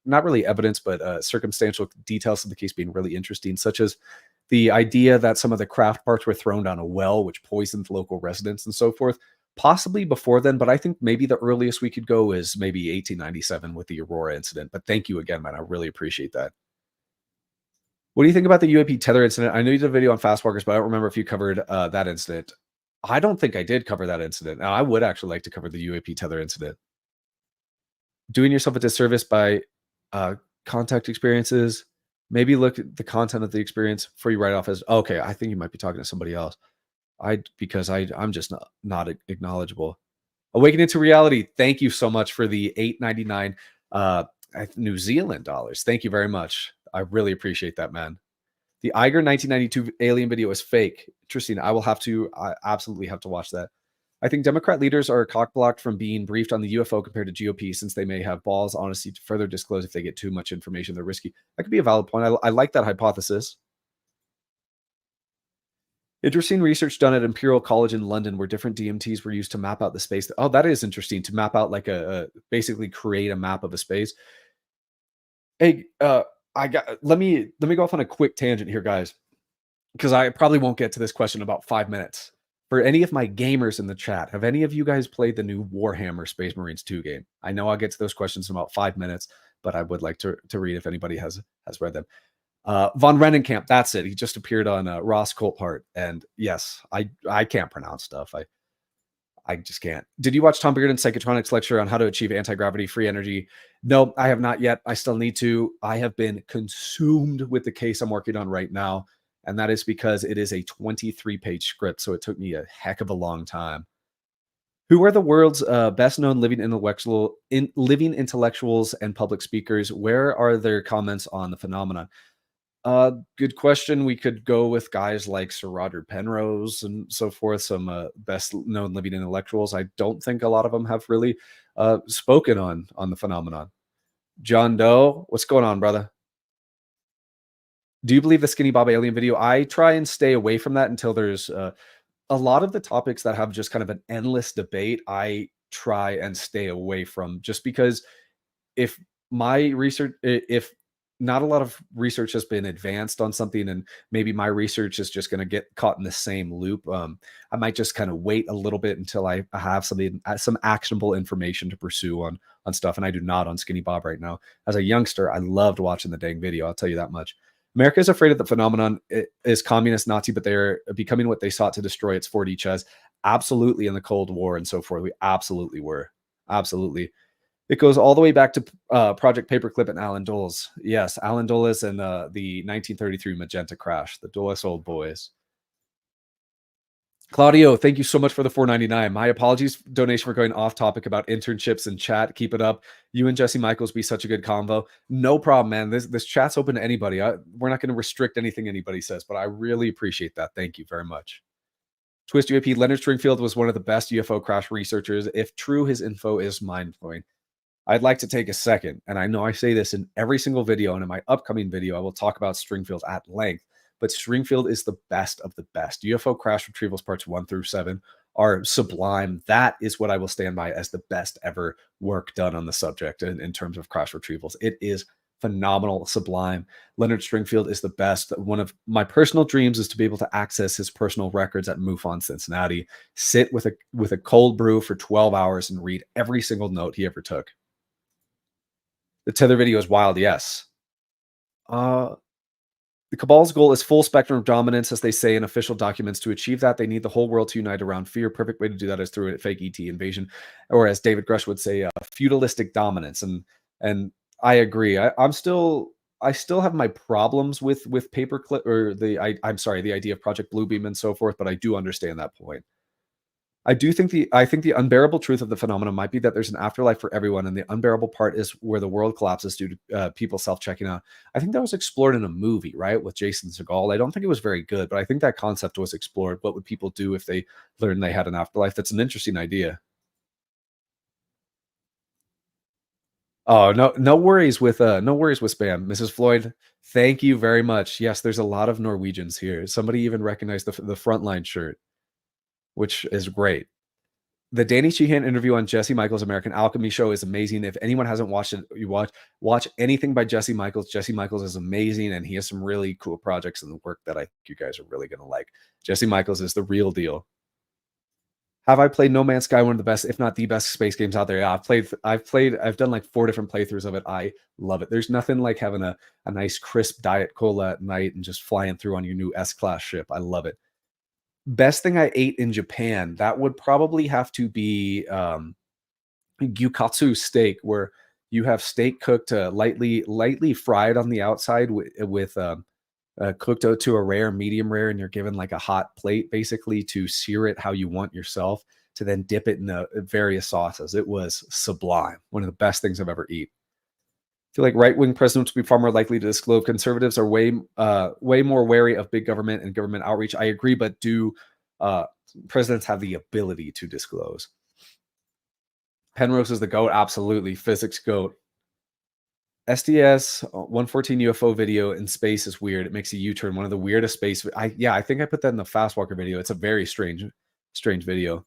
not really evidence, but circumstantial details of the case being really interesting, such as the idea that some of the craft parts were thrown down a well, which poisoned local residents and so forth. Possibly before then, but I think maybe the earliest we could go is maybe 1897 with the Aurora incident. But thank you again, man. I really appreciate that. What do you think about the UAP tether incident? I know you did a video on fast walkers, but I don't remember if you covered that incident. I don't think I did cover that incident. Now, I would actually like to cover the UAP tether incident. Doing yourself a disservice by contact experiences. Maybe look at the content of the experience before you write off as okay. I think you might be talking to somebody else. I'm just not acknowledgeable. Awakening to Reality. Thank you so much for the 8.99 New Zealand dollars. Thank you very much. I really appreciate that, man. The Iger 1992 alien video is fake. Interesting. I absolutely have to watch that. I think Democrat leaders are cock-blocked from being briefed on the UFO compared to GOP since they may have balls, honesty to further disclose if they get too much information. They're risky. That could be a valid point. I like that hypothesis. Interesting research done at Imperial College in London where different DMTs were used to map out the space. Oh, that is interesting, to map out like basically create a map of a space. Hey, let me go off on a quick tangent here, guys, because I probably won't get to this question in about 5 minutes. For any of my gamers in the chat, have any of you guys played the new Warhammer Space Marines 2 game? I know I'll get to those questions in about 5 minutes, but I would like to read if anybody has read them. Von Rennenkamp, that's it. He just appeared on Ross Coulthart, and yes, I can't pronounce stuff. I just can't. Did you watch Tom Bearden's Psychotronics lecture on how to achieve anti-gravity free energy? No, I have not yet. I still need to. I have been consumed with the case I'm working on right now, and that is because it is a 23-page script, so it took me a heck of a long time. Who are the world's best-known living intellectuals and public speakers? Where are their comments on the phenomenon? Good question. We could go with guys like Sir Roger Penrose and so forth, some best-known living intellectuals. I don't think a lot of them have really spoken on the phenomenon. John Doe, what's going on, brother? Do you believe the Skinny Bob alien video? I try and stay away from that until there's a lot of the topics that have just kind of an endless debate. I try and stay away from, just because if not a lot of research has been advanced on something and maybe my research is just going to get caught in the same loop, I might just kind of wait a little bit until I have some actionable information to pursue on stuff. And I do not on Skinny Bob right now. As a youngster, I loved watching the dang video. I'll tell you that much. America is afraid of the phenomenon. It is communist Nazi, but they're becoming what they sought to destroy. Its 4D chess. Absolutely, in the Cold War and so forth. We absolutely were. Absolutely. It goes all the way back to Project Paperclip and Alan Dulles. Yes, Alan Dulles and the 1933 Magenta crash, the Dulles old boys. Claudio, thank you so much for the 4.99. My apologies, donation for going off topic about internships and chat. Keep it up. You and Jesse Michaels be such a good convo. No problem, man. This chat's open to anybody. We're not going to restrict anything anybody says, but I really appreciate that. Thank you very much. Twist UAP, Leonard Stringfield was one of the best UFO crash researchers. If true, his info is mind blowing. I'd like to take a second, and I know I say this in every single video, and in my upcoming video, I will talk about Stringfield at length, but Stringfield is the best of the best. UFO crash retrievals parts 1 through 7 are sublime. That is what I will stand by as the best ever work done on the subject in terms of crash retrievals. It is phenomenal, sublime. Leonard Stringfield is the best. One of my personal dreams is to be able to access his personal records at MUFON Cincinnati, sit with a cold brew for 12 hours and read every single note he ever took. The tether video is wild, yes. Uh, the Cabal's goal is full spectrum of dominance, as they say in official documents. To achieve that, they need the whole world to unite around fear. Perfect way to do that is through a fake ET invasion, or as David Grush would say, feudalistic dominance. And I agree. I still have my problems with paperclip or I'm sorry, the idea of Project Bluebeam and so forth, but I do understand that point. I think the unbearable truth of the phenomenon might be that there's an afterlife for everyone, and the unbearable part is where the world collapses due to people self-checking out. I think that was explored in a movie, right, with Jason Segel. I don't think it was very good, but I think that concept was explored. What would people do if they learned they had an afterlife? That's an interesting idea. Oh, no worries with spam, Mrs. Floyd. Thank you very much. Yes, there's a lot of Norwegians here. Somebody even recognized the frontline shirt, which is great. The Danny Sheehan interview on Jesse Michaels' American Alchemy show is amazing. If anyone hasn't watched it, you watch anything by Jesse Michaels. Jesse Michaels is amazing, and he has some really cool projects in the work that I think you guys are really going to like. Jesse Michaels is the real deal. Have I played No Man's Sky, one of the best, if not the best space games out there? Yeah, I've done like 4 different playthroughs of it. I love it. There's nothing like having a nice crisp diet cola at night and just flying through on your new S-class ship. I love it. Best thing I ate in Japan, that would probably have to be gyukatsu steak, where you have steak cooked lightly fried on the outside with cooked out to a rare, medium rare, and you're given like a hot plate basically to sear it how you want yourself, to then dip it in various sauces. It was sublime. One of the best things I've ever eaten. I feel like right-wing presidents would be far more likely to disclose. Conservatives are way more wary of big government and government outreach. I agree, but do uh, presidents have the ability to disclose? Penrose is the goat. Absolutely, physics goat. SDS 114 UFO video in space is weird. It makes a U-turn. One of the weirdest space. I think I put that in the Fastwalker video. It's a very strange video.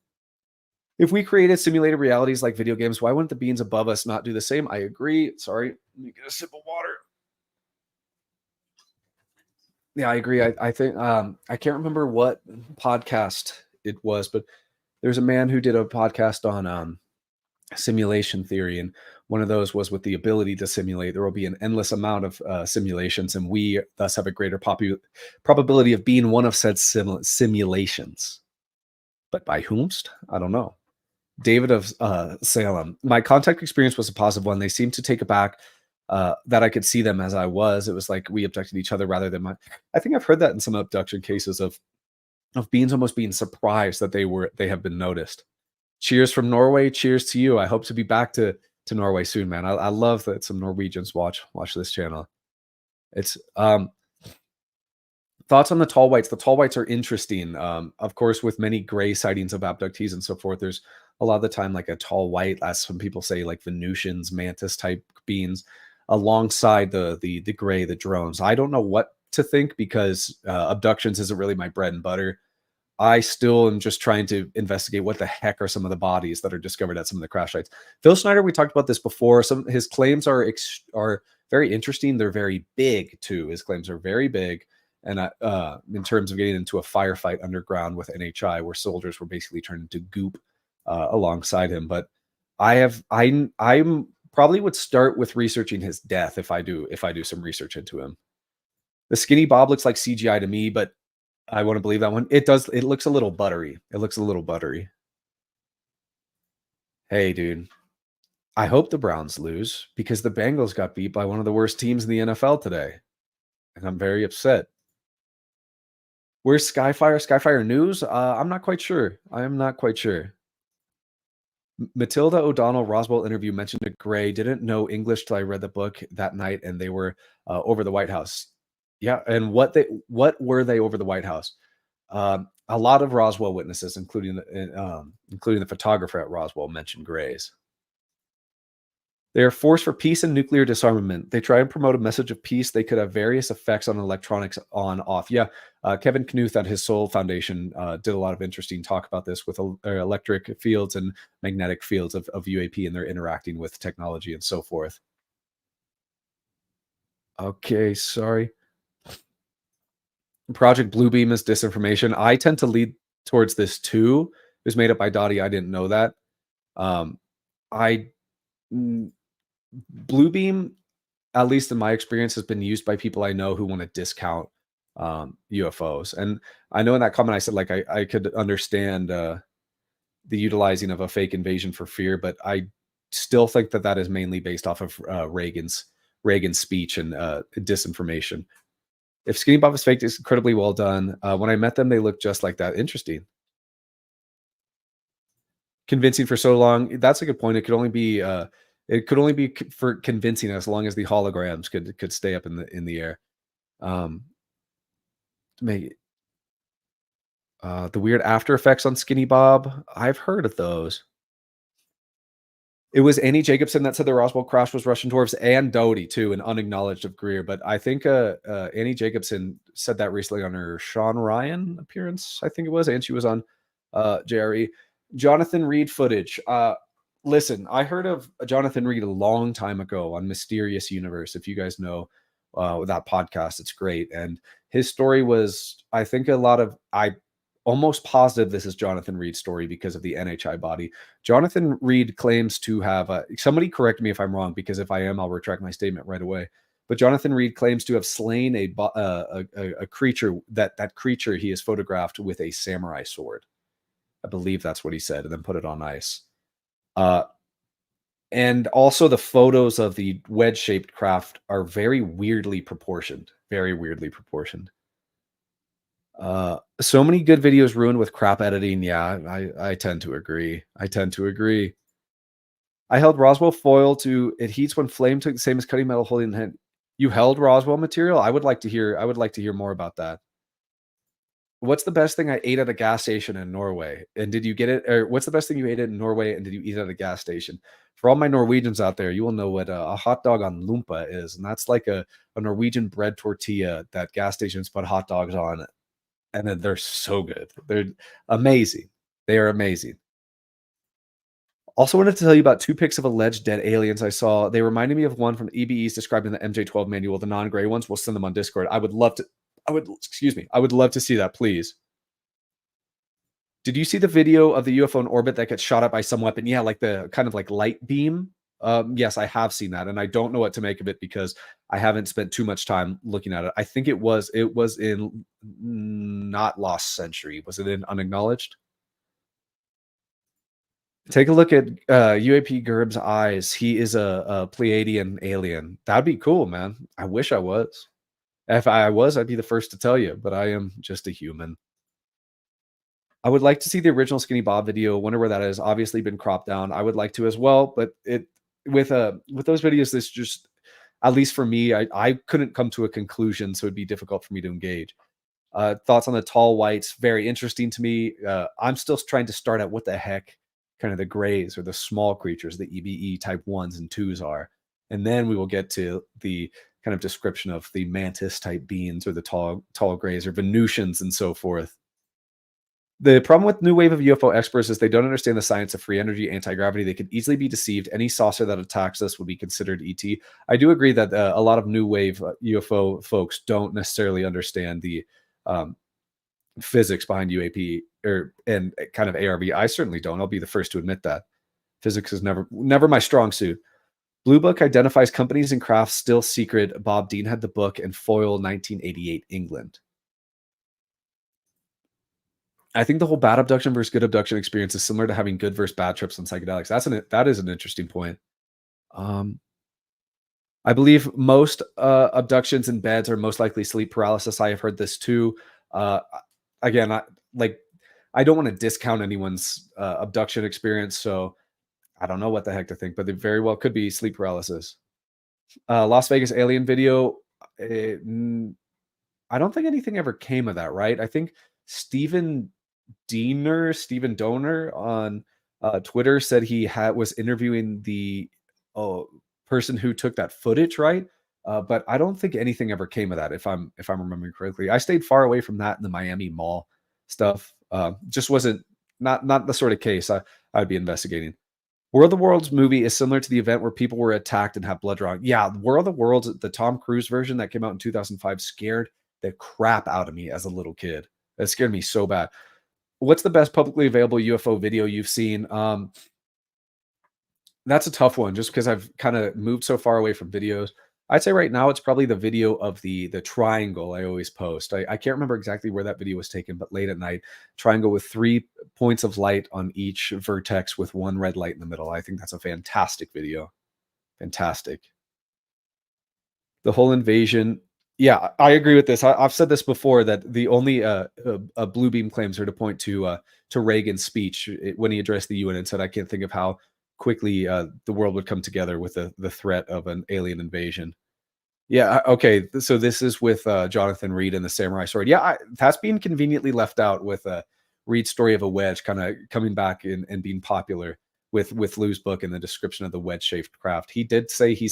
If we created simulated realities like video games, why wouldn't the beings above us not do the same? I agree. Sorry, let me get a sip of water. Yeah, I agree. I think I can't remember what podcast it was, but there's a man who did a podcast on simulation theory, and one of those was with the ability to simulate. There will be an endless amount of simulations, and we thus have a greater probability of being one of said simulations. But by whomst? I don't know. David of Salem. My contact experience was a positive one. They seemed to take it back that I could see them as I was. It was like we abducted each other rather than my. I think I've heard that in some abduction cases of beings almost being surprised that they have been noticed. Cheers from Norway. Cheers to you. I hope to be back to Norway soon, man. I love that some Norwegians watch this channel. It's thoughts on the tall whites. The tall whites are interesting. Of course, with many gray sightings of abductees and so forth, there's a lot of the time like a tall white, as some people say, like Venusians, mantis type beings, alongside the gray, the drones. I don't know what to think because abductions isn't really my bread and butter. I still am just trying to investigate what the heck are some of the bodies that are discovered at some of the crash sites. Phil Schneider, we talked about this before. Some his claims are very interesting. They're very big too. His claims are very big, and in terms of getting into a firefight underground with NHI, where soldiers were basically turned into goop alongside him. But I'm probably would start with researching his death if I do some research into him. The skinny Bob looks like CGI to me, but I want to believe that one. It does. It looks a little buttery. It looks a little buttery. Hey, dude. I hope the Browns lose because the Bengals got beat by one of the worst teams in the NFL today. And I'm very upset. Where's Skyfire? Skyfire News? I'm not quite sure. I am not quite sure. Matilda O'Donnell Roswell interview mentioned a Gray. Didn't know English till I read the book that night, and they were over the White House. Yeah, and what were they over the White House? A lot of Roswell witnesses, including the photographer at Roswell, mentioned Grays. They are a force for peace and nuclear disarmament. They try and promote a message of peace. They could have various effects on electronics on off. Yeah, Kevin Knuth at his Soul Foundation did a lot of interesting talk about this with electric fields and magnetic fields of UAP, and they're interacting with technology and so forth. Okay, sorry. Project Bluebeam is disinformation. I tend to lead towards this too. It was made up by Dottie. I didn't know that. Um, I mm, Bluebeam, at least in my experience, has been used by people I know who want to discount UFOs. And I know in that comment I said like I could understand the utilizing of a fake invasion for fear, but I still think that that is mainly based off of Reagan's speech and disinformation. If Skinny Bob is fake, it's incredibly well done. When I met them, they looked just like that. Interesting. Convincing for so long. That's a good point. It could only be for convincing as long as the holograms could stay up in the air. Um, make the weird after effects on Skinny Bob. I've heard of those. It was Annie Jacobson that said the Roswell crash was Russian dwarfs and Doty too, and unacknowledged of Greer. But I think Annie Jacobson said that recently on her Sean Ryan appearance, I think it was, and she was on JRE. Jonathan Reed footage. Listen, I heard of Jonathan Reed a long time ago on Mysterious Universe. If you guys know that podcast, it's great. And his story was, I think, I almost positive this is Jonathan Reed's story because of the NHI body. Jonathan Reed claims to have somebody correct me if I'm wrong, because if I am, I'll retract my statement right away. But Jonathan Reed claims to have slain a creature that creature he has photographed with a samurai sword. I believe that's what he said, and then put it on ice. Uh, and also the photos of the wedge-shaped craft are very weirdly proportioned. Very weirdly proportioned. So many good videos ruined with crap editing. Yeah, I tend to agree. I tend to agree. I held Roswell foil to it heats when flame took the same as cutting metal holding the hand. You held Roswell material? I would like to hear more about that. What's the best thing I ate at a gas station in Norway? And did you get it? Or what's the best thing you ate in Norway? And did you eat at a gas station? For all my Norwegians out there, you will know what a hot dog on lumpa is. And that's like a Norwegian bread tortilla that gas stations put hot dogs on. And then they're so good. They're amazing. They are amazing. Also wanted to tell you about two pics of alleged dead aliens I saw. They reminded me of one from EBEs described in the MJ12 manual, the non-gray ones. We'll send them on Discord. I would love to see that, please. Did you see the video of the UFO in orbit that gets shot at by some weapon? Yeah, like the kind of like light beam. Yes, I have seen that, and I don't know what to make of it because I haven't spent too much time looking at it. I think it was in not Lost Century. Was it in Unacknowledged? Take a look at UAP Gerb's eyes. He is a Pleiadian alien. That'd be cool, man. I wish I was. If I was, I'd be the first to tell you, but I am just a human. I would like to see the original Skinny Bob video. Wonder where that is. Obviously been cropped down. I would like to as well, but it with those videos, this just, at least for me, I couldn't come to a conclusion, so it'd be difficult for me to engage. Thoughts on the tall whites? Very interesting to me. I'm still trying to start at what the heck kind of the grays or the small creatures, the EBE type ones and twos are, and then we will get to the kind of description of the mantis type beings or the tall grays or Venusians and so forth. The problem with new wave of UFO experts is they don't understand the science of free energy, anti-gravity. They could easily be deceived. Any saucer that attacks us would be considered ET. I do agree that a lot of new wave UFO folks don't necessarily understand the um, physics behind UAP and kind of ARV. I certainly don't. I'll be the first to admit that. Physics is never my strong suit. Blue Book identifies companies and crafts still secret. Bob Dean had the book and foil 1988 England. I think the whole bad abduction versus good abduction experience is similar to having good versus bad trips on psychedelics. That is an interesting point. Um, I believe most abductions in beds are most likely sleep paralysis. I have heard this too. Uh, again, like I don't want to discount anyone's abduction experience, so I don't know what the heck to think, but it very well could be sleep paralysis. Las Vegas alien video. eh, I don't think anything ever came of that, right? I think Stephen Donor on Twitter said he was interviewing the uh, person who took that footage, right? But I don't think anything ever came of that, if I'm remembering correctly. I stayed far away from that in the Miami Mall stuff. Just wasn't not the sort of case I'd be investigating. War of the Worlds movie is similar to the event where people were attacked and have blood drawing. Yeah, War of the Worlds, the Tom Cruise version that came out in 2005, scared the crap out of me as a little kid. It scared me so bad. What's the best publicly available UFO video you've seen? That's a tough one just because I've kind of moved so far away from videos. I'd say right now it's probably the video of the triangle I always post. I can't remember exactly where that video was taken, but late at night, triangle with 3 points of light on each vertex with one red light in the middle. I think that's a fantastic video. Fantastic. The whole invasion. Yeah, I agree with this. I've said this before that the only blue beam claims are to point to Reagan's speech when he addressed the UN and said, "I can't think of how quickly the world would come together with the threat of an alien invasion." Yeah. Okay. So this is with Jonathan Reed and the Samurai Sword. Yeah, that's being conveniently left out with Reed's story of a wedge kind of coming back and being popular with Lou's book and the description of the wedge shaped craft. He did say he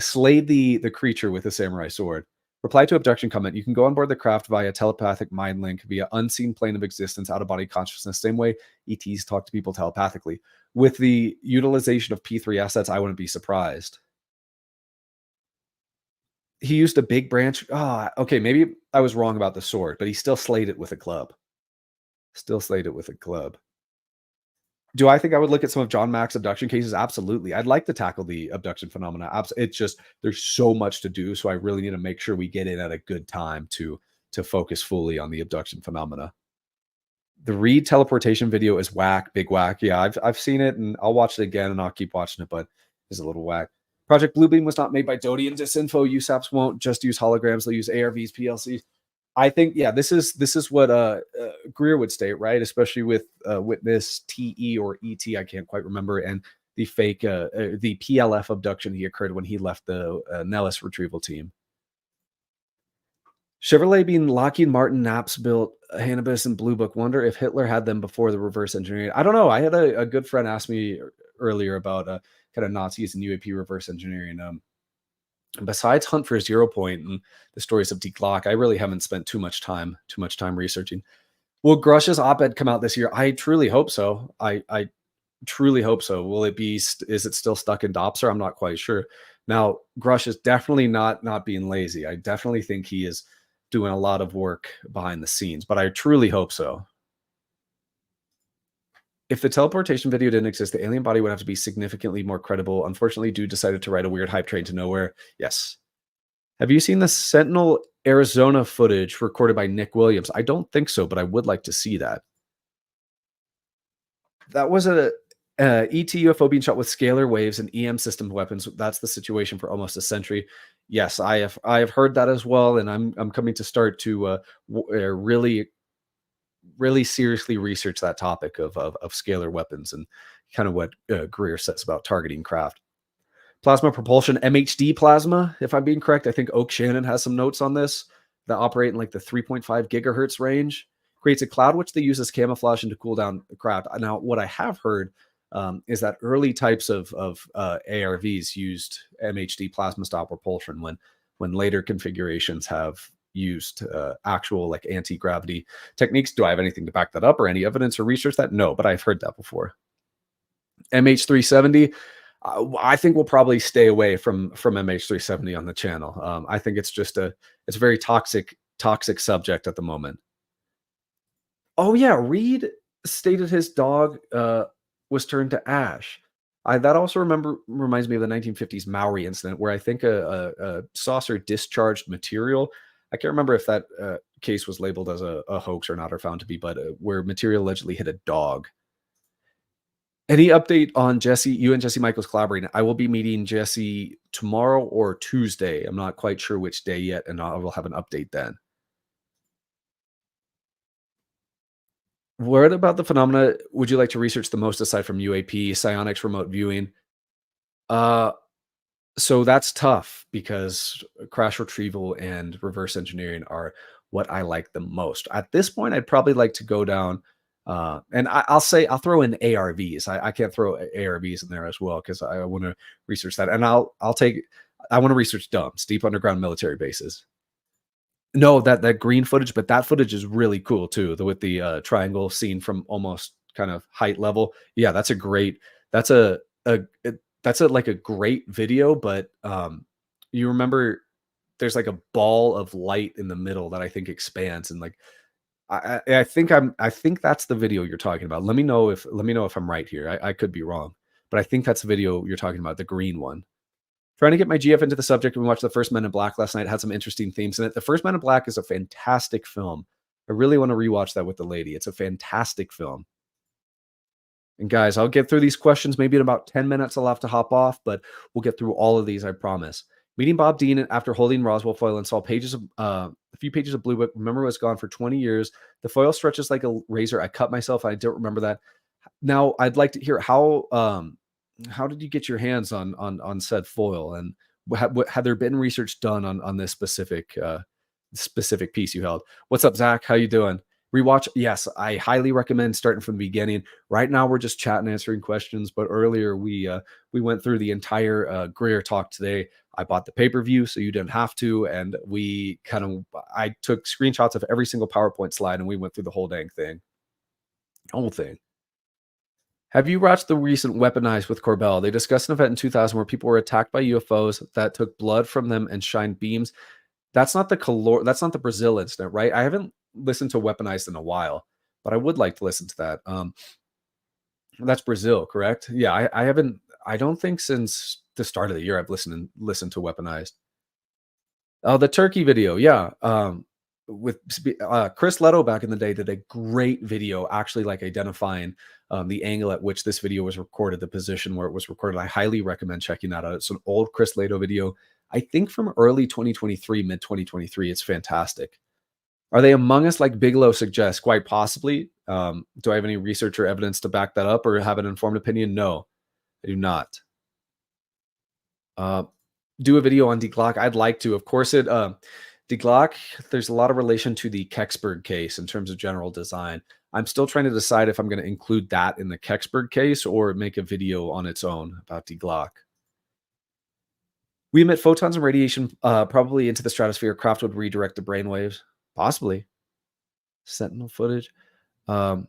slayed the creature with a samurai sword. Reply to abduction comment. You can go on board the craft via telepathic mind link via unseen plane of existence, out of body consciousness, same way ETs talk to people telepathically. With the utilization of P3 assets, I wouldn't be surprised. He used a big branch. Ah, okay, maybe I was wrong about the sword, but he still slayed it with a club. Still slayed it with a club. Do I think I would look at some of John Mack's abduction cases? Absolutely. I'd like to tackle the abduction phenomena. It's just there's so much to do, so I really need to make sure we get in at a good time to focus fully on the abduction phenomena. The Reed teleportation video is whack, big whack. Yeah, I've seen it and I'll watch it again and I'll keep watching it, but it's a little whack. Project Bluebeam was not made by Doty and Disinfo. USAPs won't just use holograms; they'll use ARVs, PLCs. I think, yeah, this is what Greer would state, right? Especially with Witness TE or ET, I can't quite remember, and the fake the PLF abduction he occurred when he left the Nellis retrieval team. Chevrolet being Lockheed Martin, Naps built Hannibus and Blue Book. Wonder if Hitler had them before the reverse engineering. I don't know. I had a good friend ask me earlier about kind of Nazis and UAP reverse engineering. Besides Hunt for Zero Point and the stories of Die Glock, I really haven't spent too much time researching. Will Grush's op-ed come out this year? I truly hope so. I truly hope so. Will it be? Is it still stuck in Dopser? I'm not quite sure. Now, Grush is definitely not being lazy. I definitely think he is doing a lot of work behind the scenes, but I truly hope so. If the teleportation video didn't exist, the alien body would have to be significantly more credible. Unfortunately, dude decided to ride a weird hype train to nowhere. Yes. Have you seen the Sentinel Arizona footage recorded by Nick Williams? I don't think so, but I would like to see that. That was a ET UFO being shot with scalar waves and EM system weapons. That's the situation for almost a century. Yes, I have heard that as well, and I'm coming to start to really seriously research that topic of scalar weapons and kind of what Greer says about targeting craft. Plasma propulsion, MHD plasma, if I'm being correct. I think Oak Shannon has some notes on this that operate in like the 3.5 gigahertz range. Creates a cloud which they use as camouflage and to cool down the craft. Now, what I have heard is that early types of ARVs used MHD plasma style propulsion when later configurations have used actual like anti-gravity techniques. Do I have anything to back that up or any evidence or research that? No, but I've heard that before. MH370. I think we'll probably stay away from MH370 on the channel. I think it's it's a very toxic subject at the moment. Oh yeah, Reed stated his dog was turned to ash. That also reminds me of the 1950s Maori incident where I think a saucer discharged material. I can't remember if that case was labeled as a hoax or not, or found to be, but where material allegedly hit a dog. Any update on Jesse? You and Jesse Michaels collaborating? I will be meeting Jesse tomorrow or Tuesday. I'm not quite sure which day yet, and I will have an update then. What about the phenomena would you like to research the most aside from UAP, psionics, remote viewing? Uh, so that's tough because crash retrieval and reverse engineering are what I like the most. At this point, I'd probably like to go down, and I'll say I'll throw in ARVs. I can't throw ARVs in there as well because I want to research that, and I'll take. I want to research dumps, deep underground military bases. No, that green footage, but that footage is really cool too, with the, triangle scene from almost kind of height level. Yeah, that's a great that's that's a, like, a great video, but, you remember there's, like, a ball of light in the middle that I think expands and, like, I think that's the video you're talking about. Let me know if I'm right here. I could be wrong, but I think that's the video you're talking about, the green one. Trying to get my GF into the subject. We watched the first Men in Black last night. Had some interesting themes in it. The first Men in Black is a fantastic film. I really want to rewatch that with the lady. It's a fantastic film. And guys, I'll get through these questions maybe in about 10 minutes. I'll have to hop off, but we'll get through all of these, I promise. Meeting Bob Dean after holding Roswell foil and saw a few pages of Blue Book. Remember, it was gone for 20 years. The foil stretches like a razor. I cut myself. I don't remember that. Now, I'd like to hear how did you get your hands on said foil, and had there been research done on this specific piece you held? What's up, Zach? How you doing? Rewatch? Yes, I highly recommend starting from the beginning. Right now, we're just chatting, answering questions. But earlier, we went through the entire Greer talk today. I bought the pay per view, so you didn't have to, and we kind of I took screenshots of every single PowerPoint slide, and we went through the whole dang thing, whole thing. Have you watched the recent Weaponized with Corbell? They discussed an event in 2000 where people were attacked by UFOs that took blood from them and shined beams. That's not the Brazil incident, right? I haven't listened to Weaponized in a while, but I would like to listen to that. That's Brazil, correct? Yeah, I haven't. I don't think since the start of the year I've listened to Weaponized. Oh, the turkey video, yeah. Chris Leto back in the day did a great video, actually, like identifying the angle at which this video was recorded, the position where it was recorded. I highly recommend checking that out. It's an old Chris Leto video, I think from early 2023, mid 2023. It's fantastic. Are they among us like Bigelow suggests? Quite possibly. Do I have any research or evidence to back that up or have an informed opinion? No, I do not. Uh, do a video on D Glock. I'd like to. Of course, D Glock. There's a lot of relation to the Kecksburg case in terms of general design. I'm still trying to decide if I'm going to include that in the Kecksburg case or make a video on its own about D Glock. We emit photons and radiation probably into the stratosphere. Craft would redirect the brainwaves. Possibly. Sentinel footage. Um,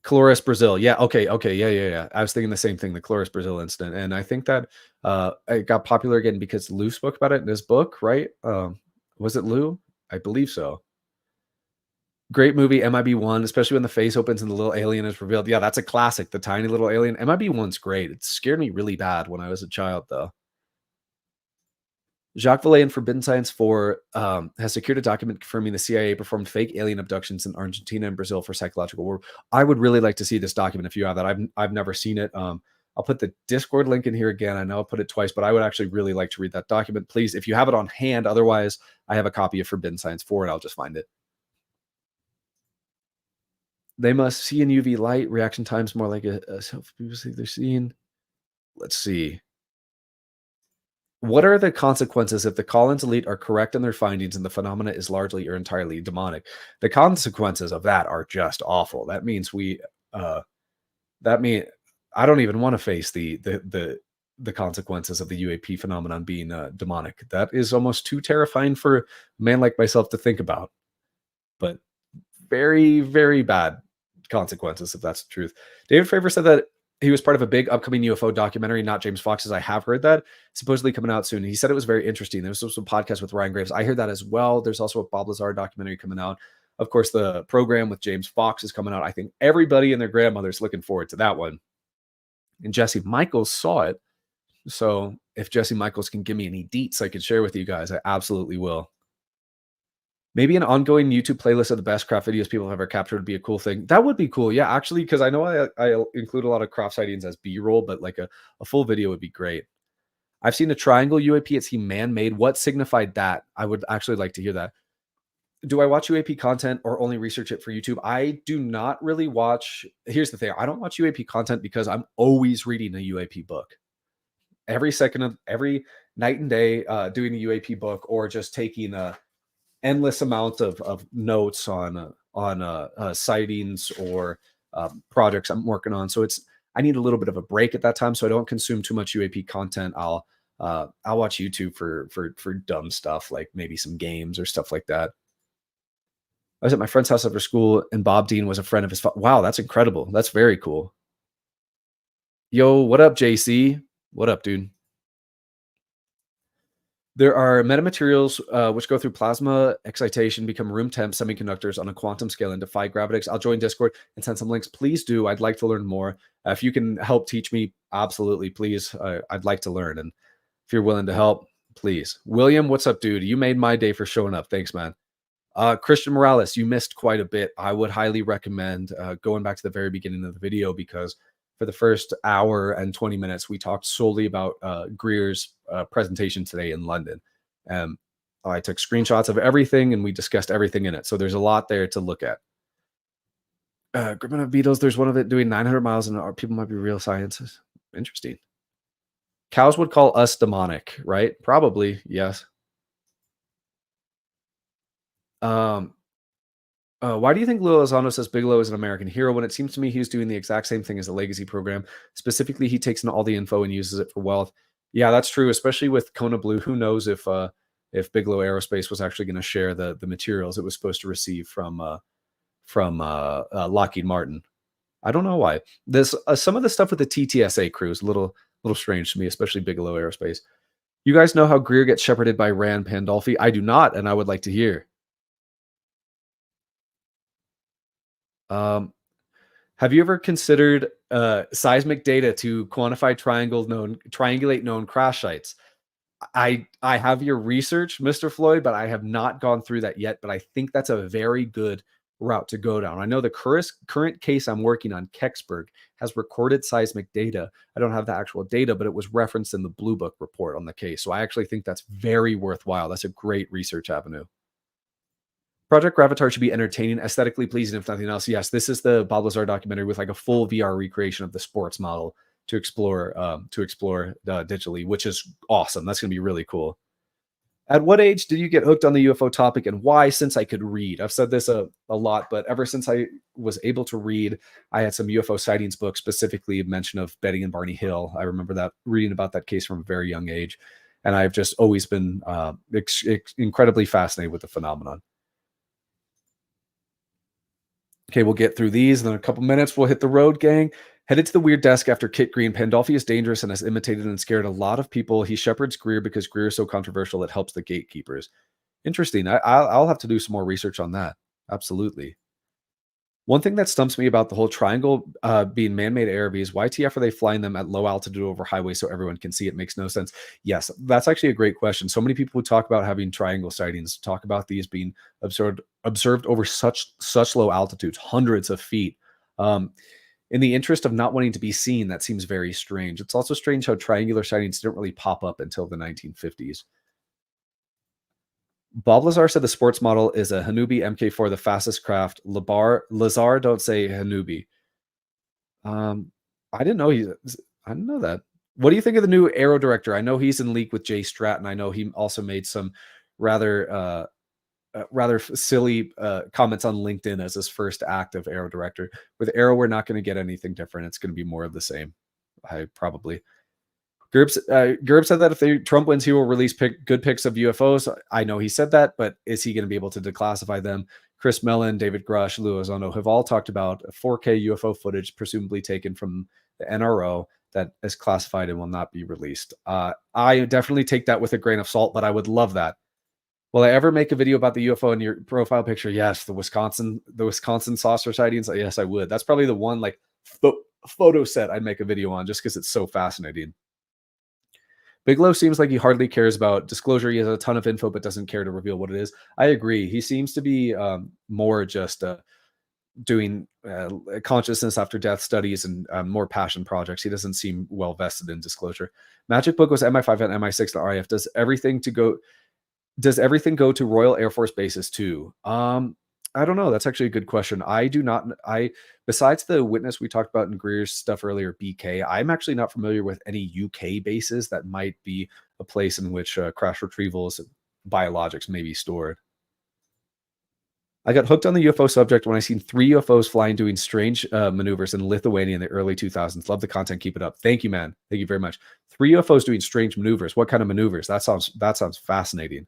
Cloris, Brazil. Yeah, okay, yeah. I was thinking the same thing, the Cloris, Brazil incident, and I think that, it got popular again because Lou spoke about it in his book, right? Was it Lou? I believe so. Great movie, MIB1, especially when the face opens and the little alien is revealed. Yeah, that's a classic, the tiny little alien. MIB1's great. It scared me really bad when I was a child, though. Jacques Vallée in Forbidden Science 4 has secured a document confirming the CIA performed fake alien abductions in Argentina and Brazil for psychological war. I would really like to see this document if you have that. I've never seen it. I'll put the Discord link in here again. I know I'll put it twice, but I would actually really like to read that document. Please, if you have it on hand, otherwise, I have a copy of Forbidden Science 4 and I'll just find it. They must see in UV light. Reaction times more like a self previously they're seeing. Let's see. What are the consequences if the Collins elite are correct in their findings and the phenomena is largely or entirely demonic? The consequences of that are just awful. That means uh, that mean I don't even want to face the consequences of the UAP phenomenon being demonic. That is almost too terrifying for a man like myself to think about. But very, very bad consequences if that's the truth. David Fravor said that he was part of a big upcoming UFO documentary, not James Fox's. I have heard that supposedly coming out soon. He said it was very interesting. There was some podcast with Ryan Graves. I heard that as well. There's also a Bob Lazar documentary coming out. Of course, the program with James Fox is coming out. I think everybody and their grandmother's looking forward to that one. And Jesse Michaels saw it. So if Jesse Michaels can give me any deets I could share with you guys, I absolutely will. Maybe an ongoing YouTube playlist of the best craft videos people have ever captured would be a cool thing. That would be cool. Yeah, actually, because I know I include a lot of craft sightings as B-roll, but like a full video would be great. I've seen a triangle UAP. It's man-made. What signified that? I would actually like to hear that. Do I watch UAP content or only research it for YouTube? I do not really watch. Here's the thing: I don't watch UAP content because I'm always reading a UAP book. Every second of every night and day, doing a UAP book or just taking a endless amount of notes on sightings or projects I'm working on. So I need a little bit of a break at that time, so I don't consume too much UAP content. I'll watch YouTube for dumb stuff like maybe some games or stuff like that. I was at my friend's house after school, and Bob Dean was a friend of his. Wow, that's incredible. That's very cool. Yo, what up, JC? What up, dude? There are metamaterials which go through plasma excitation, become room temp semiconductors on a quantum scale and defy gravitics. I'll join Discord and send some links. Please do. I'd like to learn more. If you can help teach me, absolutely, please. I'd like to learn. And if you're willing to help, please. William, what's up, dude? You made my day for showing up. Thanks, man. Christian Morales, you missed quite a bit. I would highly recommend going back to the very beginning of the video because for the first hour and 20 minutes, we talked solely about Greer's presentation today in London. I took screenshots of everything and we discussed everything in it. So there's a lot there to look at. Gripping of beetles, there's one of it doing 900 miles an hour. People might be real scientists. Interesting. Cows would call us demonic, right? Probably, yes. Um, why do you think Lou Lozano says Bigelow is an American hero when it seems to me he's doing the exact same thing as the Legacy program? Specifically, he takes in all the info and uses it for wealth. Yeah, that's true, especially with Kona Blue. Who knows if Bigelow Aerospace was actually going to share the materials it was supposed to receive from Lockheed Martin? I don't know why. This some of the stuff with the TTSA crew is a little strange to me, especially Bigelow Aerospace. You guys know how Greer gets shepherded by Rand Pandolfi? I do not, and I would like to hear. Um, have you ever considered seismic data to quantify triangulate known crash sites? I have your research, Mr. Floyd, but I have not gone through that yet. But I think that's a very good route to go down. I know the current case I'm working on, Kecksburg, has recorded seismic data. I don't have the actual data, but it was referenced in the Blue Book report on the case. So I actually think that's very worthwhile. That's a great research avenue. Project Gravatar should be entertaining, aesthetically pleasing, if nothing else. Yes, this is the Bob Lazar documentary with like a full VR recreation of the sports model to explore digitally, which is awesome. That's going to be really cool. At what age did you get hooked on the UFO topic and why? Since I could read. I've said this a lot, but ever since I was able to read, I had some UFO sightings books, specifically a mention of Betty and Barney Hill. I remember that reading about that case from a very young age. And I've just always been incredibly fascinated with the phenomenon. Okay, we'll get through these. And then a couple minutes, we'll hit the road, gang. Headed to the weird desk after Kit Green. Pandolfi is dangerous and has imitated and scared a lot of people. He shepherds Greer because Greer is so controversial it helps the gatekeepers. Interesting. I'll have to do some more research on that. Absolutely. One thing that stumps me about the whole triangle being man-made ARVs, why TF are they flying them at low altitude over highways so everyone can see it? Makes no sense. Yes, that's actually a great question. So many people who talk about having triangle sightings talk about these being observed over such low altitudes, hundreds of feet. In the interest of not wanting to be seen, that seems very strange. It's also strange how triangular sightings didn't really pop up until the 1950s. Bob Lazar said the sports model is a Hanubi MK4, the fastest craft. Lazar, don't say Hanubi. I didn't know I didn't know that. What do you think of the new Aero director? I know he's in league with Jay Stratton. I know he also made some rather silly comments on LinkedIn as his first act of Aero director. With Aero, we're not going to get anything different. It's going to be more of the same. I probably. Gerb said that if Trump wins, he will release good pics of UFOs. I know he said that, but is he going to be able to declassify them? Chris Mellon, David Grush, Lou Ozono have all talked about 4K UFO footage, presumably taken from the NRO, that is classified and will not be released. I definitely take that with a grain of salt, but I would love that. Will I ever make a video about the UFO in your profile picture? Yes, the Wisconsin saucer sightings. Yes, I would. That's probably the one like photo set I'd make a video on just because it's so fascinating. Bigelow seems like he hardly cares about disclosure. He has a ton of info, but doesn't care to reveal what it is. I agree. He seems to be more just doing consciousness after death studies and more passion projects. He doesn't seem well vested in disclosure. Magic Book was MI5 and MI6 and RAF. Does everything to go Does everything go to Royal Air Force bases too? I don't know. That's actually a good question. I do not. I besides the witness we talked about in Greer's stuff earlier, BK. I'm actually not familiar with any UK bases that might be a place in which crash retrievals, biologics may be stored. I got hooked on the UFO subject when I seen 3 UFOs flying doing strange maneuvers in Lithuania in the early 2000s. Love the content. Keep it up. Thank you, man. Thank you very much. 3 UFOs doing strange maneuvers. What kind of maneuvers? That sounds fascinating.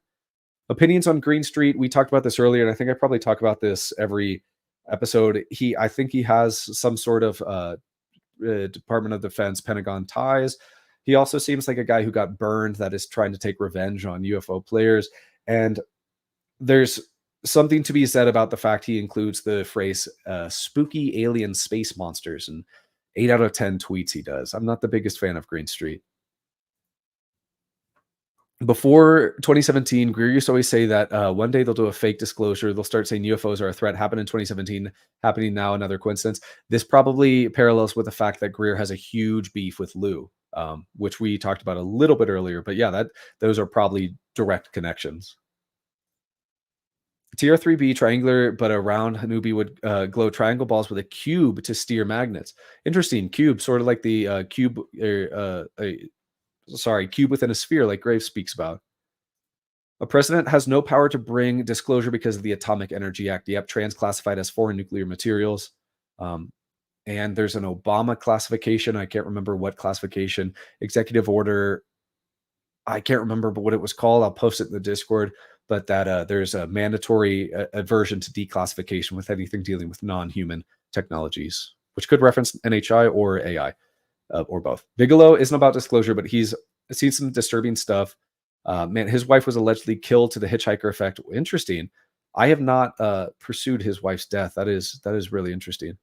Opinions on Green Street. We talked about this earlier, and I think I probably talk about this every episode. I think he has some sort of Department of Defense, Pentagon ties. He also seems like a guy who got burned that is trying to take revenge on UFO players. And there's something to be said about the fact he includes the phrase spooky alien space monsters and 8 out of 10 tweets he does. I'm not the biggest fan of Green Street. Before 2017, Greer used to always say that one day they'll do a fake disclosure. They'll start saying UFOs are a threat. Happened in 2017, happening now, another coincidence. This probably parallels with the fact that Greer has a huge beef with Lou, which we talked about a little bit earlier. But yeah, those are probably direct connections. TR3B triangular, but a round Hanubi would glow triangle balls with a cube to steer magnets. Interesting cube, sort of like the cube, cube within a sphere, like Graves speaks about. A president has no power to bring disclosure because of the Atomic Energy Act. Yep, trans classified as foreign nuclear materials. Um, and there's an Obama classification. I can't remember what classification. Executive order. I can't remember what it was called. I'll post it in the Discord. But that there's a mandatory aversion to declassification with anything dealing with non-human technologies, which could reference NHI or AI. Or both. Bigelow isn't about disclosure, but he's seen some disturbing stuff. Man, his wife was allegedly killed to the hitchhiker effect. Interesting. I have not pursued his wife's death. That is really interesting.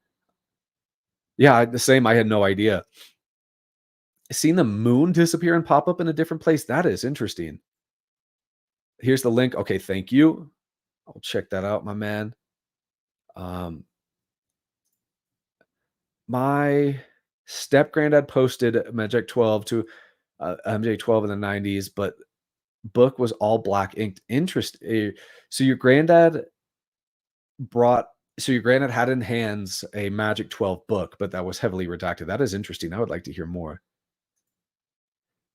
Yeah, the same. I had no idea. Seeing the moon disappear and pop up in a different place. That is interesting. Here's the link. Okay, thank you. I'll check that out, my man. My step granddad posted Magic 12 to MJ 12 in the 90s, but book was all black inked. So your granddad brought so your granddad had in hands a Magic 12 book, but that was heavily redacted. That is interesting. I would like to hear more.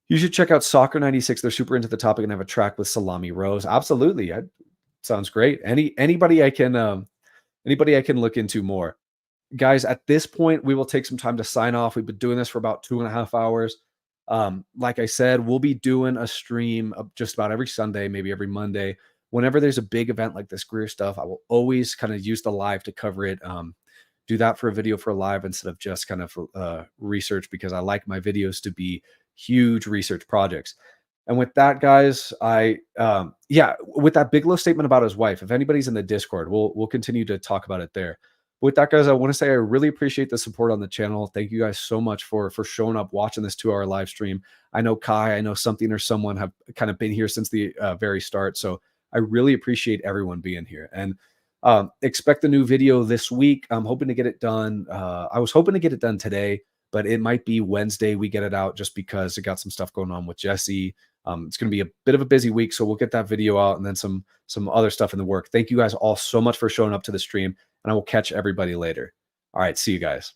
You should check out Soccer 96. They're super into the topic and have a track with Salami Rose. Absolutely. Sounds great. Anybody I can look into more. Guys, at this point, we will take some time to sign off. We've been doing this for about 2.5 hours. Like I said, we'll be doing a stream of just about every Sunday, maybe every Monday. Whenever there's a big event like this Greer stuff, I will always kind of use the live to cover it. Do that for a video for a live instead of just kind of research, because I like my videos to be huge research projects. And with that, guys, with that Bigelow statement about his wife, if anybody's in the Discord, we'll continue to talk about it there. With that, guys, I want to say I really appreciate the support on the channel. Thank you guys so much for showing up, watching this 2-hour live stream. I know Kai, I know something or someone have kind of been here since the very start. So I really appreciate everyone being here. And expect the new video this week. I'm hoping to get it done. I was hoping to get it done today, but it might be Wednesday we get it out just because it got some stuff going on with Jesse. It's going to be a bit of a busy week, so we'll get that video out and then some other stuff in the work. Thank you guys all so much for showing up to the stream, and I will catch everybody later. All right, see you guys.